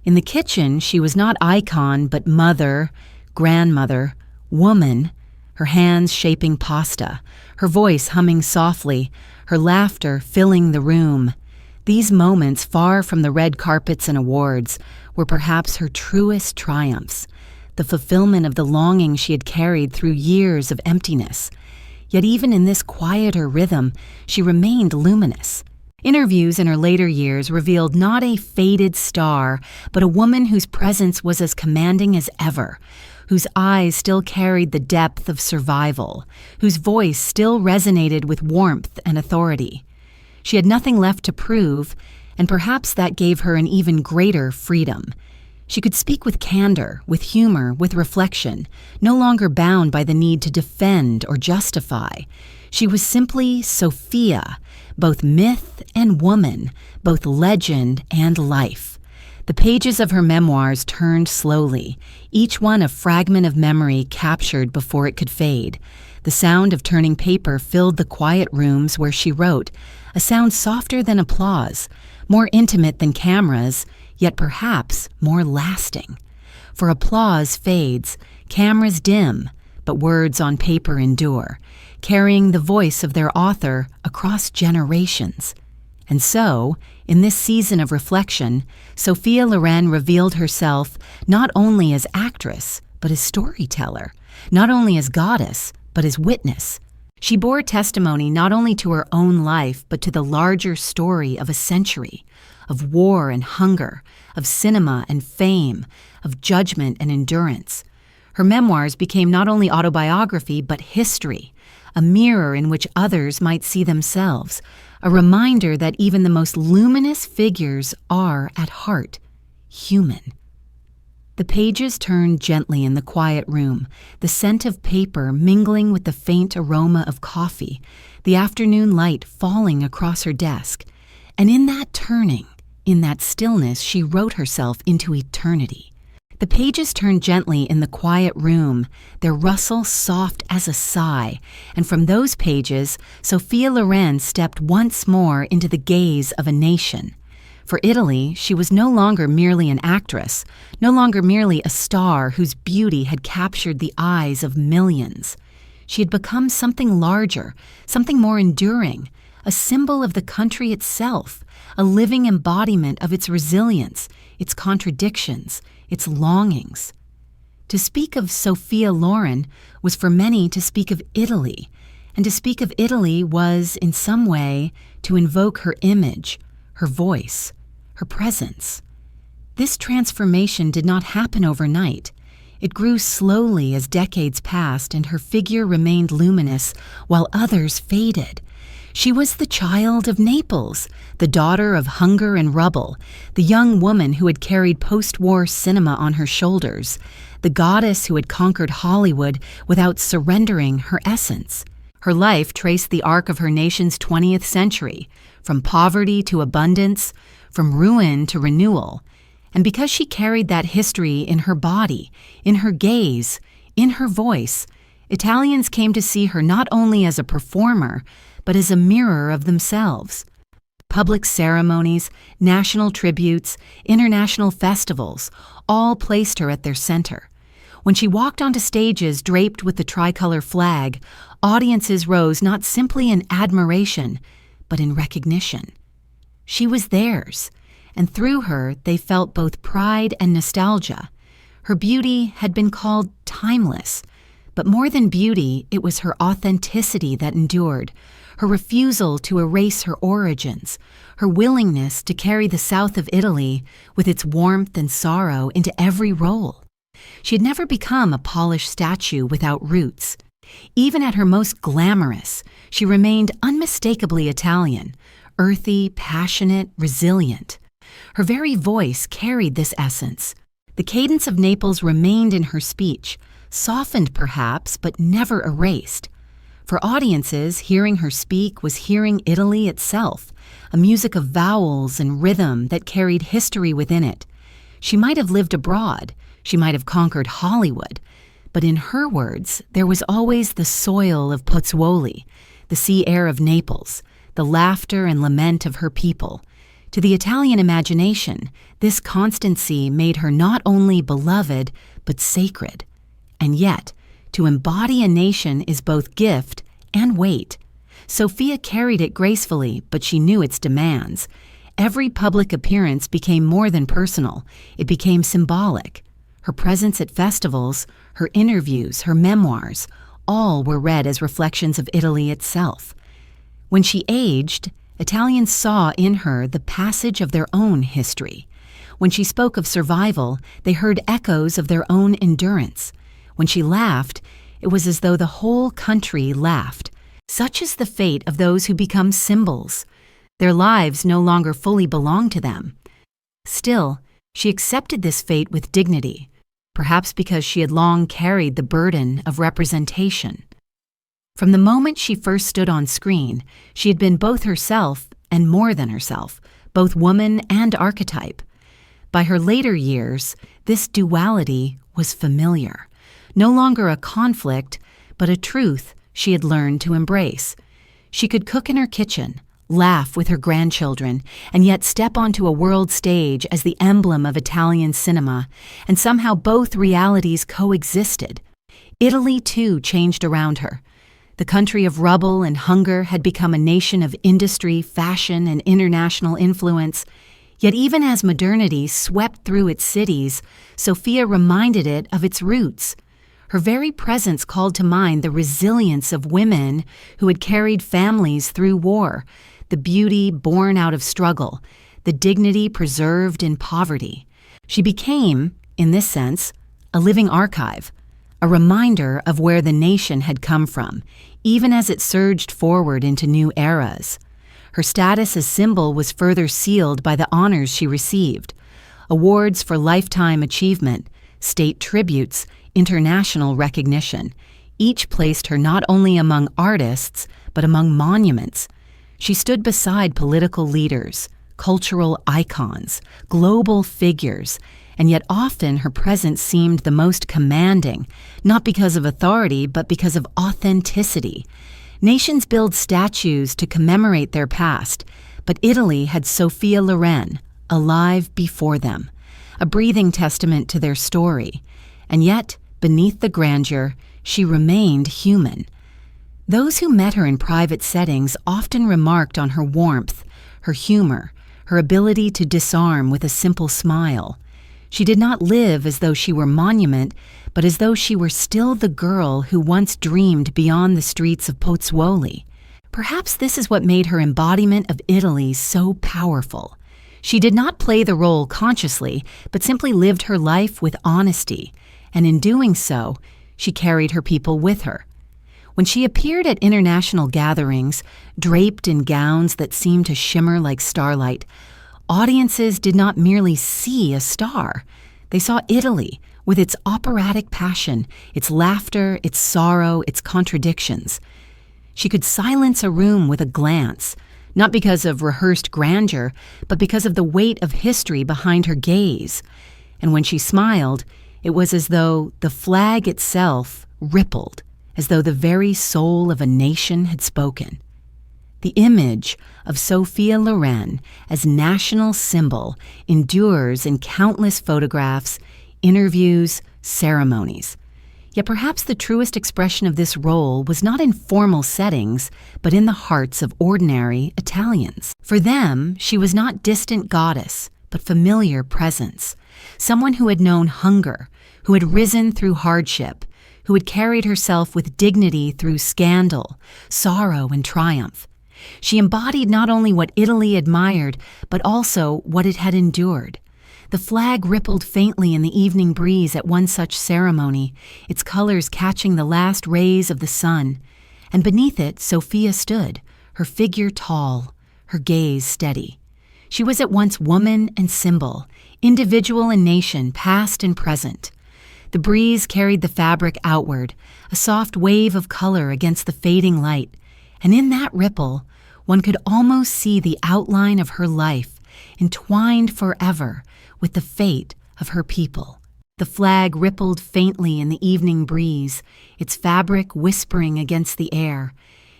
In the kitchen, she was not icon, but mother, grandmother, woman, her hands shaping pasta, her voice humming softly, her laughter filling the room. These moments, far from the red carpets and awards, were perhaps her truest triumphs, the fulfillment of the longing she had carried through years of emptiness. Yet even in this quieter rhythm, she remained luminous. Interviews in her later years revealed not a faded star, but a woman whose presence was as commanding as ever, whose eyes still carried the depth of survival, whose voice still resonated with warmth and authority. She had nothing left to prove, and perhaps that gave her an even greater freedom. She could speak with candor, with humor, with reflection, no longer bound by the need to defend or justify. She was simply Sophia, both myth and woman, both legend and life. The pages of her memoirs turned slowly, each one a fragment of memory captured before it could fade. The sound of turning paper filled the quiet rooms where she wrote, a sound softer than applause, more intimate than cameras, yet perhaps more lasting. For applause fades, cameras dim, but words on paper endure, carrying the voice of their author across generations. And so, in this season of reflection, Sophia Loren revealed herself not only as actress, but as storyteller, not only as goddess, but as witness. She bore testimony not only to her own life, but to the larger story of a century, of war and hunger, of cinema and fame, of judgment and endurance. Her memoirs became not only autobiography, but history, a mirror in which others might see themselves, a reminder that even the most luminous figures are, at heart, human. The pages turned gently in the quiet room, the scent of paper mingling with the faint aroma of coffee, the afternoon light falling across her desk. And in that turning, in that stillness, she wrote herself into eternity. The pages turned gently in the quiet room, their rustle soft as a sigh, and from those pages, Sophia Loren stepped once more into the gaze of a nation. For Italy, she was no longer merely an actress, no longer merely a star whose beauty had captured the eyes of millions. She had become something larger, something more enduring, a symbol of the country itself, a living embodiment of its resilience, its contradictions, its longings. To speak of Sophia Loren was for many to speak of Italy, and to speak of Italy was, in some way, to invoke her image, her voice, her presence. This transformation did not happen overnight. It grew slowly as decades passed and her figure remained luminous while others faded. She was the child of Naples, the daughter of hunger and rubble, the young woman who had carried post-war cinema on her shoulders, the goddess who had conquered Hollywood without surrendering her essence. Her life traced the arc of her nation's 20th century, from poverty to abundance, from ruin to renewal. And because she carried that history in her body, in her gaze, in her voice, Italians came to see her not only as a performer, but as a mirror of themselves. Public ceremonies, national tributes, international festivals, all placed her at their center. When she walked onto stages draped with the tricolor flag, audiences rose not simply in admiration, but in recognition. She was theirs, and through her they felt both pride and nostalgia. Her beauty had been called timeless, but more than beauty, it was her authenticity that endured, her refusal to erase her origins, her willingness to carry the south of Italy with its warmth and sorrow into every role. She had never become a polished statue without roots. Even at her most glamorous, she remained unmistakably Italian, earthy, passionate, resilient. Her very voice carried this essence. The cadence of Naples remained in her speech, softened perhaps, but never erased. For audiences, hearing her speak was hearing Italy itself, a music of vowels and rhythm that carried history within it. She might have lived abroad, she might have conquered Hollywood, but in her words, there was always the soil of Pozzuoli, the sea air of Naples, the laughter and lament of her people. To the Italian imagination, this constancy made her not only beloved, but sacred. And yet, to embody a nation is both gift and weight. Sophia carried it gracefully, but she knew its demands. Every public appearance became more than personal. It became symbolic. Her presence at festivals, her interviews, her memoirs, all were read as reflections of Italy itself. When she aged, Italians saw in her the passage of their own history. When she spoke of survival, they heard echoes of their own endurance. When she laughed, it was as though the whole country laughed. Such is the fate of those who become symbols. Their lives no longer fully belong to them. Still, she accepted this fate with dignity, perhaps because she had long carried the burden of representation. From the moment she first stood on screen, she had been both herself and more than herself, both woman and archetype. By her later years, this duality was familiar. No longer a conflict, but a truth she had learned to embrace. She could cook in her kitchen, laugh with her grandchildren, and yet step onto a world stage as the emblem of Italian cinema, and somehow both realities coexisted. Italy, too, changed around her. The country of rubble and hunger had become a nation of industry, fashion, and international influence. Yet even as modernity swept through its cities, Sophia reminded it of its roots. Her very presence called to mind the resilience of women who had carried families through war, the beauty born out of struggle, the dignity preserved in poverty. She became, in this sense, a living archive, a reminder of where the nation had come from, even as it surged forward into new eras. Her status as symbol was further sealed by the honors she received: awards for lifetime achievement, state tributes, international recognition. Each placed her not only among artists, but among monuments. She stood beside political leaders, cultural icons, global figures, and yet often her presence seemed the most commanding, not because of authority, but because of authenticity. Nations build statues to commemorate their past, but Italy had Sophia Loren, alive before them, a breathing testament to their story. And yet, beneath the grandeur, she remained human. Those who met her in private settings often remarked on her warmth, her humor, her ability to disarm with a simple smile. She did not live as though she were monument, but as though she were still the girl who once dreamed beyond the streets of Pozzuoli. Perhaps this is what made her embodiment of Italy so powerful. She did not play the role consciously, but simply lived her life with honesty, and in doing so, she carried her people with her. When she appeared at international gatherings, draped in gowns that seemed to shimmer like starlight, audiences did not merely see a star. They saw Italy with its operatic passion, its laughter, its sorrow, its contradictions. She could silence a room with a glance, not because of rehearsed grandeur, but because of the weight of history behind her gaze. And when she smiled, it was as though the flag itself rippled, as though the very soul of a nation had spoken. The image of Sophia Loren as national symbol endures in countless photographs, interviews, ceremonies. Yet perhaps the truest expression of this role was not in formal settings, but in the hearts of ordinary Italians. For them, she was not distant goddess, but familiar presence, someone who had known hunger, who had risen through hardship, who had carried herself with dignity through scandal, sorrow, and triumph. She embodied not only what Italy admired, but also what it had endured. The flag rippled faintly in the evening breeze at one such ceremony, its colors catching the last rays of the sun, and beneath it Sophia stood, her figure tall, her gaze steady. She was at once woman and symbol, individual and nation, past and present. The breeze carried the fabric outward, a soft wave of color against the fading light, and in that ripple, one could almost see the outline of her life, entwined forever with the fate of her people. The flag rippled faintly in the evening breeze, its fabric whispering against the air,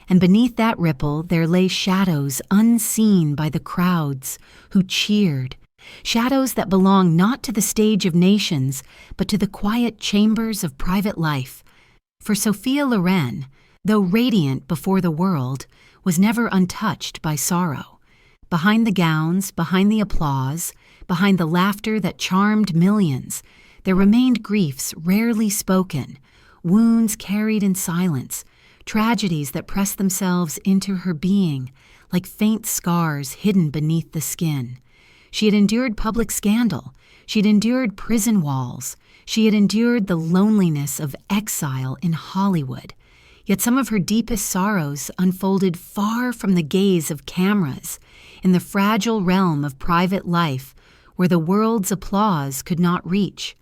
and beneath that ripple there lay shadows unseen by the crowds who cheered, shadows that belong not to the stage of nations, but to the quiet chambers of private life. For Sophia Loren, though radiant before the world, was never untouched by sorrow. Behind the gowns, behind the applause, behind the laughter that charmed millions, there remained griefs rarely spoken, wounds carried in silence, tragedies that pressed themselves into her being like faint scars hidden beneath the skin. She had endured public scandal. She had endured prison walls. She had endured the loneliness of exile in Hollywood. Yet some of her deepest sorrows unfolded far from the gaze of cameras, in the fragile realm of private life where the world's applause could not reach.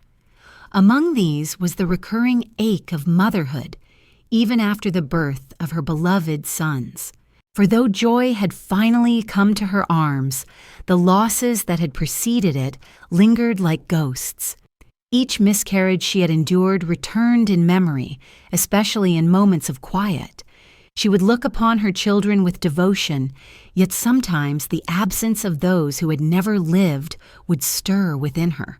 Among these was the recurring ache of motherhood, even after the birth of her beloved sons. For though joy had finally come to her arms, the losses that had preceded it lingered like ghosts. Each miscarriage she had endured returned in memory, especially in moments of quiet. She would look upon her children with devotion, yet sometimes the absence of those who had never lived would stir within her.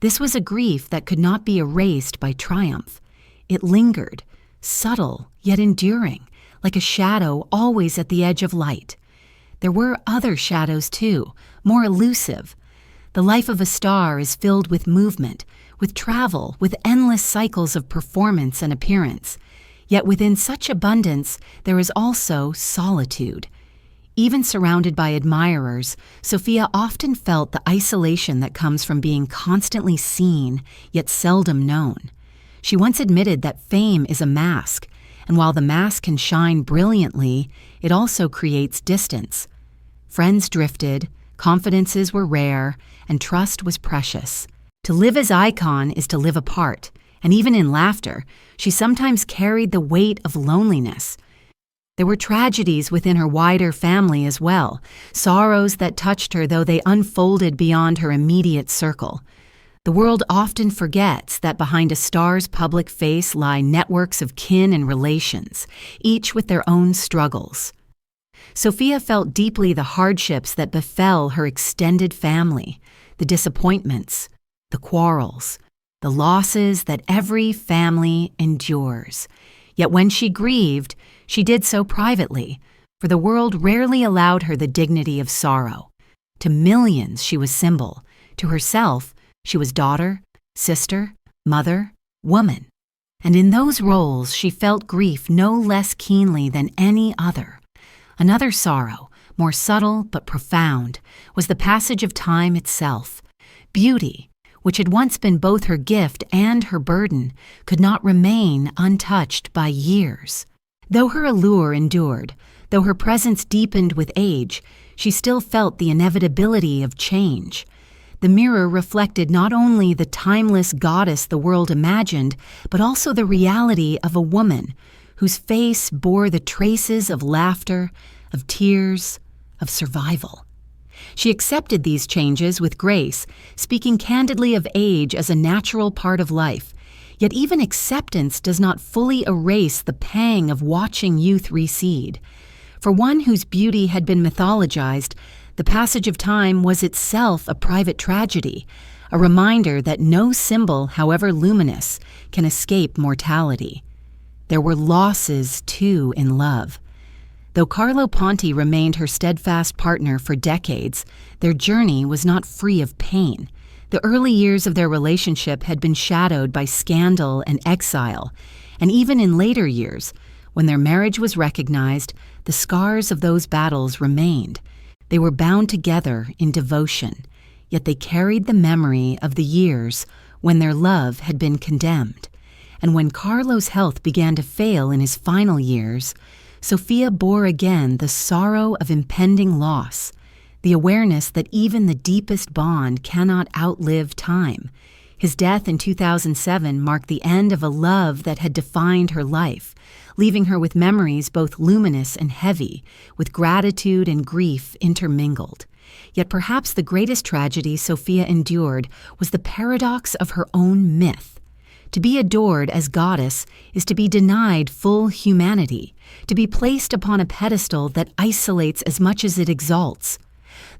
This was a grief that could not be erased by triumph. It lingered, subtle yet enduring, like a shadow always at the edge of light. There were other shadows too, more elusive. The life of a star is filled with movement, with travel, with endless cycles of performance and appearance. Yet within such abundance, there is also solitude. Even surrounded by admirers, Sophia often felt the isolation that comes from being constantly seen, yet seldom known. She once admitted that fame is a mask, and while the mask can shine brilliantly, it also creates distance. Friends drifted, confidences were rare, and trust was precious. To live as icon is to live apart, and even in laughter, she sometimes carried the weight of loneliness. There were tragedies within her wider family as well, sorrows that touched her though they unfolded beyond her immediate circle. The world often forgets that behind a star's public face lie networks of kin and relations, each with their own struggles. Sophia felt deeply the hardships that befell her extended family, the disappointments, the quarrels, the losses that every family endures. Yet when she grieved, she did so privately, for the world rarely allowed her the dignity of sorrow. To millions she was symbol, to herself she was daughter, sister, mother, woman. And in those roles she felt grief no less keenly than any other. Another sorrow, more subtle but profound, was the passage of time itself. Beauty, which had once been both her gift and her burden, could not remain untouched by years. Though her allure endured, though her presence deepened with age, she still felt the inevitability of change. The mirror reflected not only the timeless goddess the world imagined, but also the reality of a woman whose face bore the traces of laughter, of tears, of survival. She accepted these changes with grace, speaking candidly of age as a natural part of life. Yet even acceptance does not fully erase the pang of watching youth recede. For one whose beauty had been mythologized, the passage of time was itself a private tragedy, a reminder that no symbol, however luminous, can escape mortality. There were losses, too, in love. Though Carlo Ponti remained her steadfast partner for decades, their journey was not free of pain. The early years of their relationship had been shadowed by scandal and exile, and even in later years, when their marriage was recognized, the scars of those battles remained. They were bound together in devotion, yet they carried the memory of the years when their love had been condemned. And when Carlo's health began to fail in his final years, Sophia bore again the sorrow of impending loss, the awareness that even the deepest bond cannot outlive time. His death in 2007 marked the end of a love that had defined her life, leaving her with memories both luminous and heavy, with gratitude and grief intermingled. Yet perhaps the greatest tragedy Sophia endured was the paradox of her own myth. To be adored as goddess is to be denied full humanity, to be placed upon a pedestal that isolates as much as it exalts.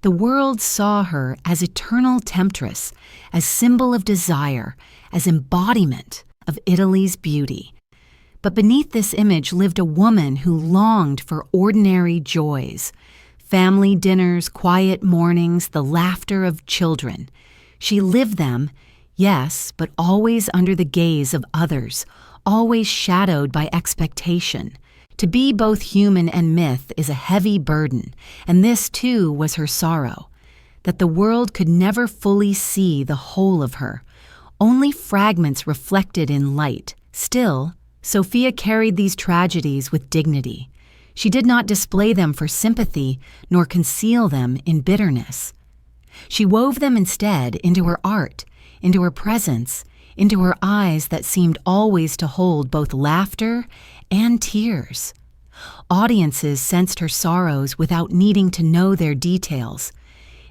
The world saw her as eternal temptress, as symbol of desire, as embodiment of Italy's beauty. But beneath this image lived a woman who longed for ordinary joys. Family dinners, quiet mornings, the laughter of children. She lived them, yes, but always under the gaze of others, always shadowed by expectation. To be both human and myth is a heavy burden, and this too was her sorrow, that the world could never fully see the whole of her, only fragments reflected in light. Still, Sophia carried these tragedies with dignity. She did not display them for sympathy, nor conceal them in bitterness. She wove them instead into her art, into her presence, into her eyes that seemed always to hold both laughter and tears. Audiences sensed her sorrows without needing to know their details.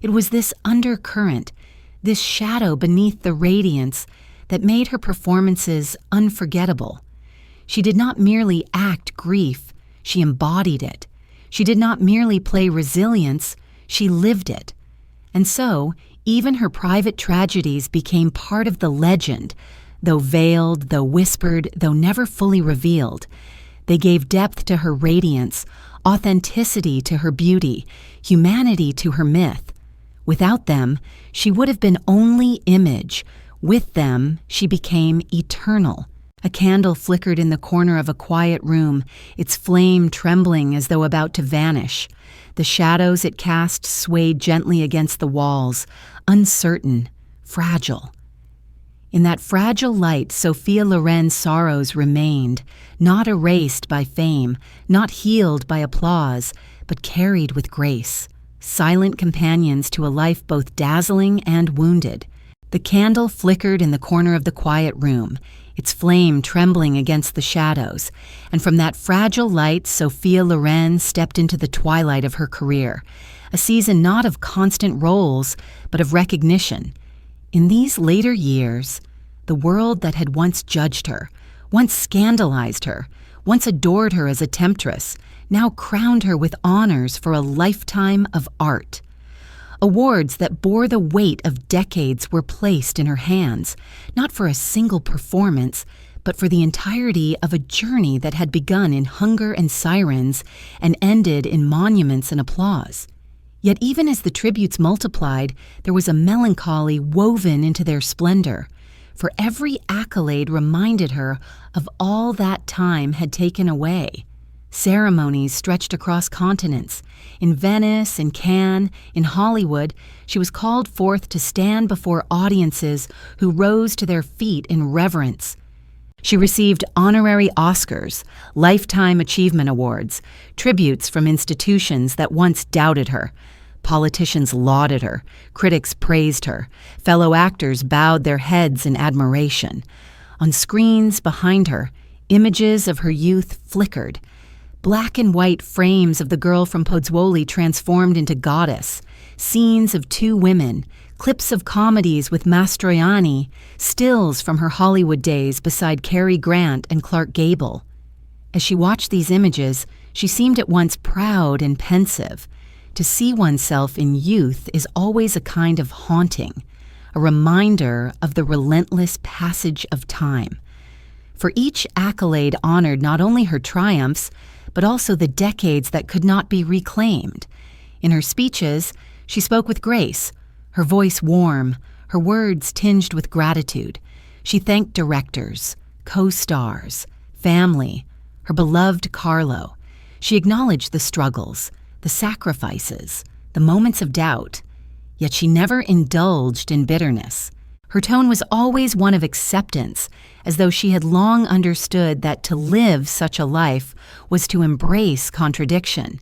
It was this undercurrent, this shadow beneath the radiance, that made her performances unforgettable. She did not merely act grief, she embodied it. She did not merely play resilience, she lived it. And so, even her private tragedies became part of the legend, though veiled, though whispered, though never fully revealed. They gave depth to her radiance, authenticity to her beauty, humanity to her myth. Without them, she would have been only image. With them, she became eternal. A candle flickered in the corner of a quiet room, its flame trembling as though about to vanish. The shadows it cast swayed gently against the walls, uncertain, fragile. In that fragile light, Sophia Loren's sorrows remained, not erased by fame, not healed by applause, but carried with grace, silent companions to a life both dazzling and wounded. The candle flickered in the corner of the quiet room, its flame trembling against the shadows, and from that fragile light Sophia Loren stepped into the twilight of her career, a season not of constant roles, but of recognition. In these later years, the world that had once judged her, once scandalized her, once adored her as a temptress, now crowned her with honors for a lifetime of art. Awards that bore the weight of decades were placed in her hands, not for a single performance, but for the entirety of a journey that had begun in hunger and sirens and ended in monuments and applause. Yet even as the tributes multiplied, there was a melancholy woven into their splendor, for every accolade reminded her of all that time had taken away. Ceremonies stretched across continents. In Venice, in Cannes, in Hollywood, she was called forth to stand before audiences who rose to their feet in reverence. She received honorary Oscars, Lifetime Achievement Awards, tributes from institutions that once doubted her. Politicians lauded her, critics praised her, fellow actors bowed their heads in admiration. On screens behind her, images of her youth flickered. Black and white frames of the girl from Pozzuoli transformed into goddess, scenes of two women, clips of comedies with Mastroianni, stills from her Hollywood days beside Cary Grant and Clark Gable. As she watched these images, she seemed at once proud and pensive. To see oneself in youth is always a kind of haunting, a reminder of the relentless passage of time. For each accolade honored not only her triumphs, but also the decades that could not be reclaimed. In her speeches, she spoke with grace, her voice warm, her words tinged with gratitude. She thanked directors, co-stars, family, her beloved Carlo. She acknowledged the struggles, the sacrifices, the moments of doubt, yet she never indulged in bitterness. Her tone was always one of acceptance, as though she had long understood that to live such a life was to embrace contradiction.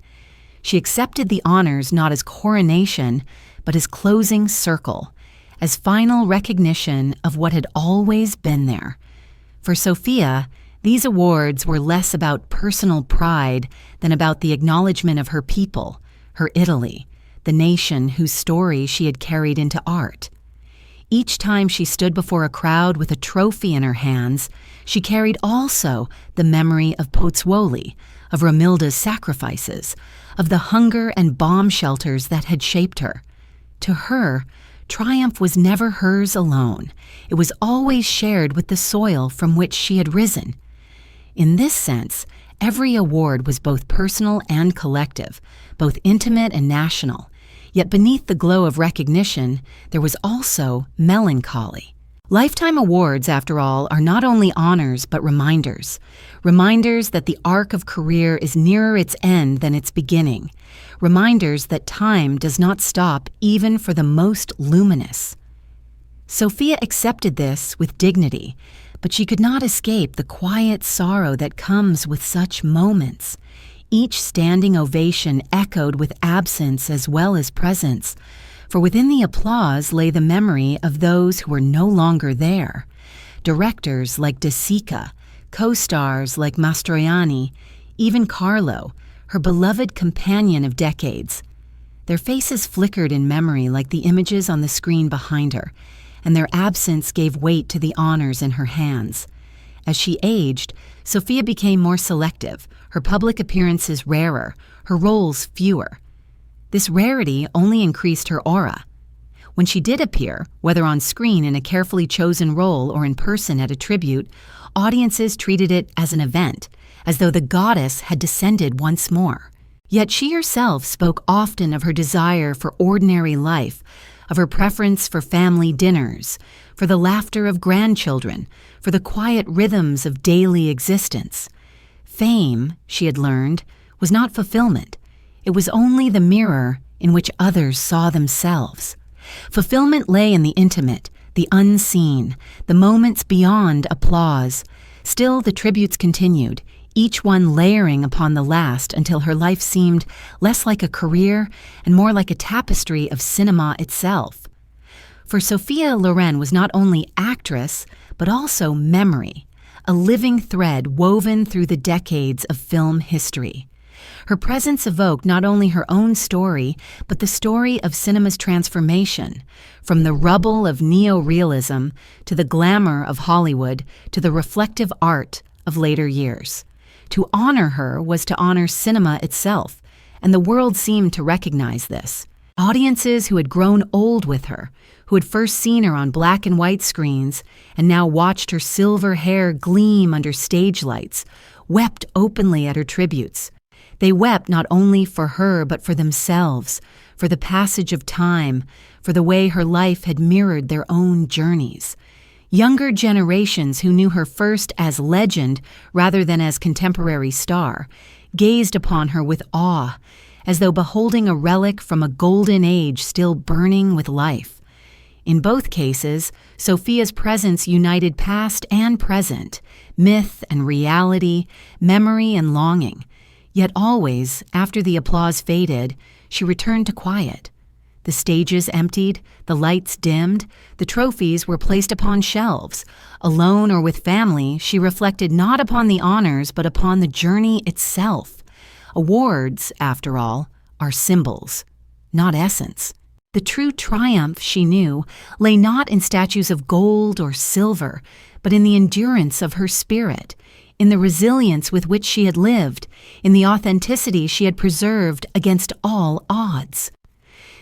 She accepted the honors not as coronation, but as closing circle, as final recognition of what had always been there. For Sophia, these awards were less about personal pride than about the acknowledgement of her people, her Italy, the nation whose story she had carried into art. Each time she stood before a crowd with a trophy in her hands, she carried also the memory of Pozzuoli, of Romilda's sacrifices, of the hunger and bomb shelters that had shaped her. To her, triumph was never hers alone. It was always shared with the soil from which she had risen. In this sense, every award was both personal and collective, both intimate and national. Yet beneath the glow of recognition, there was also melancholy. Lifetime awards, after all, are not only honors but reminders. Reminders that the arc of career is nearer its end than its beginning. Reminders that time does not stop even for the most luminous. Sophia accepted this with dignity, but she could not escape the quiet sorrow that comes with such moments. Each standing ovation echoed with absence as well as presence, for within the applause lay the memory of those who were no longer there. Directors like De Sica, co-stars like Mastroianni, even Carlo, her beloved companion of decades. Their faces flickered in memory like the images on the screen behind her, and their absence gave weight to the honors in her hands. As she aged, Sophia became more selective, her public appearances rarer, her roles fewer. This rarity only increased her aura. When she did appear, whether on screen in a carefully chosen role or in person at a tribute, audiences treated it as an event, as though the goddess had descended once more. Yet she herself spoke often of her desire for ordinary life, of her preference for family dinners, for the laughter of grandchildren, for the quiet rhythms of daily existence. Fame, she had learned, was not fulfillment. It was only the mirror in which others saw themselves. Fulfillment lay in the intimate, the unseen, the moments beyond applause. Still, the tributes continued, each one layering upon the last until her life seemed less like a career and more like a tapestry of cinema itself. For Sophia Loren was not only actress, but also memory, a living thread woven through the decades of film history. Her presence evoked not only her own story, but the story of cinema's transformation, from the rubble of neo-realism to the glamour of Hollywood to the reflective art of later years. To honor her was to honor cinema itself, and the world seemed to recognize this. Audiences who had grown old with her, who had first seen her on black and white screens and now watched her silver hair gleam under stage lights, wept openly at her tributes. They wept not only for her but for themselves, for the passage of time, for the way her life had mirrored their own journeys. Younger generations who knew her first as legend rather than as contemporary star gazed upon her with awe, as though beholding a relic from a golden age still burning with life. In both cases, Sophia's presence united past and present, myth and reality, memory and longing. Yet always, after the applause faded, she returned to quiet. The stages emptied, the lights dimmed, the trophies were placed upon shelves. Alone or with family, she reflected not upon the honors but upon the journey itself. Awards, after all, are symbols, not essence. The true triumph, she knew, lay not in statues of gold or silver, but in the endurance of her spirit, in the resilience with which she had lived, in the authenticity she had preserved against all odds.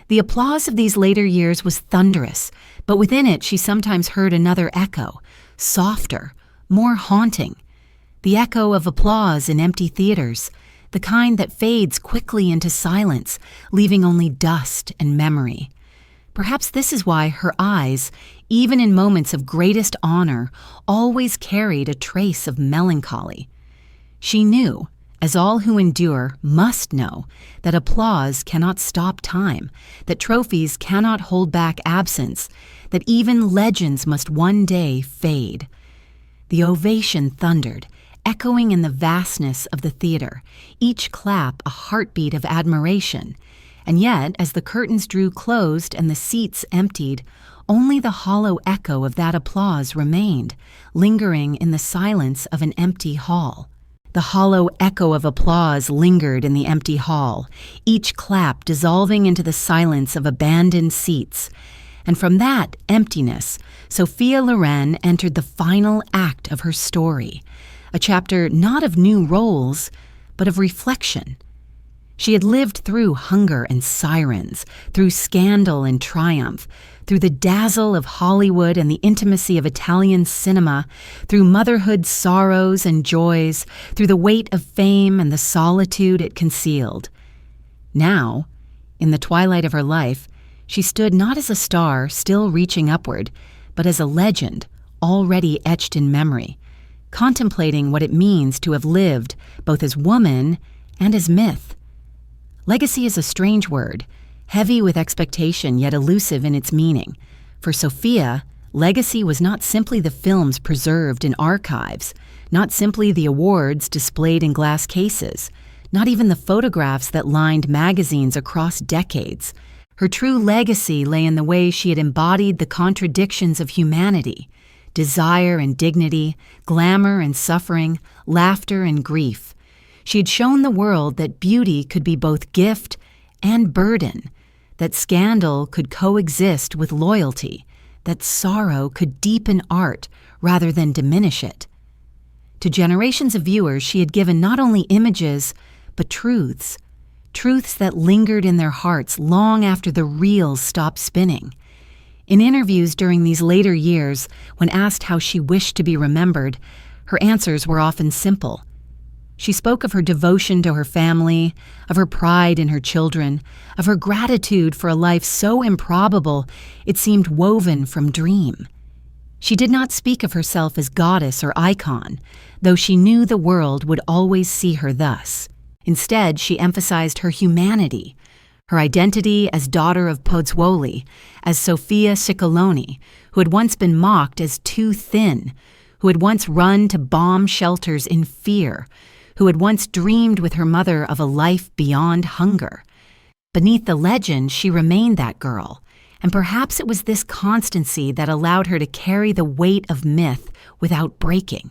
The applause of these later years was thunderous, but within it she sometimes heard another echo, softer, more haunting. The echo of applause in empty theaters, the kind that fades quickly into silence, leaving only dust and memory. Perhaps this is why her eyes, even in moments of greatest honor, always carried a trace of melancholy. She knew, as all who endure must know, that applause cannot stop time, that trophies cannot hold back absence, that even legends must one day fade. The ovation thundered, echoing in the vastness of the theater, each clap a heartbeat of admiration. And yet, as the curtains drew closed and the seats emptied, only the hollow echo of that applause remained, lingering in the silence of an empty hall. The hollow echo of applause lingered in the empty hall, each clap dissolving into the silence of abandoned seats. And from that emptiness, Sophia Loren entered the final act of her story, a chapter not of new roles, but of reflection. She had lived through hunger and sirens, through scandal and triumph, through the dazzle of Hollywood and the intimacy of Italian cinema, through motherhood's sorrows and joys, through the weight of fame and the solitude it concealed. Now, in the twilight of her life, she stood not as a star still reaching upward, but as a legend already etched in memory, contemplating what it means to have lived both as woman and as myth. Legacy is a strange word, heavy with expectation yet elusive in its meaning. For Sophia, legacy was not simply the films preserved in archives, not simply the awards displayed in glass cases, not even the photographs that lined magazines across decades. Her true legacy lay in the way she had embodied the contradictions of humanity: desire and dignity, glamour and suffering, laughter and grief. She had shown the world that beauty could be both gift and burden, that scandal could coexist with loyalty, that sorrow could deepen art rather than diminish it. To generations of viewers, she had given not only images, but truths that lingered in their hearts long after the reels stopped spinning. In interviews during these later years, when asked how she wished to be remembered, her answers were often simple. She spoke of her devotion to her family, of her pride in her children, of her gratitude for a life so improbable it seemed woven from dream. She did not speak of herself as goddess or icon, though she knew the world would always see her thus. Instead, she emphasized her humanity, her identity as daughter of Pozzuoli, as Sophia Ciccoloni, who had once been mocked as too thin, who had once run to bomb shelters in fear, who had once dreamed with her mother of a life beyond hunger. Beneath the legend, she remained that girl, and perhaps it was this constancy that allowed her to carry the weight of myth without breaking.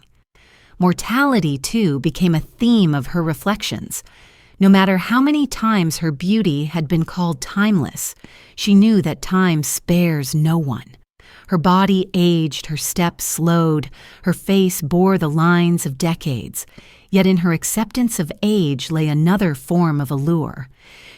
Mortality, too, became a theme of her reflections. No matter how many times her beauty had been called timeless, she knew that time spares no one. Her body aged, her steps slowed, her face bore the lines of decades. Yet in her acceptance of age lay another form of allure.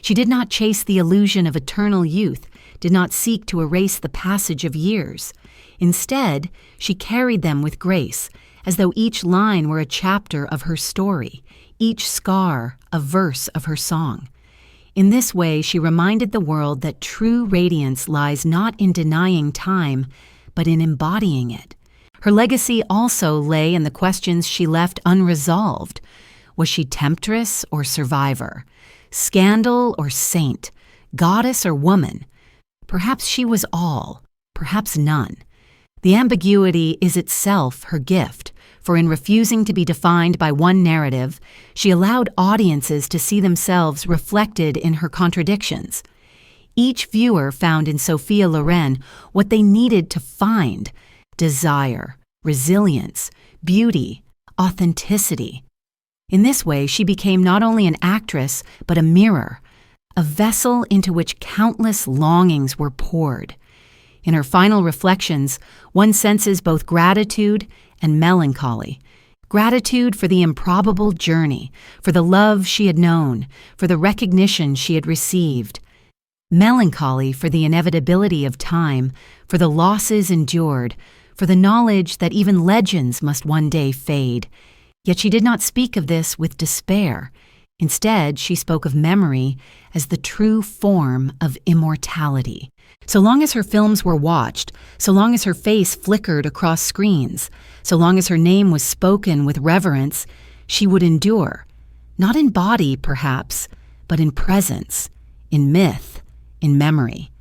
She did not chase the illusion of eternal youth, did not seek to erase the passage of years. Instead, she carried them with grace, as though each line were a chapter of her story, each scar a verse of her song. In this way, she reminded the world that true radiance lies not in denying time, but in embodying it. Her legacy also lay in the questions she left unresolved. Was she temptress or survivor? Scandal or saint? Goddess or woman? Perhaps she was all, perhaps none. The ambiguity is itself her gift, for in refusing to be defined by one narrative, she allowed audiences to see themselves reflected in her contradictions. Each viewer found in Sophia Loren what they needed to find: desire, resilience, beauty, authenticity. In this way, she became not only an actress, but a mirror, a vessel into which countless longings were poured. In her final reflections, one senses both gratitude and melancholy. Gratitude for the improbable journey, for the love she had known, for the recognition she had received. Melancholy for the inevitability of time, for the losses endured, for the knowledge that even legends must one day fade. Yet she did not speak of this with despair. Instead, she spoke of memory as the true form of immortality. So long as her films were watched, so long as her face flickered across screens, so long as her name was spoken with reverence, she would endure, not in body, perhaps, but in presence, in myth, in memory.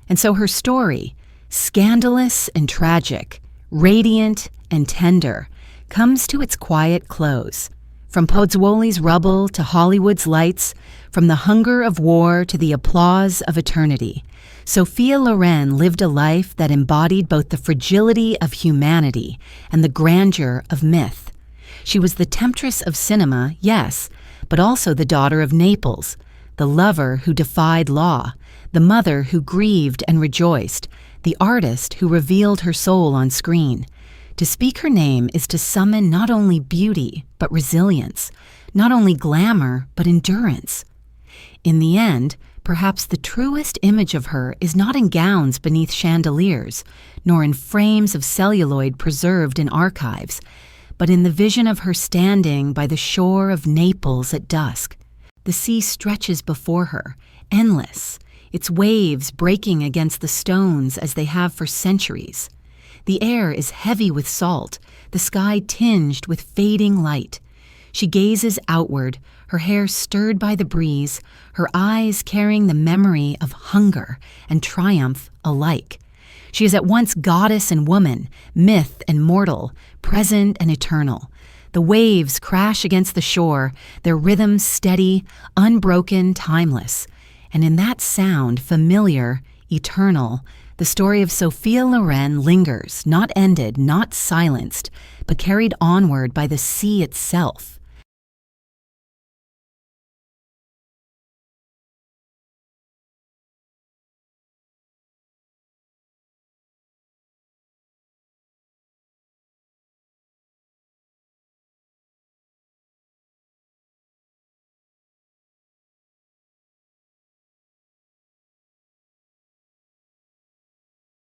And so her story, scandalous and tragic, radiant and tender, comes to its quiet close. From Pozzuoli's rubble to Hollywood's lights, from the hunger of war to the applause of eternity, Sophia Loren lived a life that embodied both the fragility of humanity and the grandeur of myth. She was the temptress of cinema, yes, but also the daughter of Naples, the lover who defied law, the mother who grieved and rejoiced, the artist who revealed her soul on screen. To speak her name is to summon not only beauty, but resilience, not only glamour, but endurance. In the end, perhaps the truest image of her is not in gowns beneath chandeliers, nor in frames of celluloid preserved in archives, but in the vision of her standing by the shore of Naples at dusk. The sea stretches before her, endless, its waves breaking against the stones as they have for centuries. The air is heavy with salt, the sky tinged with fading light. She gazes outward, her hair stirred by the breeze, her eyes carrying the memory of hunger and triumph alike. She is at once goddess and woman, myth and mortal, present and eternal. The waves crash against the shore, their rhythm steady, unbroken, timeless. And in that sound, familiar, eternal, the story of Sophia Loren lingers, not ended, not silenced, but carried onward by the sea itself.